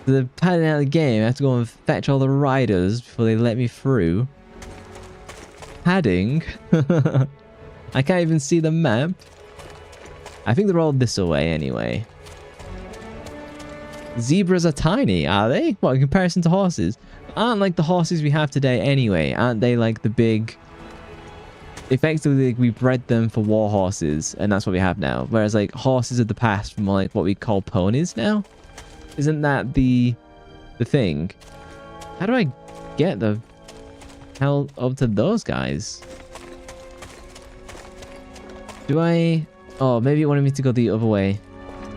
The padding out of the game, I have to go and fetch all the riders before they let me through. Padding? I can't even see the map. I think they're all this way anyway. Zebras are tiny, are they? What, in comparison to horses? Aren't like the horses we have today anyway. Aren't they like the big... Effectively, like, we bred them for war horses, and that's what we have now. Whereas like horses of the past were more like what we call ponies now. Isn't that the thing? How do I get the hell up to those guys? Do I... Oh, maybe it wanted me to go the other way.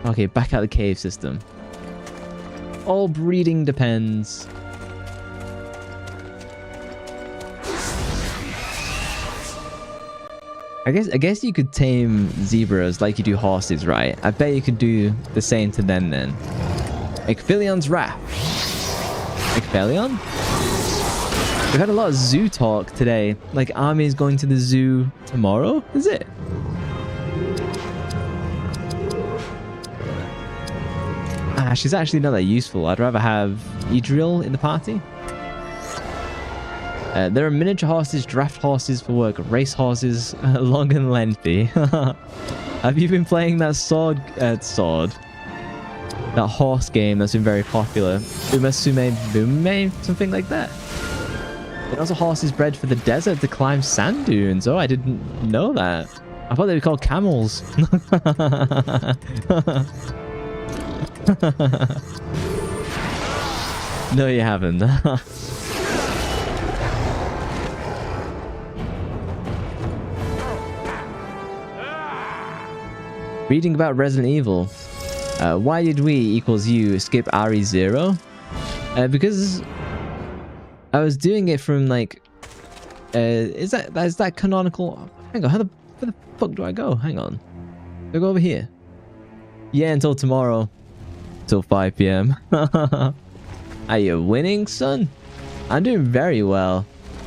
Okay, back out the cave system. All breeding depends. I I guess you could tame zebras like you do horses, right? I bet you could do the same to them then. Ecphilion's Wrath. Ecphilion? We've had a lot of zoo talk today. Like, armies going to the zoo tomorrow? Is it? Ah, she's actually not that useful. I'd rather have Idril in the party. There are miniature horses, draft horses for work, race horses, long and lengthy. Have you been playing that that horse game that's been very popular? Umasume Bume? Something like that. And also horses bred for the desert to climb sand dunes. Oh, I didn't know that. I thought they were called camels. No, you haven't. Reading about Resident Evil. Why did we equals you skip RE0? Because I was doing it from like is that canonical? Hang on, where the fuck do I go? Hang on. Do I go over here? Yeah, until tomorrow. Till 5 p.m. Are you winning, son? I'm doing very well.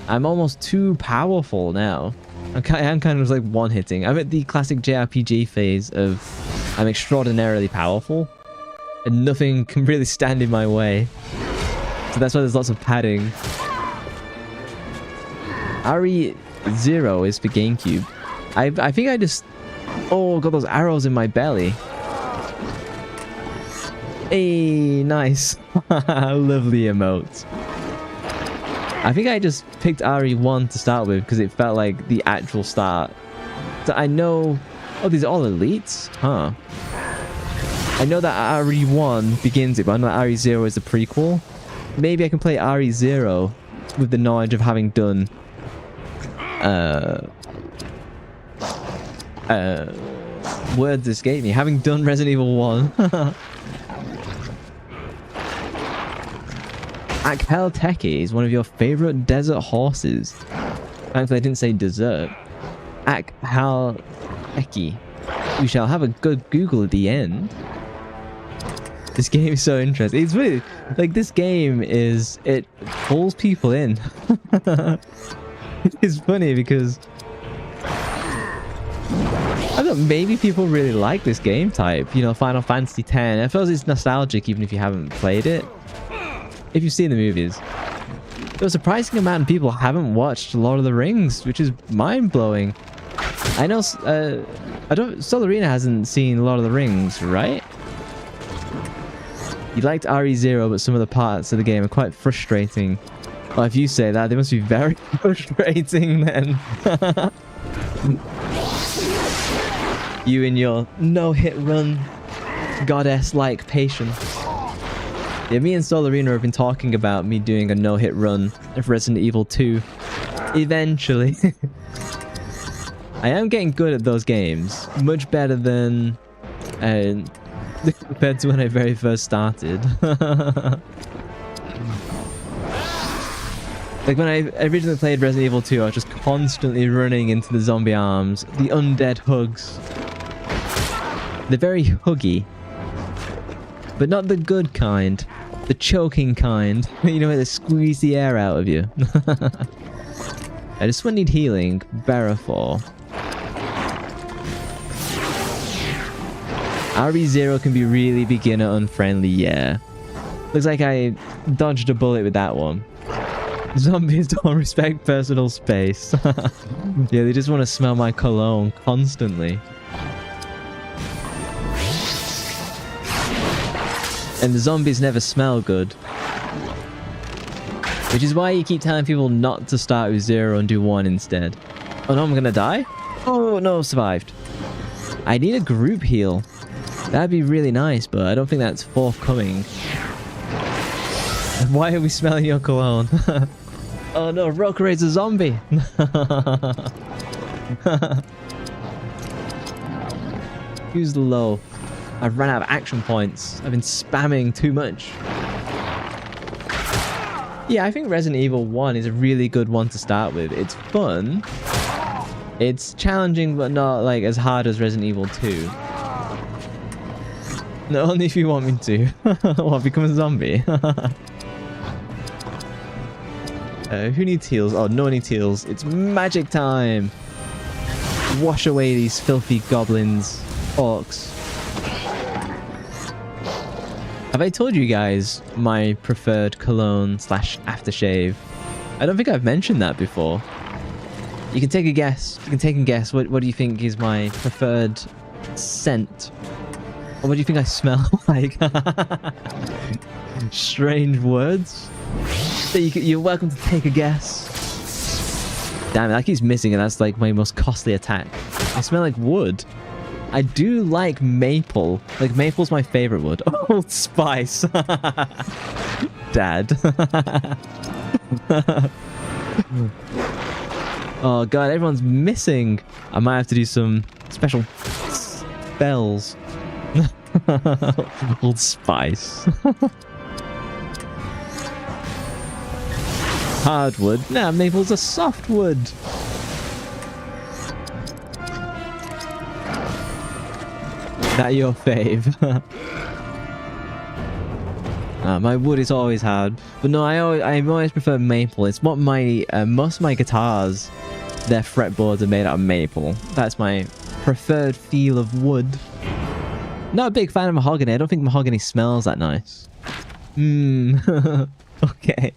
I'm almost too powerful now. I'm kind of like one-hitting. I'm at the classic JRPG phase of I'm extraordinarily powerful. And nothing can really stand in my way. So that's why there's lots of padding. RE0 is for GameCube. I think I just... Oh, got those arrows in my belly. Hey, nice. Lovely emote. I think I just picked RE1 to start with because it felt like the actual start. So I know... Oh, these are all elites? Huh. I know that RE1 begins it, but I know that RE0 is the prequel. Maybe I can play RE0 with the knowledge of having done... words escape me. Having done Resident Evil 1. Akhelteki is one of your favorite desert horses. Thankfully, I didn't say dessert. Akhelteki. We shall have a good Google at the end. This game is so interesting. It's really like this game is it pulls people in. It's funny because I don't know, maybe people really like this game type. You know, Final Fantasy X. I feel it's nostalgic even if you haven't played it. If you've seen the movies. But a surprising amount of people haven't watched Lord of the Rings, which is mind-blowing. I know Solarina hasn't seen Lord of the Rings, right? You liked RE0, but some of the parts of the game are quite frustrating. Well, if you say that, they must be very frustrating then. You and your no-hit run goddess-like patience. Yeah, me and Solarina have been talking about me doing a no-hit run of Resident Evil 2. Eventually. I am getting good at those games. Much better than... compared to when I very first started. Like when I originally played Resident Evil 2, I was just constantly running into the zombie arms. The undead hugs. They're very huggy. But not the good kind. The choking kind. You know, where they squeeze the air out of you. I just need healing. Barafor. RE0 can be really beginner unfriendly, yeah. Looks like I dodged a bullet with that one. Zombies don't respect personal space. Yeah, they just want to smell my cologne constantly. And the zombies never smell good. Which is why you keep telling people not to start with 0 and do 1 instead. Oh no, I'm gonna die? Oh no, survived. I need a group heal. That'd be really nice, but I don't think that's forthcoming. Why are we smelling your cologne? Oh no, Rokure's a zombie! Who's low? I've run out of action points. I've been spamming too much. Yeah, I think Resident Evil 1 is a really good one to start with. It's fun. It's challenging, but not like as hard as Resident Evil 2. No, only if you want me to. What, become a zombie? Who needs heals? Oh, no one needs heals. It's magic time! Wash away these filthy goblins. Orcs. Have I told you guys my preferred cologne / aftershave? I don't think I've mentioned that before. You can take a guess. You can take a guess. What do you think is my preferred scent? Or what do you think I smell like? Strange words. So you're welcome to take a guess. Damn it, that keeps missing, and that's like my most costly attack. I smell like wood. I do like maple. Like, maple's my favorite wood. Old Spice. Dad. Oh god, everyone's missing. I might have to do some special spells. Old Spice. Hardwood. Nah, maple's a softwood. That your fave? My wood is always hard, but no, I always prefer maple. It's what my most of my guitars, their fretboards are made out of maple. That's my preferred feel of wood. Not a big fan of mahogany. I don't think mahogany smells that nice. Okay.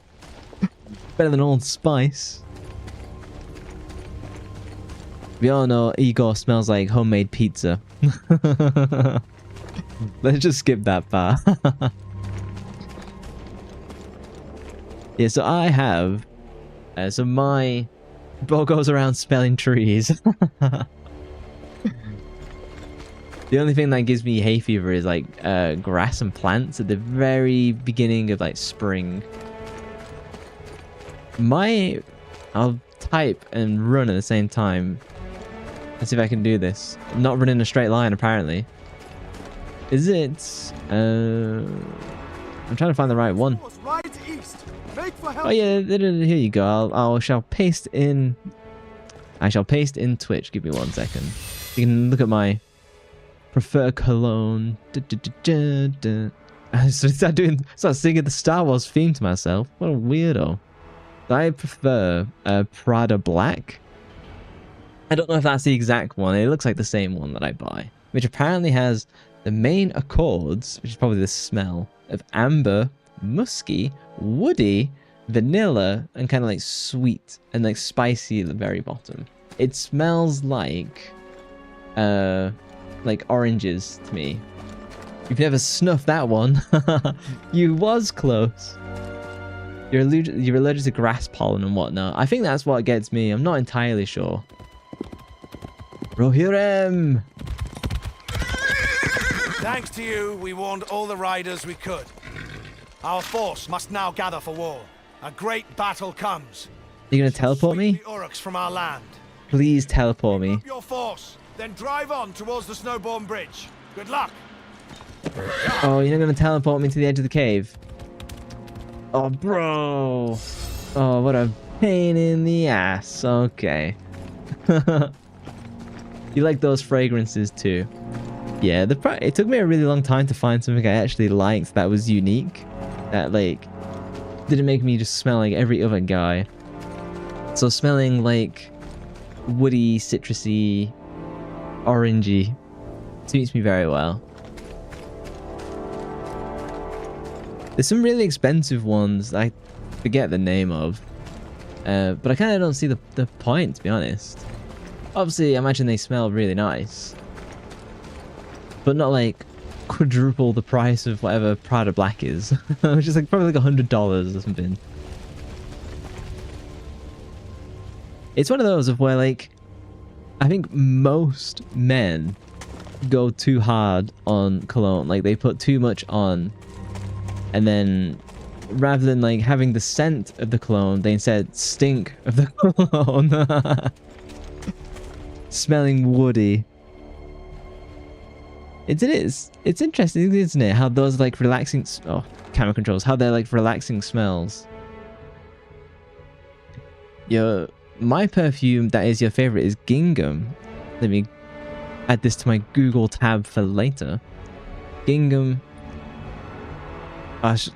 Better than Old Spice. We all know Igor smells like homemade pizza. Let's just skip that part. Yeah, so I have... so my bow goes around smelling trees. The only thing that gives me hay fever is like grass and plants at the very beginning of like spring. I'll type and run at the same time. Let's see if I can do this. I'm not running a straight line apparently. Is it? I'm trying to find the right one. Oh yeah, here you go. I shall paste in Twitch. Give me 1 second. You can look at my preferred cologne. I start singing the Star Wars theme to myself. What a weirdo. I prefer Prada Black. I don't know if that's the exact one. It looks like the same one that I buy, which apparently has the main accords, which is probably the smell of amber, musky, woody, vanilla, and kind of like sweet and like spicy at the very bottom. It smells like oranges to me. You've never snuffed that one. You was close. You're allergic to grass pollen and whatnot. I think that's what gets me. I'm not entirely sure. Rohirrim! Thanks to you, we warned all the riders we could. Our force must now gather for war. A great battle comes. Are you gonna teleport me? The Uruks from our land. Please teleport me. Up your force, then drive on towards the Snowborn Bridge. Good luck. Oh, you're not gonna teleport me to the edge of the cave? Oh, bro. Oh, what a pain in the ass. Okay. You like those fragrances too? Yeah, it took me a really long time to find something I actually liked that was unique. That, like, didn't make me just smell like every other guy. So smelling like woody, citrusy, orangey suits me very well. There's some really expensive ones I forget the name of. But I kind of don't see the point, to be honest. Obviously, I imagine they smell really nice. But not like quadruple the price of whatever Prada Black is. Which is like probably like $100 or something. It's one of those of where, like, I think most men go too hard on cologne. Like, they put too much on. And then, rather than, like, having the scent of the cologne, they instead stink of the cologne. Smelling woody. It is. It's interesting, isn't it? How those, like, relaxing... Oh, camera controls. How they're, like, relaxing smells. my perfume that is your favorite is gingham. Let me add this to my Google tab for later. Gingham. I've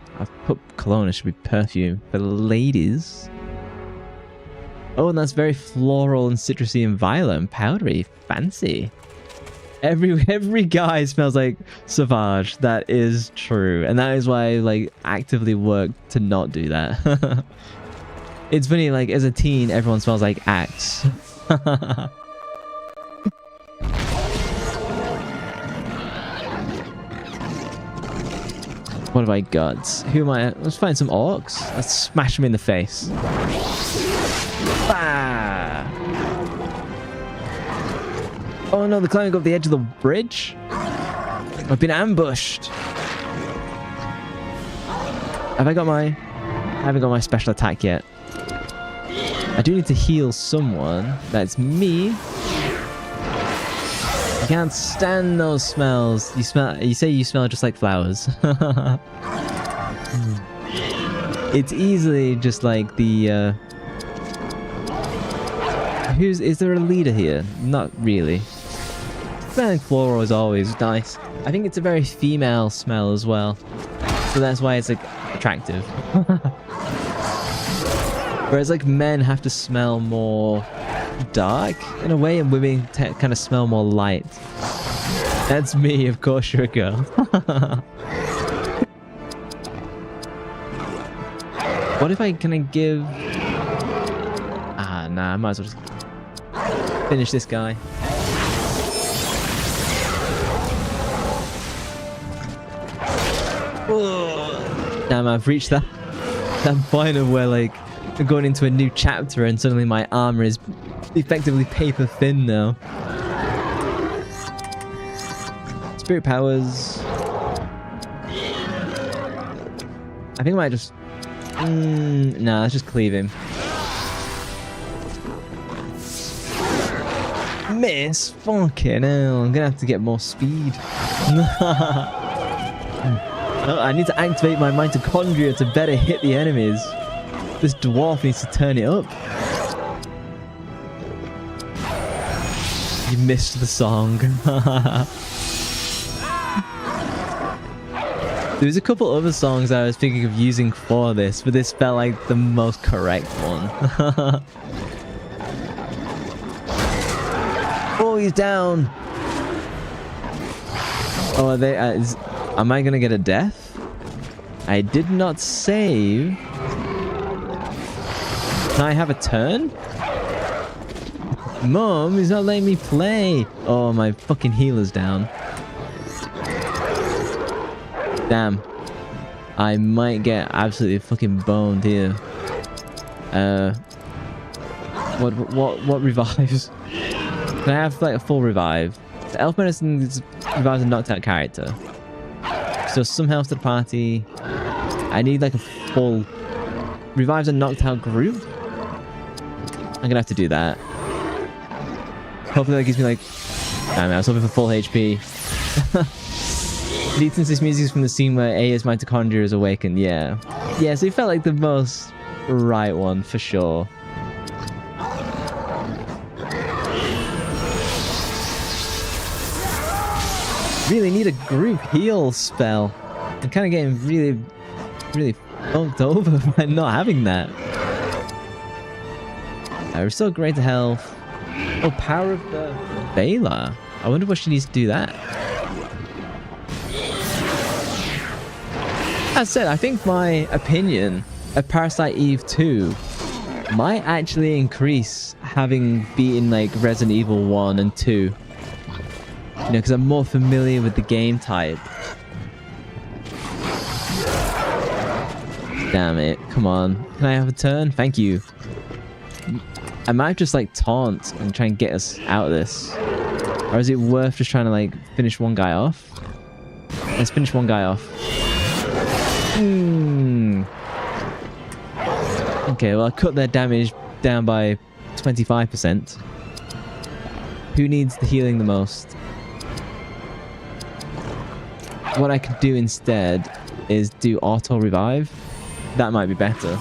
put cologne. It should be perfume for ladies. Oh, and that's very floral and citrusy and violet and powdery. Fancy. Every guy smells like Sauvage. That is true, and that is why I like actively work to not do that. It's funny, like as a teen, everyone smells like Axe. What have I got? Who am I? Let's find some orcs. Let's smash them in the face. Ah! Oh no, they're climbing up the edge of the bridge. I've been ambushed. I haven't got my special attack yet. I do need to heal someone. That's me. I can't stand those smells. You say you smell just like flowers. It's easily just like the is there a leader here? Not really. Smelling floral is always nice. I think it's a very female smell as well. So that's why it's like attractive. Whereas like men have to smell more dark in a way, and women kind of smell more light. That's me, of course you're a girl. What if can I give... Ah, nah, I might as well just finish this guy. Damn, I've reached that point of where like I'm going into a new chapter and suddenly my armor is effectively paper thin now. Spirit powers. I think I might just... nah, let's just cleave him. Miss? Fucking hell, I'm gonna have to get more speed. Oh, I need to activate my mitochondria to better hit the enemies. This dwarf needs to turn it up. You missed the song. There's a couple other songs I was thinking of using for this, but this felt like the most correct one. Oh, he's down. Oh, are they? Am I gonna get a death? I did not save. Can I have a turn? Mom, he's not letting me play. Oh, my fucking healer's down. Damn. I might get absolutely fucking boned here. What revives? Can I have like a full revive? The elf medicine revives a knocked out character. So some health to the party. I need like a full... Revives a knocked out group? I'm gonna have to do that. Hopefully that gives me like... Damn it, I was hoping for full HP. Since this music is from the scene where Aya's mitochondria is awakened, yeah. Yeah, so it felt like the most right one for sure. Really need a group heal spell. I'm kind of getting really funked over by not having that. Restore greater health. Oh, power of the Baylor. I wonder what she needs to do that. That said, I think my opinion of Parasite Eve 2 might actually increase having beaten like Resident Evil 1 and 2. You know, because I'm more familiar with the game type. Damn it. Come on. Can I have a turn? Thank you. I might just like taunt and try and get us out of this. Or is it worth just trying to like finish one guy off? Let's finish one guy off. Okay, well I cut their damage down by 25%. Who needs the healing the most? What I could do instead is do auto revive. That might be better.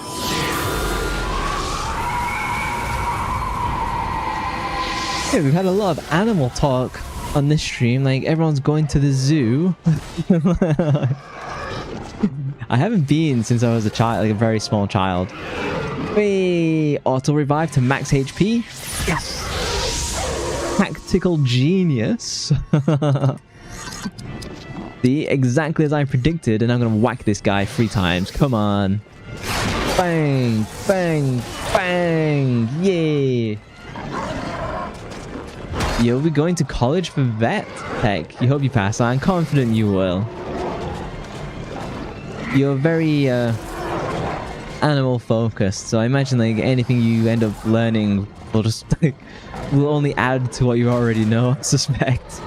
Yeah, we've had a lot of animal talk on this stream. Like, everyone's going to the zoo. I haven't been since I was a child, like a very small child. Wait, auto revive to max HP. Yes. Tactical genius. See, exactly as I predicted, and I'm gonna whack this guy 3 times. Come on. Bang, bang, bang. Yeah. You'll be going to college for vet tech. You hope you pass. I'm confident you will. You're very animal focused, so I imagine like anything you end up learning will just like, will only add to what you already know, I suspect.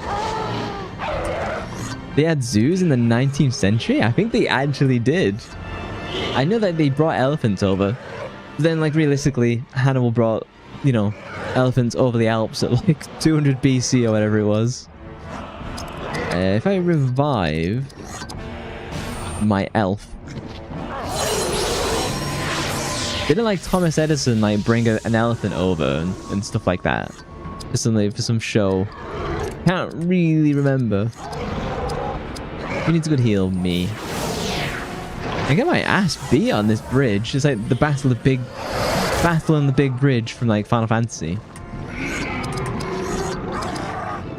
They had zoos in the 19th century? I think they actually did. I know that they brought elephants over. But then, like, realistically, Hannibal brought, you know, elephants over the Alps at like 200 BC or whatever it was. If I revive my elf. Didn't like Thomas Edison like bring an elephant over and stuff like that? For some show. Can't really remember. Who needs a good heal? Me. I get my ass beat on this bridge. It's like the battle on the big bridge from like Final Fantasy.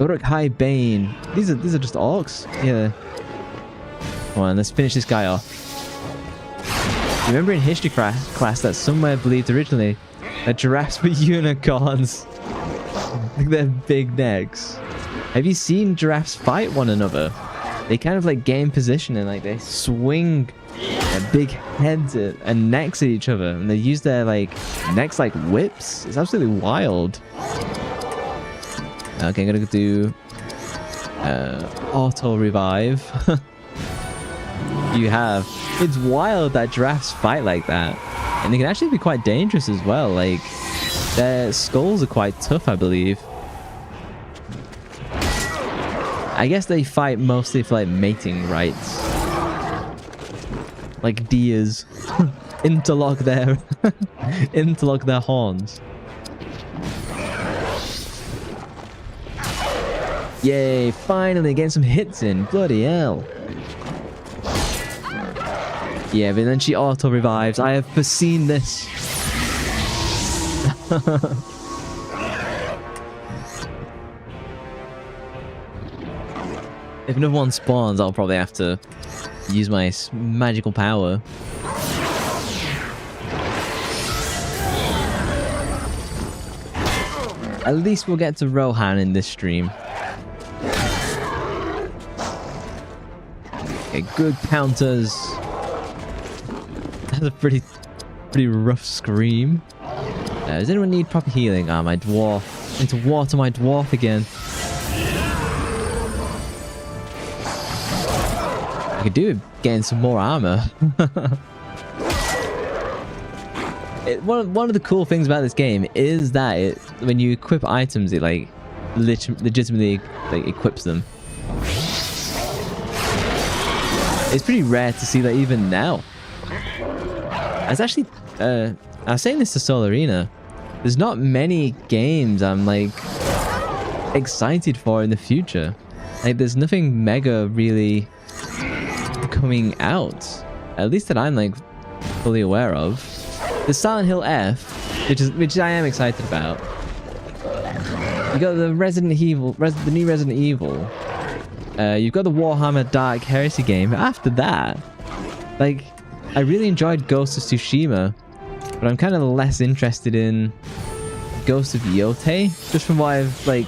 Uruk-hai Bane. These are just orcs. Yeah. Come on, let's finish this guy off. Remember in history class that somewhere believed originally that giraffes were unicorns. Look at their big necks. Have you seen giraffes fight one another? They kind of like gain position and like they swing their big heads and necks at each other, and they use their like necks like whips. It's absolutely wild. Okay, I'm gonna do auto revive. You have. It's wild that giraffes fight like that, and they can actually be quite dangerous as well. Like their skulls are quite tough, I believe. I guess they fight mostly for like mating rights. Like deers. interlock their horns. Yay, finally getting some hits in. Bloody hell. Yeah, but then she auto revives. I have foreseen this. If another one spawns, I'll probably have to use my magical power. At least we'll get to Rohan in this stream. Okay, good counters. That's a pretty rough scream. Does anyone need proper healing? Ah, my dwarf. Into water, my dwarf again. I could do it getting some more armor. One of the cool things about this game is that when you equip items, it like legitimately like equips them. It's pretty rare to see that even now. I was actually I was saying this to Solarina. There's not many games I'm like excited for in the future. Like there's nothing mega really coming out, at least that I'm like fully aware of. The Silent Hill F, which I am excited about. You got the Resident Evil, the new Resident Evil. You've got the Warhammer Dark Heresy game. After that, like, I really enjoyed Ghost of Tsushima, but I'm kind of less interested in Ghost of Yotei, just from what I've like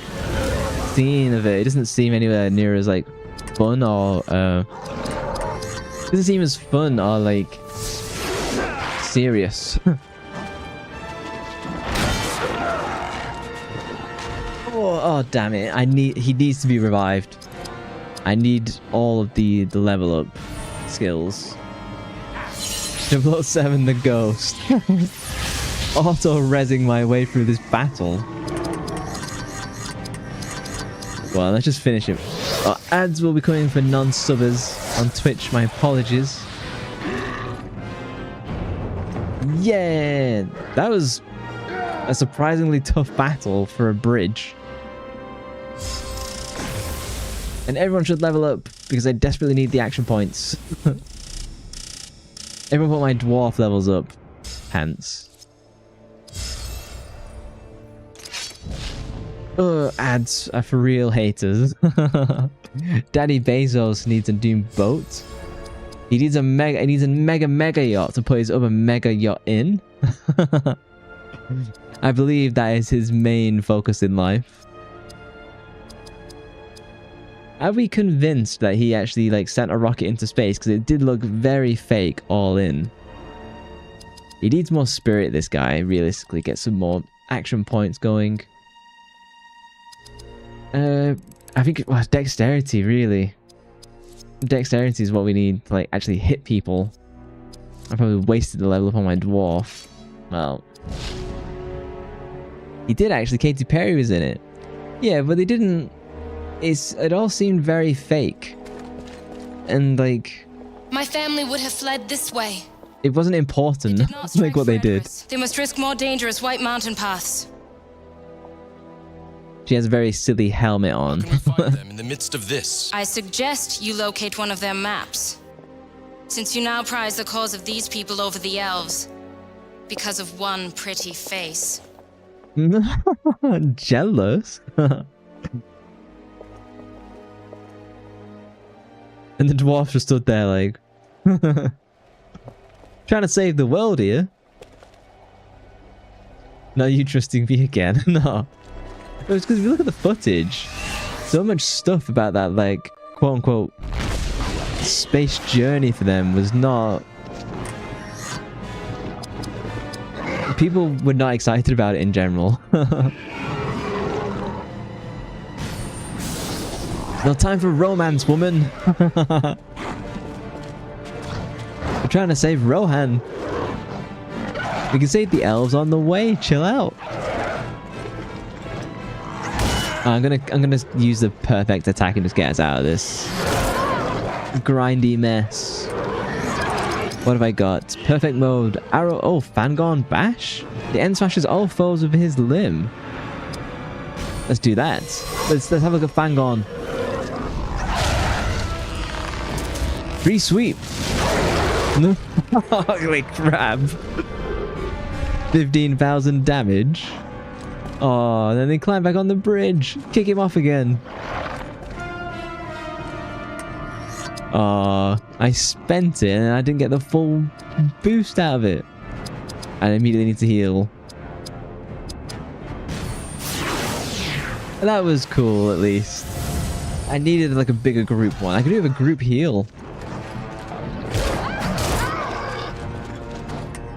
seen of it. It doesn't seem anywhere near as like fun or doesn't seem as fun or like serious. oh damn it! He needs to be revived. I need all of the level up skills. 007 the Ghost. Auto rezzing my way through this battle. Well, let's just finish it. Ads will be coming for non-subbers on Twitch. My apologies. Yeah, that was a surprisingly tough battle for a bridge. And everyone should level up because I desperately need the action points. Everyone put my dwarf levels up. Hence. Ads are for real haters. Daddy Bezos needs a new boat. He needs a mega yacht to put his other mega yacht in. I believe that is his main focus in life. Are we convinced that he actually like sent a rocket into space? Because it did look very fake all in. He needs more spirit, this guy. Realistically, get some more action points going. I think dexterity, really. Dexterity is what we need to like actually hit people. I probably wasted the level up on my dwarf. Well, he did actually. Katy Perry was in it. Yeah, but they didn't. It all seemed very fake, and like My family would have fled this way. it wasn't important. Like what they did. They must risk more dangerous White Mountain paths. She has a very silly helmet on. How can we find them in the midst of this? I suggest you locate one of their maps. Since you now prize the cause of these people over the elves. Because of one pretty face. Jealous. And the dwarf just stood there like trying to save the world here. No, you trusting me again? No. It was because if you look at the footage, so much stuff about that, like, quote unquote, space journey for them was not. People were not excited about it in general. No time for romance, woman. We're trying to save Rohan. We can save the elves on the way. Chill out. I'm gonna use the perfect attack and just get us out of this grindy mess. What have I got? Perfect mode. Arrow. Oh, Fangorn Bash. The end smashes all foes with his limb. Let's do that. Let's have a look at Fangorn. Free sweep. Holy crap. 15,000 damage. Oh, and then they climb back on the bridge. Kick him off again. Oh, I spent it and I didn't get the full boost out of it. I immediately need to heal. That was cool, at least. I needed like a bigger group one. I could do a group heal.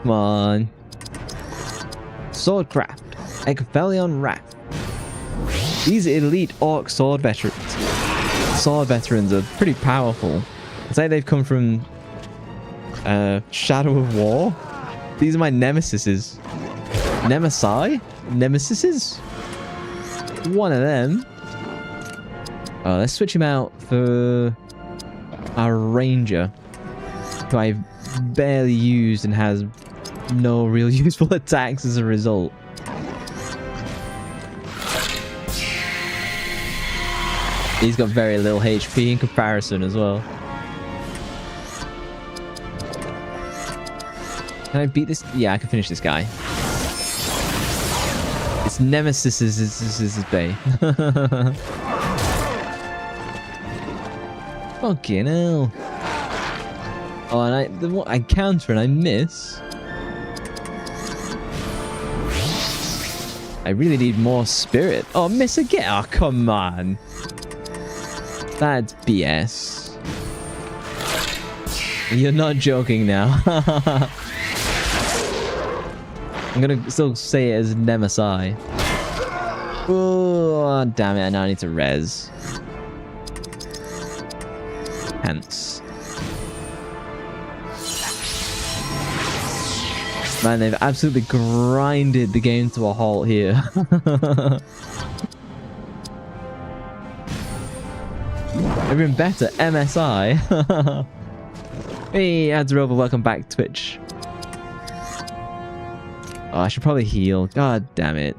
Come on. Swordcraft. Ecphelion Wrath. These elite orc sword veterans. Sword veterans are pretty powerful. It's like they've come from Shadow of War. These are my nemesises. Nemesi? Nemesises? One of them. Oh, let's switch him out for our ranger, who I've barely used and has no real useful attacks as a result. He's got very little HP in comparison as well. Can I beat this? Yeah, I can finish this guy. It's Nemesis is Bay. Fucking hell. Oh, and I counter and I miss. I really need more spirit. Oh, miss again. Oh, come on. That's BS. You're not joking now. I'm gonna still say it as Nemesi. Oh, damn it. Now I need to res. Hence. Man, they've absolutely grinded the game to a halt here. Even better, MSI. Hey, Adrover, welcome back, Twitch. Oh, I should probably heal. God damn it.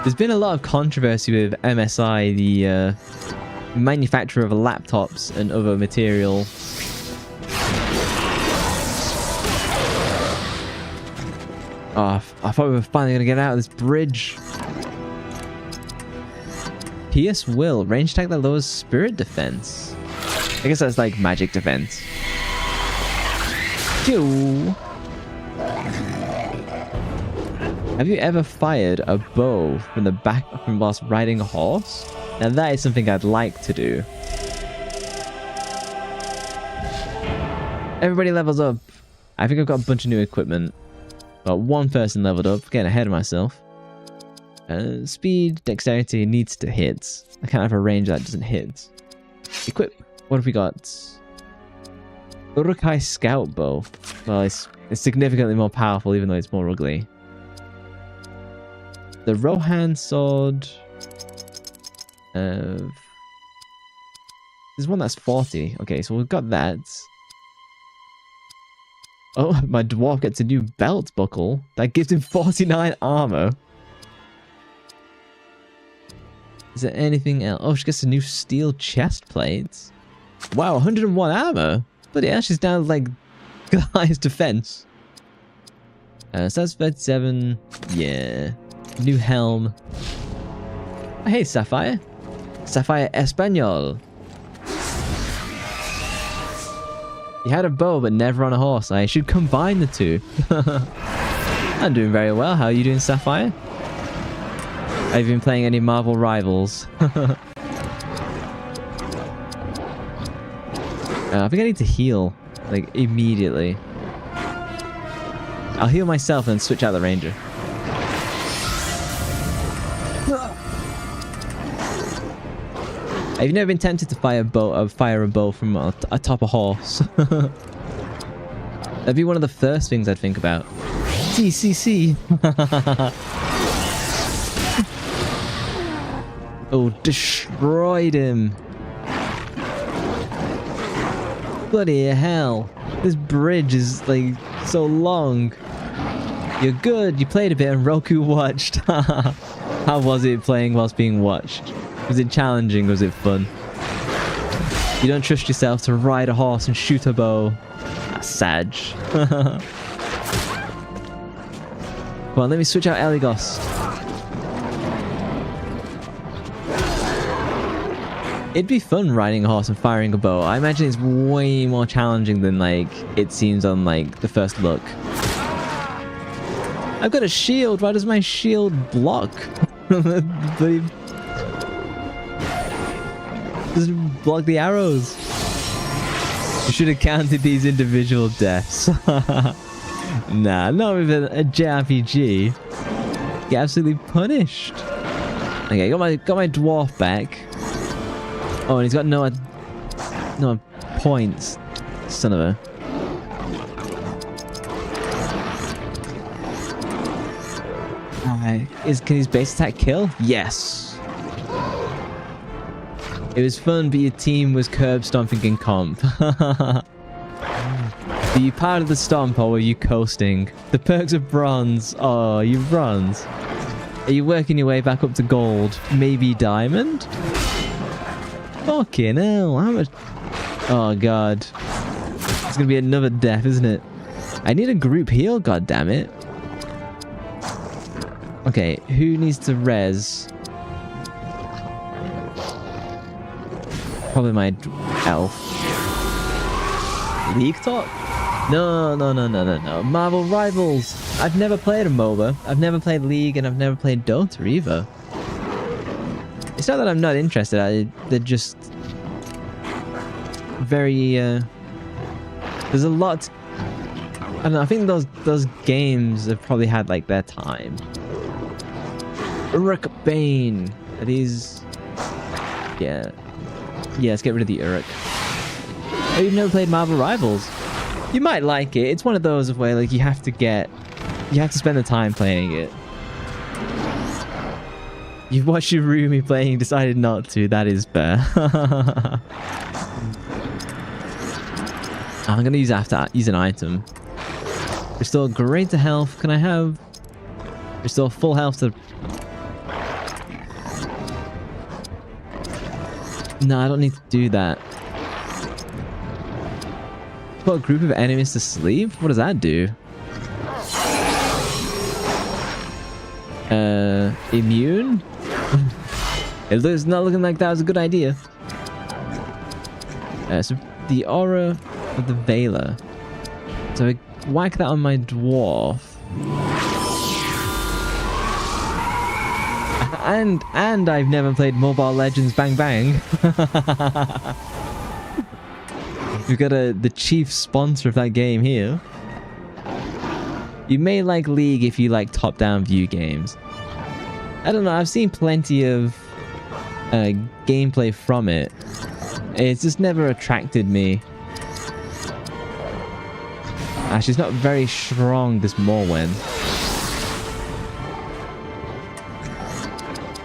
There's been a lot of controversy with MSI, the manufacturer of laptops and other material. Oh, I thought we were finally gonna get out of this bridge. Pierce Will, range attack that lowers spirit defense. I guess that's like magic defense. Phew. Have you ever fired a bow from the back from whilst riding a horse? Now that is something I'd like to do. Everybody levels up. I think I've got a bunch of new equipment. Got one person leveled up, getting ahead of myself. Speed, dexterity needs to hit. I can't have a range that doesn't hit. Equip. What have we got? Urukai Scout Bow. Well, it's significantly more powerful, even though it's more ugly. The Rohan Sword. There's one that's 40. Okay, so we've got that. Oh, my dwarf gets a new belt buckle. That gives him 49 armor. Is there anything else? Oh, she gets a new steel chest plate. Wow, 101 armor. Bloody hell, she's down like Goliath's defense. So that's 37. Yeah. New helm. Oh, hey, Sapphire. Sapphire Espanol. You had a bow, but never on a horse. I should combine the two. I'm doing very well. How are you doing, Sapphire? Have you been playing any Marvel Rivals? I think I need to heal, like, immediately. I'll heal myself and switch out the ranger. Have you never been tempted to fire a bow from atop a horse? That'd be one of the first things I'd think about. TCC. Oh, destroyed him. Bloody hell. This bridge is like so long. You're good. You played a bit and Roku watched. How was it playing whilst being watched? Was it challenging? Was it fun? You don't trust yourself to ride a horse and shoot a bow. Sag. Come on, let me switch out Eligos. It'd be fun riding a horse and firing a bow. I imagine it's way more challenging than like it seems on like the first look. I've got a shield. Why does my shield block? Doesn't block the arrows. You should have counted these individual deaths. Nah, not with a JRPG. Get absolutely punished. Okay, got my dwarf back. Oh, and he's got no points. Son of a. Alright. Can his base attack kill? Yes. It was fun, but your team was curb stomping in comp. Were you part of the stomp or were you coasting? The perks of bronze. Oh, you bronze. Are you working your way back up to gold? Maybe diamond? Fucking hell, how much? Oh god. It's gonna be another death, isn't it? I need a group heal, god damn it. Okay, who needs to res? Probably my elf. League talk? No. Marvel Rivals. I've never played a MOBA. I've never played League and I've never played Dota either. It's not that I'm not interested. They're just very. There's a lot. I don't know. I think those games have probably had like their time. Uruk Bane. Are these? Yeah. Yeah. Let's get rid of the Uruk. Oh, you've never played Marvel Rivals? You might like it. It's one of those where like you have to spend the time playing it. You've watched your roomie playing, decided not to. That is fair. I'm gonna use an item. Restore greater health. Can I have... Restore full health to... No, I don't need to do that. Put a group of enemies to sleep? What does that do? Immune? It's not looking like that was a good idea. So the aura of the Veiler. So I whack that on my dwarf. And I've never played Mobile Legends Bang Bang. We've got the chief sponsor of that game here. You may like League if you like top-down view games. I don't know, I've seen plenty of gameplay from it. It's just never attracted me. Actually, it's not very strong, this Morwen.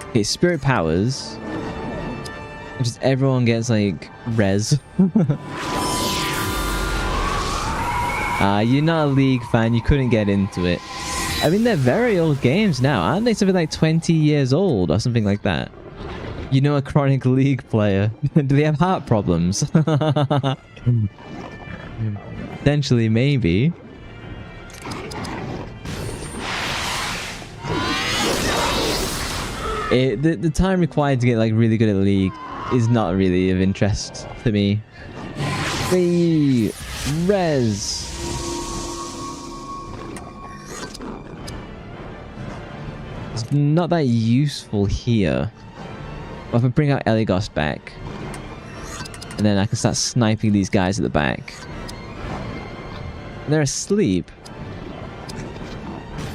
Okay, spirit powers. Just everyone gets like res. You're not a League fan, you couldn't get into it. I mean, they're very old games now, aren't they? Something like 20 years old or something like that. You know, a chronic League player. Do they have heart problems? Potentially, maybe. The time required to get like really good at League is not really of interest to me. The res. It's not that useful here. But if I bring out Eligos back, and then I can start sniping these guys at the back. They're asleep.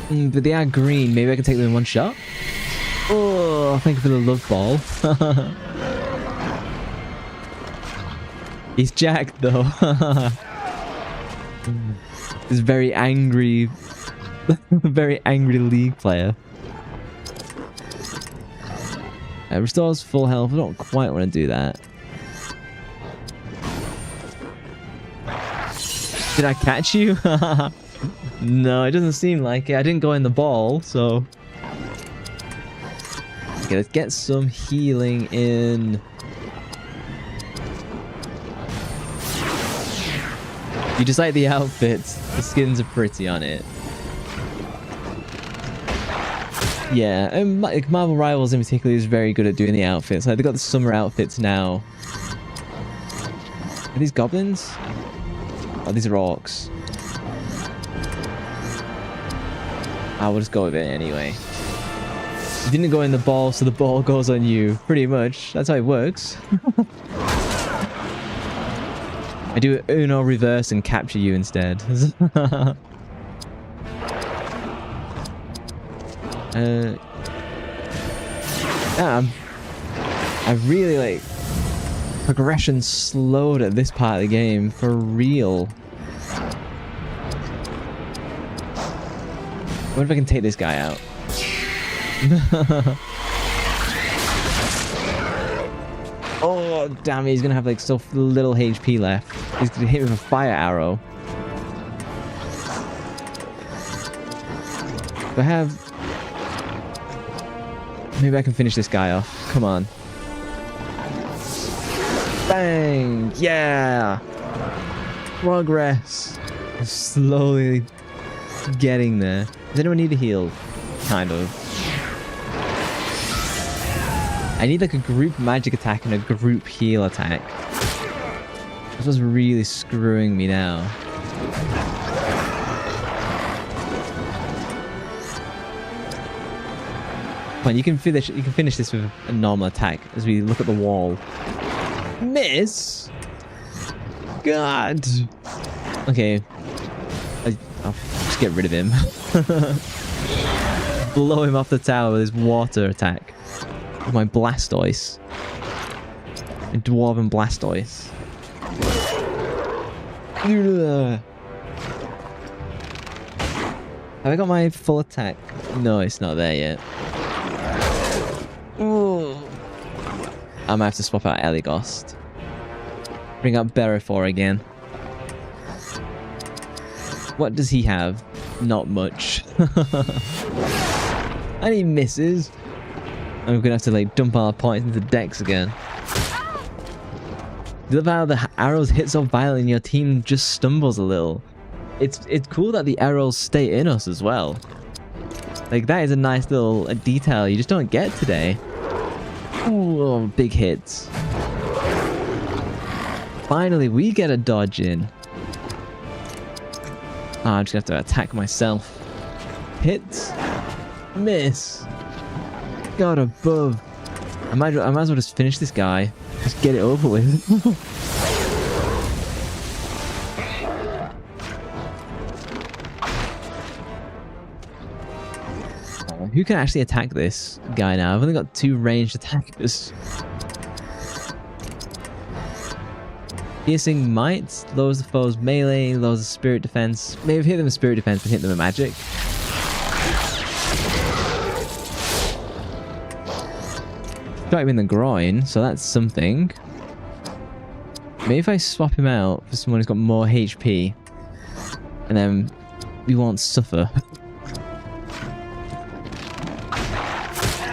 But they are green. Maybe I can take them in one shot? Oh, thank you for the love ball. He's jacked though. He's very angry. Very angry League player. Restores full health. I don't quite want to do that. Did I catch you? No, it doesn't seem like it. I didn't go in the ball, so... Okay, let's get some healing in. You just like the outfits. The skins are pretty on it. Yeah, and like Marvel Rivals in particular is very good at doing the outfits. Like, they've got the summer outfits now. Are these goblins? Oh, these are orcs. I will just go with it anyway. You didn't go in the ball, so the ball goes on you. Pretty much. That's how it works. I do Uno reverse and capture you instead. Yeah, I've really like progression slowed at this part of the game for real. What if I can take this guy out? Oh damn it, he's gonna have like so little HP left. He's gonna hit me with a fire arrow. Do I have... Maybe I can finish this guy off. Come on. Bang! Yeah! Progress! I'm slowly getting there. Does anyone need a heal? Kind of. I need like a group magic attack and a group heal attack. This was really screwing me now. Come on, you can finish this with a normal attack as we look at the wall. Miss? God. Okay. I'll just get rid of him. Blow him off the tower with his water attack. With my Blastoise. A Dwarven Blastoise. Have I got my full attack? No, it's not there yet. Ooh. I might have to swap out Eligos. Bring out Berefor again. What does he have? Not much. And he misses. I'm gonna have to like dump our points into Dex again. I love how the arrows hit so violently and your team just stumbles a little. It's cool that the arrows stay in us as well. Like, that is a nice little detail you just don't get today. Ooh, big hits. Finally, we get a dodge in. Ah, I'm just gonna have to attack myself. Hit. Miss. God above. I might as well just finish this guy. Just get it over with. Who can actually attack this guy now? I've only got 2 ranged attackers. Piercing Might lowers the foe's melee, lowers the spirit defense. Maybe if we hit them with spirit defense, we hit them with magic. Got him in the groin, so that's something. Maybe if I swap him out for someone who's got more HP, and then we won't suffer.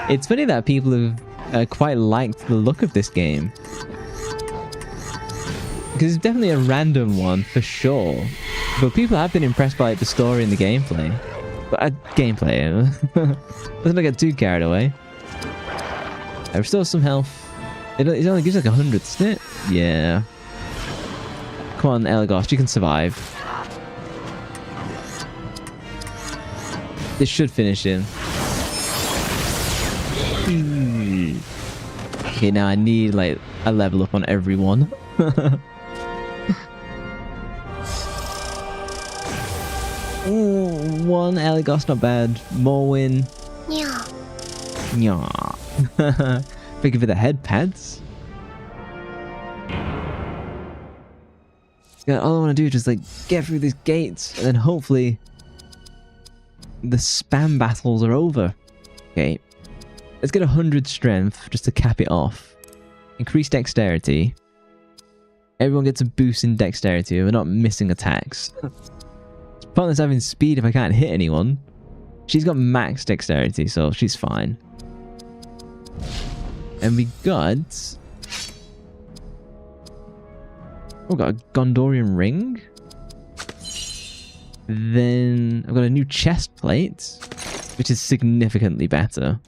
It's funny that people have quite liked the look of this game. Because it's definitely a random one, for sure. But people have been impressed by the story and the gameplay. But gameplay, let's not get too carried away. I restore some health. It only gives like 100, doesn't it? Yeah. Come on, Elagos, you can survive. This should finish him. Okay, now I need like a level up on everyone. Ooh, 1 Elagos, not bad. Morwin. Yeah. Thank you for the head pads. Yeah, all I want to do is just like get through these gates, and then hopefully the spam battles are over. Okay, let's get 100 strength just to cap it off. Increase dexterity. Everyone gets a boost in dexterity. We're not missing attacks. It's pointless having speed if I can't hit anyone. She's got max dexterity, so she's fine. And we got... Oh, got a Gondorian ring. Then I've got a new chest plate, which is significantly better.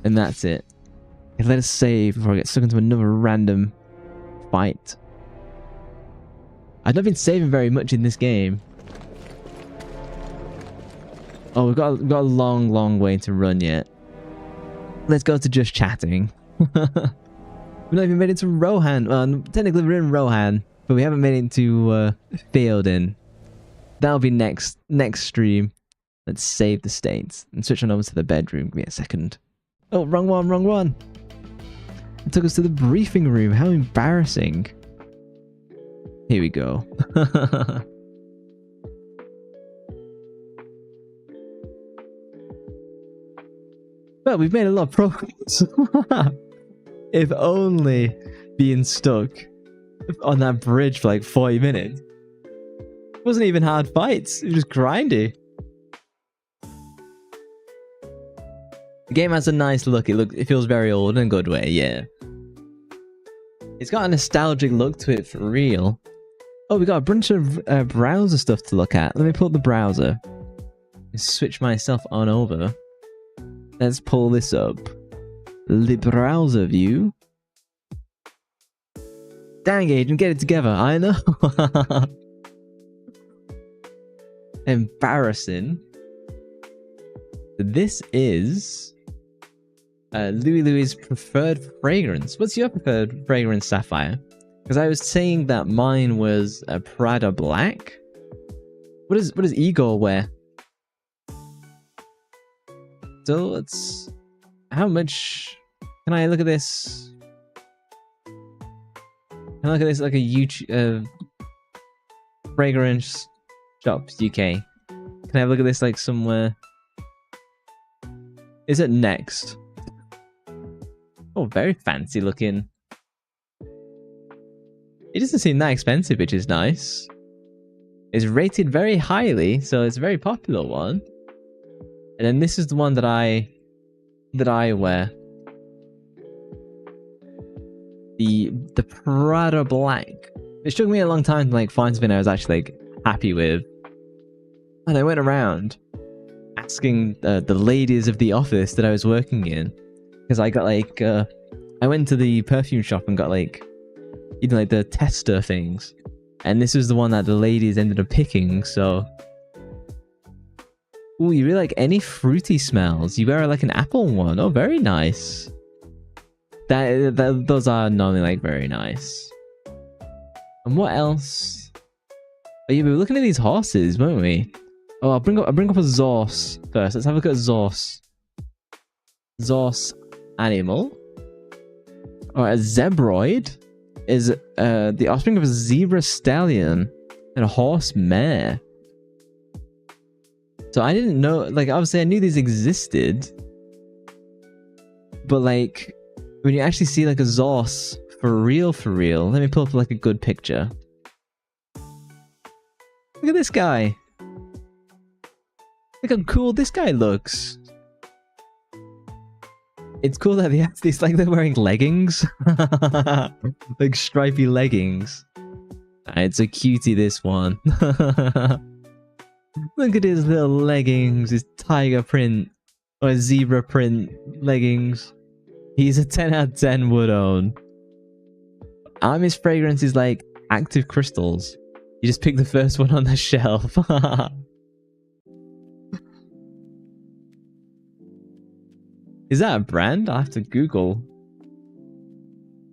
And that's it. Okay, let us save before I get stuck into another random fight. I've not been saving very much in this game. Oh, we've got a long way to run yet. Let's go to just chatting. We've not even made it to Rohan. Well, technically we're in Rohan, but we haven't made it to Theoden. That'll be next stream. Let's save the states and switch on over to the bedroom. Give me a second. Oh, wrong one. It took us to the briefing room. How embarrassing. Here we go. Well, we've made a lot of progress. If only being stuck on that bridge for like 40 minutes. It wasn't even hard fights. It was just grindy. The game has a nice look. It feels very old in a good way, yeah. It's got a nostalgic look to it for real. Oh, we got a bunch of browser stuff to look at. Let me pull up the browser. Switch myself on over. Let's pull this up. The browser view. Dang, Agent, get it together. I know. Embarrassing. This is Louis' preferred fragrance. What's your preferred fragrance, Sapphire? Because I was saying that mine was a Prada Black. What does Igor wear? So let's... How much... Can I look at this? Can I look at this like a YouTube... fragrance shops, UK. Can I have a look at this like somewhere? Is it next? Oh, very fancy looking. It doesn't seem that expensive, which is nice. It's rated very highly, so it's a very popular one. And then this is the one that I wear. The Prada Black. It took me a long time to like find something I was actually like happy with. And I went around asking the ladies of the office that I was working in, because I got like I went to the perfume shop and got like even like the tester things, and this was the one that the ladies ended up picking. So, ooh, you really like any fruity smells? You wear like an apple one. Oh, very nice. Those are normally like very nice. And what else? Oh yeah, we were looking at these horses, weren't we? Oh, I'll bring up a Zorse first. Let's have a look at Zorse. Zorse animal. Or a zebroid is the offspring of a zebra stallion and a horse mare. So I didn't know, like obviously I knew these existed, but like when you actually see like a Zorse for real, let me pull up like a good picture. Look at this guy. Look how cool this guy looks. It's cool that they have these, like they're wearing leggings. Like stripy leggings. It's a cutie, this one. Look at his little leggings, his tiger print or zebra print leggings. He's a 10 out of 10 would own. His fragrance is like active crystals. You just pick the first one on the shelf. Is that a brand? I'll have to Google.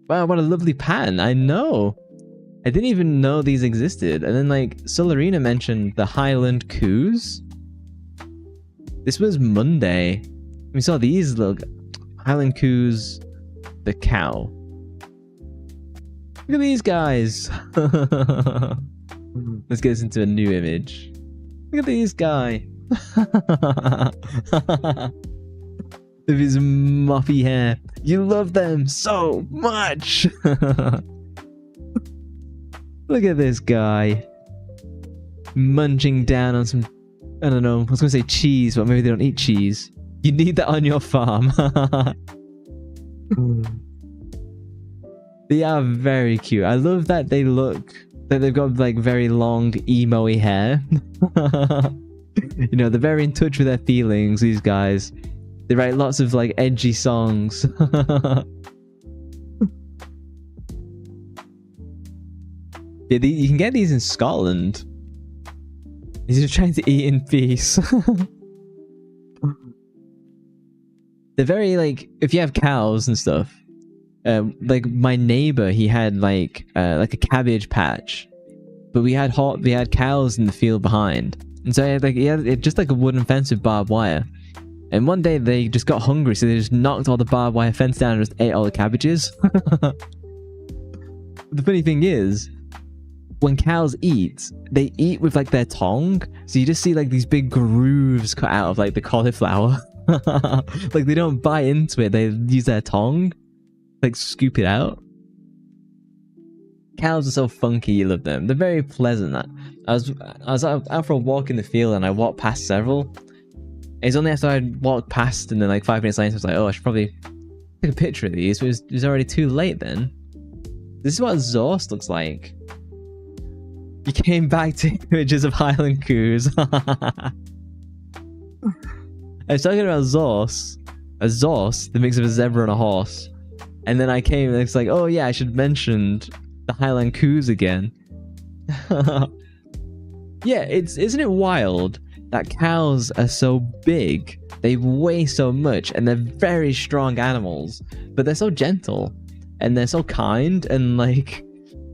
Wow, what a lovely pattern. I know. I didn't even know these existed. And then like Solarina mentioned the Highland Coos. This was Monday. We saw these little Highland Coos, the cow. Look at these guys. Let's get this into a new image. Look at this guy. With his moppy hair. You love them so much. Look at this guy. Munching down on some, I don't know, I was going to say cheese, but maybe they don't eat cheese. You need that on your farm. They are very cute. I love that they look, that they've got like very long emo-y hair. You know, they're very in touch with their feelings, these guys. They write lots of like edgy songs. Yeah, you can get these in Scotland. He's just trying to eat in peace. They're very like, if you have cows and stuff, like my neighbor, he had like a cabbage patch, but we had cows in the field behind, and so he had just like a wooden fence with barbed wire. And one day they just got hungry, so they just knocked all the barbed wire fence down and just ate all the cabbages. The funny thing is, when cows eat, they eat with like their tongue, so you just see like these big grooves cut out of like the cauliflower. Like they don't bite into it, they use their tongue, like scoop it out. Cows are so funky, you love them. They're very pleasant. I was out for a walk in the field and I walked past several. It's only after I walked past and then like 5 minutes later I was like, oh, I should probably take a picture of these. It was already too late then. This is what Zorse looks like. You came back to images of Highland Coos. I was talking about Zorse. A Zorse, the mix of a zebra and a horse. And then I came and it's like, oh yeah, I should mention the Highland Coos again. Yeah, isn't it wild that cows are so big, they weigh so much, and they're very strong animals, but they're so gentle, and they're so kind, and like,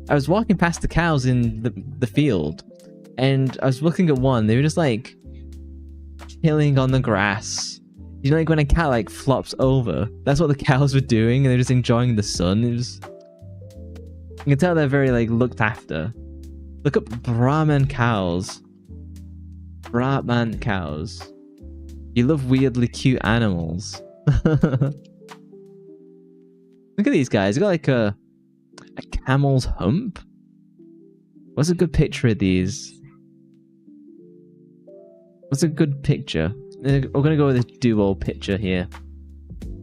I was walking past the cows in the field, and I was looking at one, they were just like, chilling on the grass. You know, like when a cat like flops over, that's what the cows were doing, and they're just enjoying the sun. You can tell they're very like looked after. Look up Brahman cows. Brahman cows. You love weirdly cute animals. Look at these guys. They got like a camel's hump. What's a good picture of these? What's a good picture? We're gonna go with this duo picture here.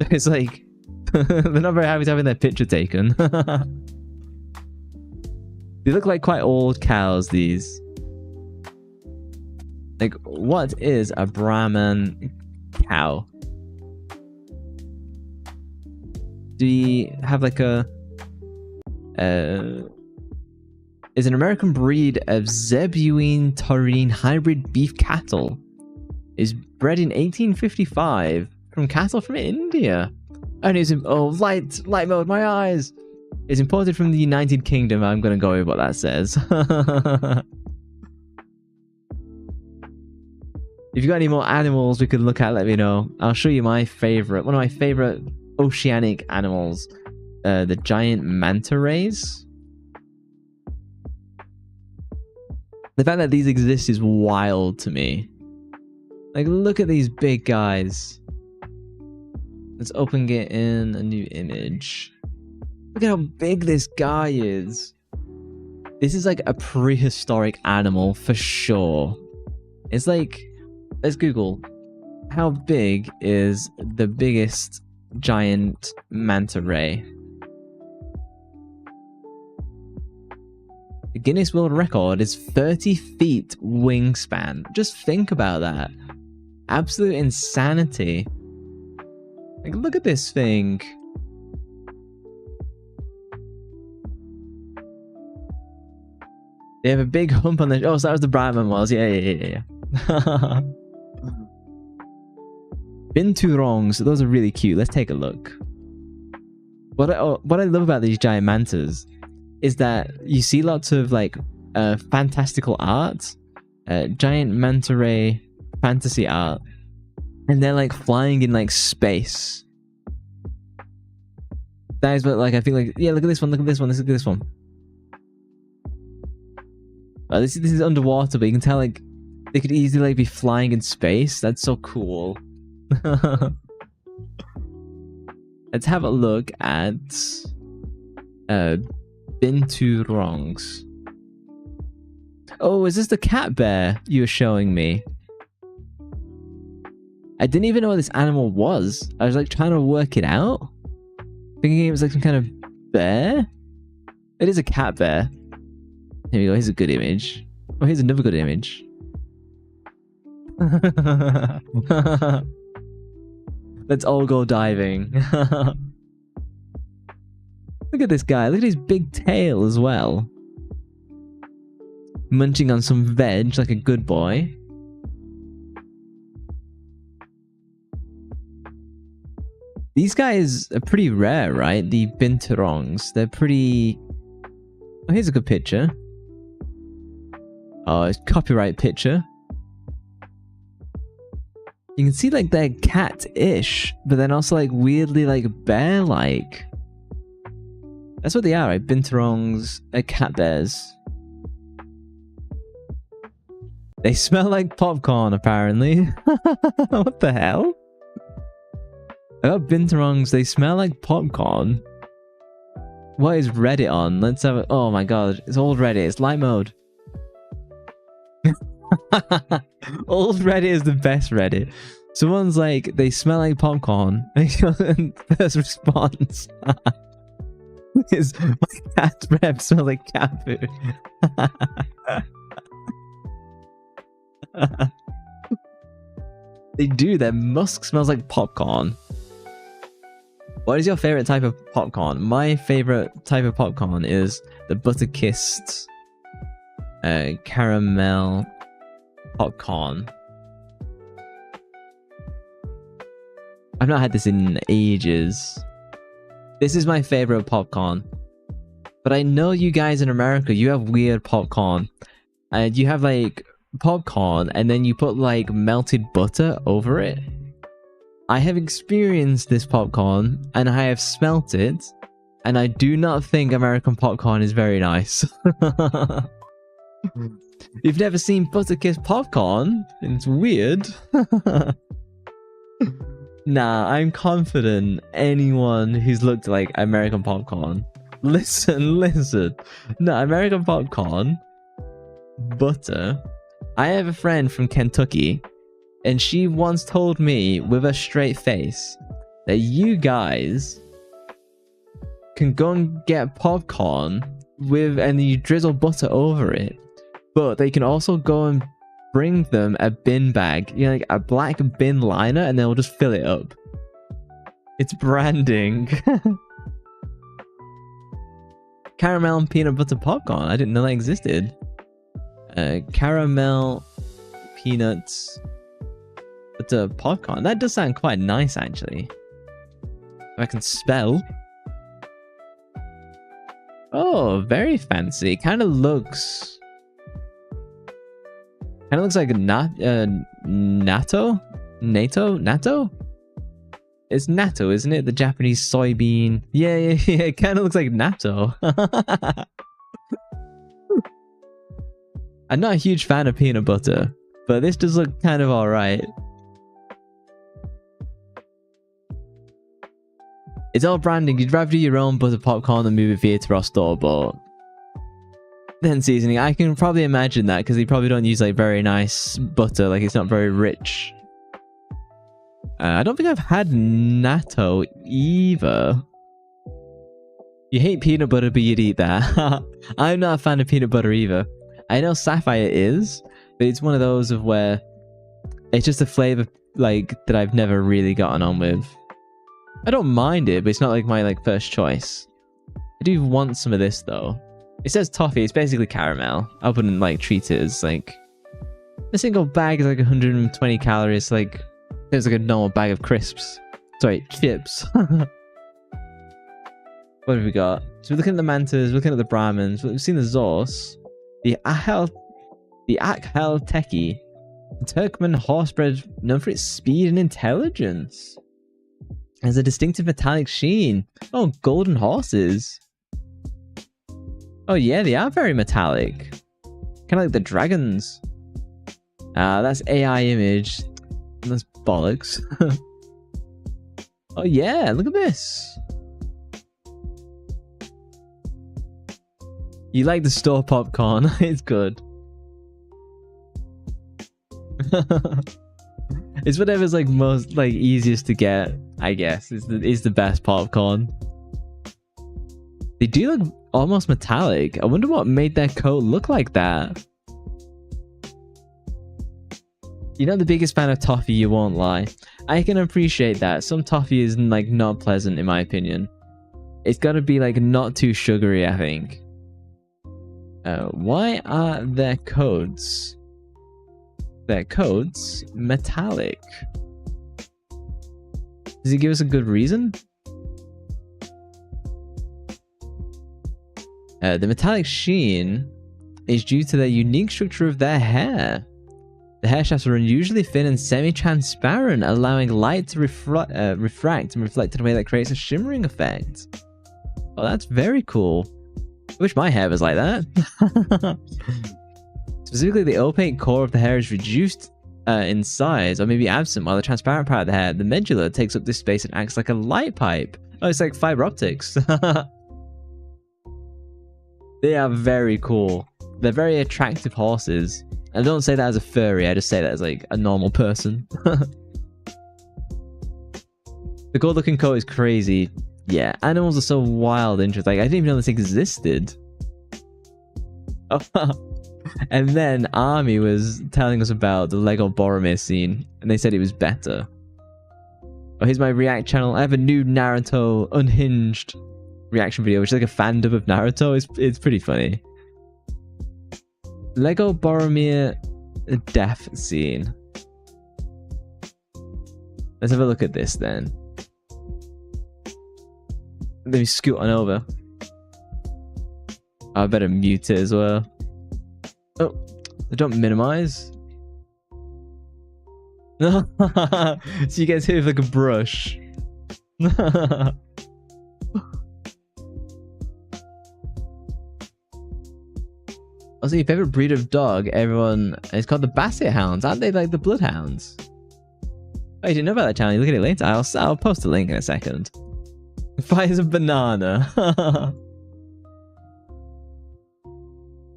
It's like they're not very happy to having their picture taken. They look like quite old cows, these. Like, what is a Brahman cow? Do we have like a... is an American breed of Zebuine Taurine hybrid beef cattle. Is bred in 1855 from cattle from India. And is light mode, my eyes. Is imported from the United Kingdom. I'm gonna go with what that says. If you got any more animals we could look at, let me know. I'll show you my favorite, one of my favorite oceanic animals, the giant manta rays. The fact that these exist is wild to me. Like, look at these big guys. Let's open it in a new image. Look at how big this guy is. This is like a prehistoric animal for sure. It's like, let's Google, how big is the biggest giant manta ray? The Guinness World Record is 30 feet wingspan. Just think about that. Absolute insanity. Like, look at this thing. They have a big hump on their... Oh, so that was the Brahman was. Yeah. Binturongs. Those are really cute. Let's take a look. What I love about these giant mantas is that you see lots of like fantastical art, giant manta ray fantasy art, and they're like flying in like space. That is what, like, I think, like, yeah, look at this one, look at this one, look at this one. This is underwater, but you can tell like they could easily like be flying in space. That's so cool. Let's have a look at Binturongs. Oh, is this the cat bear you were showing me? I didn't even know what this animal was. I was like trying to work it out, thinking it was like some kind of bear. It is a cat bear. Here we go, here's a good image. Oh, here's another good image. Let's all go diving. Look at this guy, look at his big tail as well. Munching on some veg like a good boy. These guys are pretty rare, right? The binturongs. They're pretty... Oh, here's a good picture. Oh, it's copyright picture. You can see like they're cat-ish, but then also like weirdly like bear-like. That's what they are, right? Binturongs are cat bears. They smell like popcorn, apparently. What the hell? I got binturongs, they smell like popcorn. What is Reddit on? Let's have it. Oh my god, it's old Reddit, it's light mode. Old Reddit is the best Reddit. Someone's like, they smell like popcorn. And first response is, my cat's breath smells like cat food. They do, their musk smells like popcorn. What is your favorite type of popcorn? My favorite type of popcorn is the butter-kissed caramel popcorn. I've not had this in ages. This is my favorite popcorn. But I know you guys in America, you have weird popcorn. And you have like popcorn and then you put like melted butter over it. I have experienced this popcorn and I have smelt it, and I do not think American popcorn is very nice. You've never seen butter-kissed popcorn? It's weird. Nah, I'm confident anyone who's looked like American popcorn. Listen. No, American popcorn, butter. I have a friend from Kentucky And she once told me with a straight face that you guys can go and get popcorn and you drizzle butter over it. But they can also go and bring them a bin bag, you know, like a black bin liner, and they'll just fill it up. It's branding. Caramel and peanut butter popcorn. I didn't know that existed. Caramel, peanuts, butter popcorn. That does sound quite nice, actually. If I can spell. Oh, very fancy. Kind of looks like a natto? Natto? It's natto, isn't it? The Japanese soybean. Yeah. It kind of looks like natto. I'm not a huge fan of peanut butter, but this does look kind of alright. It's all branding. You'd rather do your own butter popcorn than movie theater or store-bought. Then seasoning. I can probably imagine that because they probably don't use like very nice butter. Like it's not very rich. I don't think I've had natto either. You hate peanut butter, but you'd eat that. I'm not a fan of peanut butter either. I know Sapphire is, but it's one of those of where it's just a flavor like that I've never really gotten on with. I don't mind it, but it's not like my like first choice. I do want some of this though. It says toffee. It's basically caramel. I wouldn't like treat it as like a single bag is like 120 calories. Like there's like a normal bag of crisps. Sorry, chips. What have we got? So we're looking at the mantas, we're looking at the Brahmins, we've seen the Zors, the Akhel Teki, the Turkmen horsebred known for its speed and intelligence. Has a distinctive metallic sheen. Oh, golden horses. Oh yeah, they are very metallic. Kind of like the dragons. That's AI image. That's bollocks. Oh yeah, look at this. You like the store popcorn. It's good. It's whatever's like most like easiest to get, I guess. Is the best popcorn. They do look almost metallic. I wonder what made their coat look like that. You're not the biggest fan of toffee, you won't lie. I can appreciate that. Some toffee is like not pleasant in my opinion. It's got to be like not too sugary, I think. Why are their coats metallic? Does he give us a good reason? The metallic sheen is due to the unique structure of their hair. The hair shafts are unusually thin and semi-transparent, allowing light to refract and reflect in a way that creates a shimmering effect. Oh, that's very cool. I wish my hair was like that. Specifically, the opaque core of the hair is reduced in size, or maybe absent, while the transparent part of the hair, the medulla, takes up this space and acts like a light pipe. Oh, it's like fiber optics. They are very cool. They're very attractive horses. I don't say that as a furry, I just say that as like a normal person. The gold looking coat is crazy. Yeah, animals are so wild and interesting. Like, I didn't even know this existed. And then Army was telling us about the Lego Boromir scene, and they said it was better. Oh, here's my React channel. I have a new Naruto unhinged reaction video, which is like a fandom of Naruto. It's pretty funny. Lego Boromir death scene. Let's have a look at this then. Let me scoot on over. I better mute it as well. Oh, don't minimize. So you get hit with like a brush. Also, your favorite breed of dog, everyone, it's called the Basset Hounds, aren't they? Like the Bloodhounds. Oh, you didn't know about that channel? You look at it later. I'll post a link in a second. Fires a banana.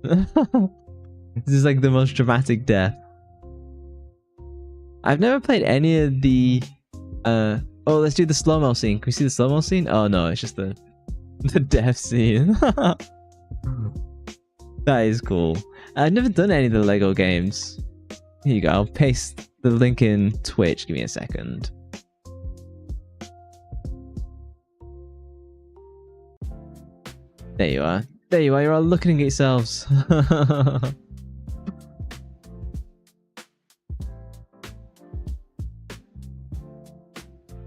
This is like the most dramatic death. I've never played any of the oh, let's do the slow-mo scene. Can we see the slow-mo scene? Oh no, it's just the death scene. That is cool. I've never done any of the Lego games. Here you go. I'll paste the link in Twitch. Give me a second. There you are. There you are. You're all looking at yourselves.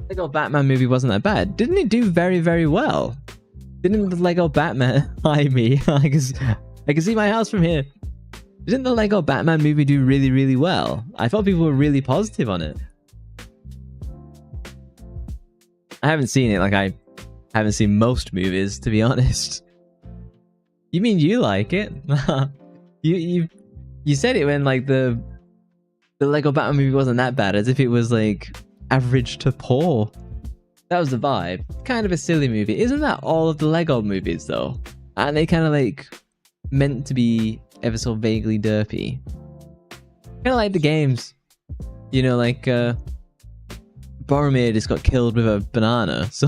Lego Batman movie wasn't that bad. Didn't it do very, very well? Didn't the Lego Batman... Hi, me. I can see my house from here. Didn't the Lego Batman movie do really, really well? I thought people were really positive on it. I haven't seen it. Like, I haven't seen most movies, to be honest. You mean you like it? you said it when, like, the Lego Batman movie wasn't that bad, as if it was, like, average to poor. That was the vibe. Kind of a silly movie. Isn't that all of the Lego movies, though? And they kind of, like, meant to be ever so vaguely derpy. Kind of like the games. You know, like, Boromir just got killed with a banana, so...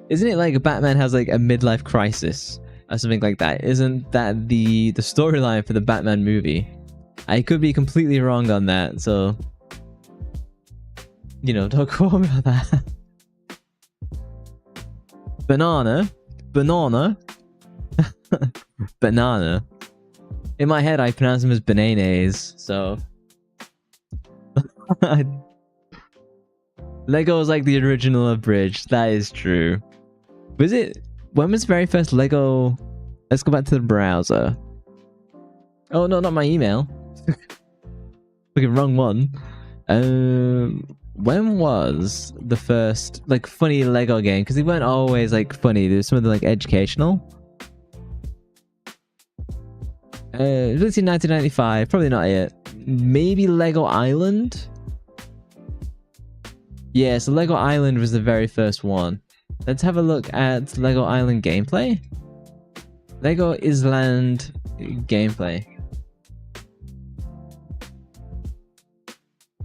Isn't it like Batman has, like, a midlife crisis? Or something like that? Isn't that the storyline for the Batman movie? I could be completely wrong on that, so... You know, don't quote me on that. Banana. Banana. In my head, I pronounce them as bananas, so... Lego is like the original abridged, that is true. Was it... When was the very first Lego... Let's go back to the browser. Oh, no, not my email. Looking wrong one. When was the first, like, funny Lego game? Because they weren't always, like, funny. There was some of them, like, educational. Released in 1995. Probably not yet. Maybe Lego Island? Yeah, so Lego Island was the very first one. Let's have a look at Lego Island gameplay. Lego Island gameplay.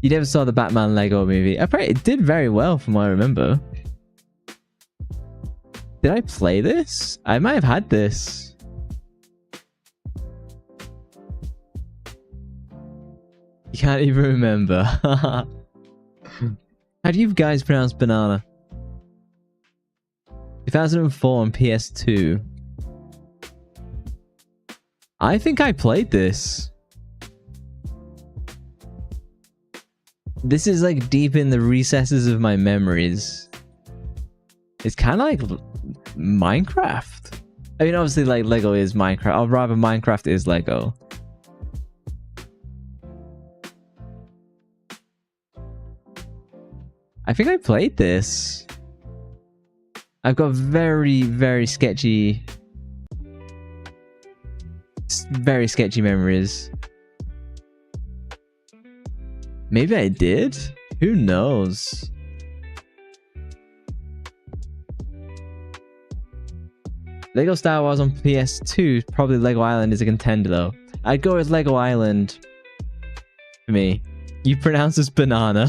You never saw the Batman Lego movie. Apparently it did very well from what I remember. Did I play this? I might have had this. You can't even remember. How do you guys pronounce banana? 2004 on PS2. I think I played this. This is like deep in the recesses of my memories. It's kind of like Minecraft. I mean, obviously, like, Lego is Minecraft. Or rather, Minecraft is Lego. I think I played this. I've got very, very sketchy memories. Maybe I did? Who knows? Lego Star Wars on PS2. Probably Lego Island is a contender though. I'd go with Lego Island. For me. You pronounce this banana.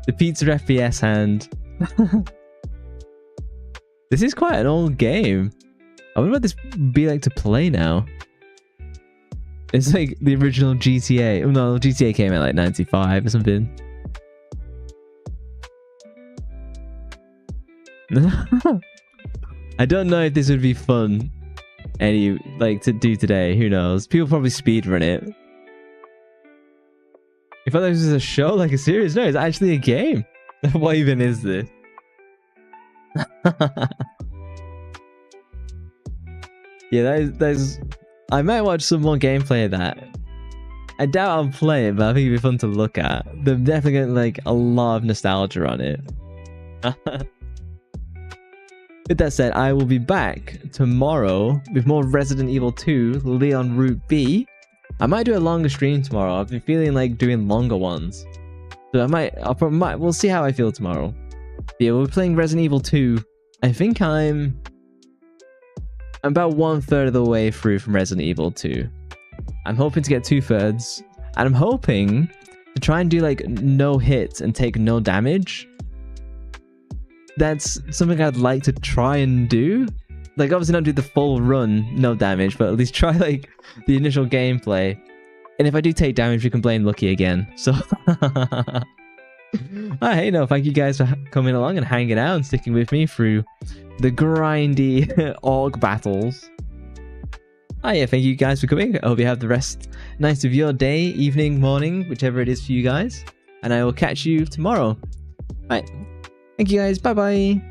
The pizza FPS hand. This is quite an old game. I wonder what this would be like to play now. It's like the original GTA. Oh no, GTA came out like 95 or something. I don't know if this would be fun to do today. Who knows? People probably speedrun it. I thought this was a show, like a series. No, it's actually a game. What even is this? Yeah, that is... I might watch some more gameplay of that. I doubt I'll play it, but I think it'd be fun to look at. They're definitely getting like a lot of nostalgia on it. With that said, I will be back tomorrow with more Resident Evil 2 Leon Route B. I might do a longer stream tomorrow. I've been feeling like doing longer ones. So we'll see how I feel tomorrow. Yeah, we're playing Resident Evil 2. I think I'm I'm about 1/3 of the way through from Resident Evil 2. I'm hoping to get 2/3, and I'm hoping to try and do like no hit and take no damage. That's something I'd like to try and do. Like, obviously not do the full run, no damage, but at least try like the initial gameplay. And if I do take damage, we can blame Lucky again. So, hey, no, thank you guys for coming along and hanging out and sticking with me through the grindy orc battles. Oh yeah, thank you guys for coming. I hope you have the nice of your day, evening, morning, whichever it is for you guys. And I will catch you tomorrow. Right. Thank you guys. Bye bye.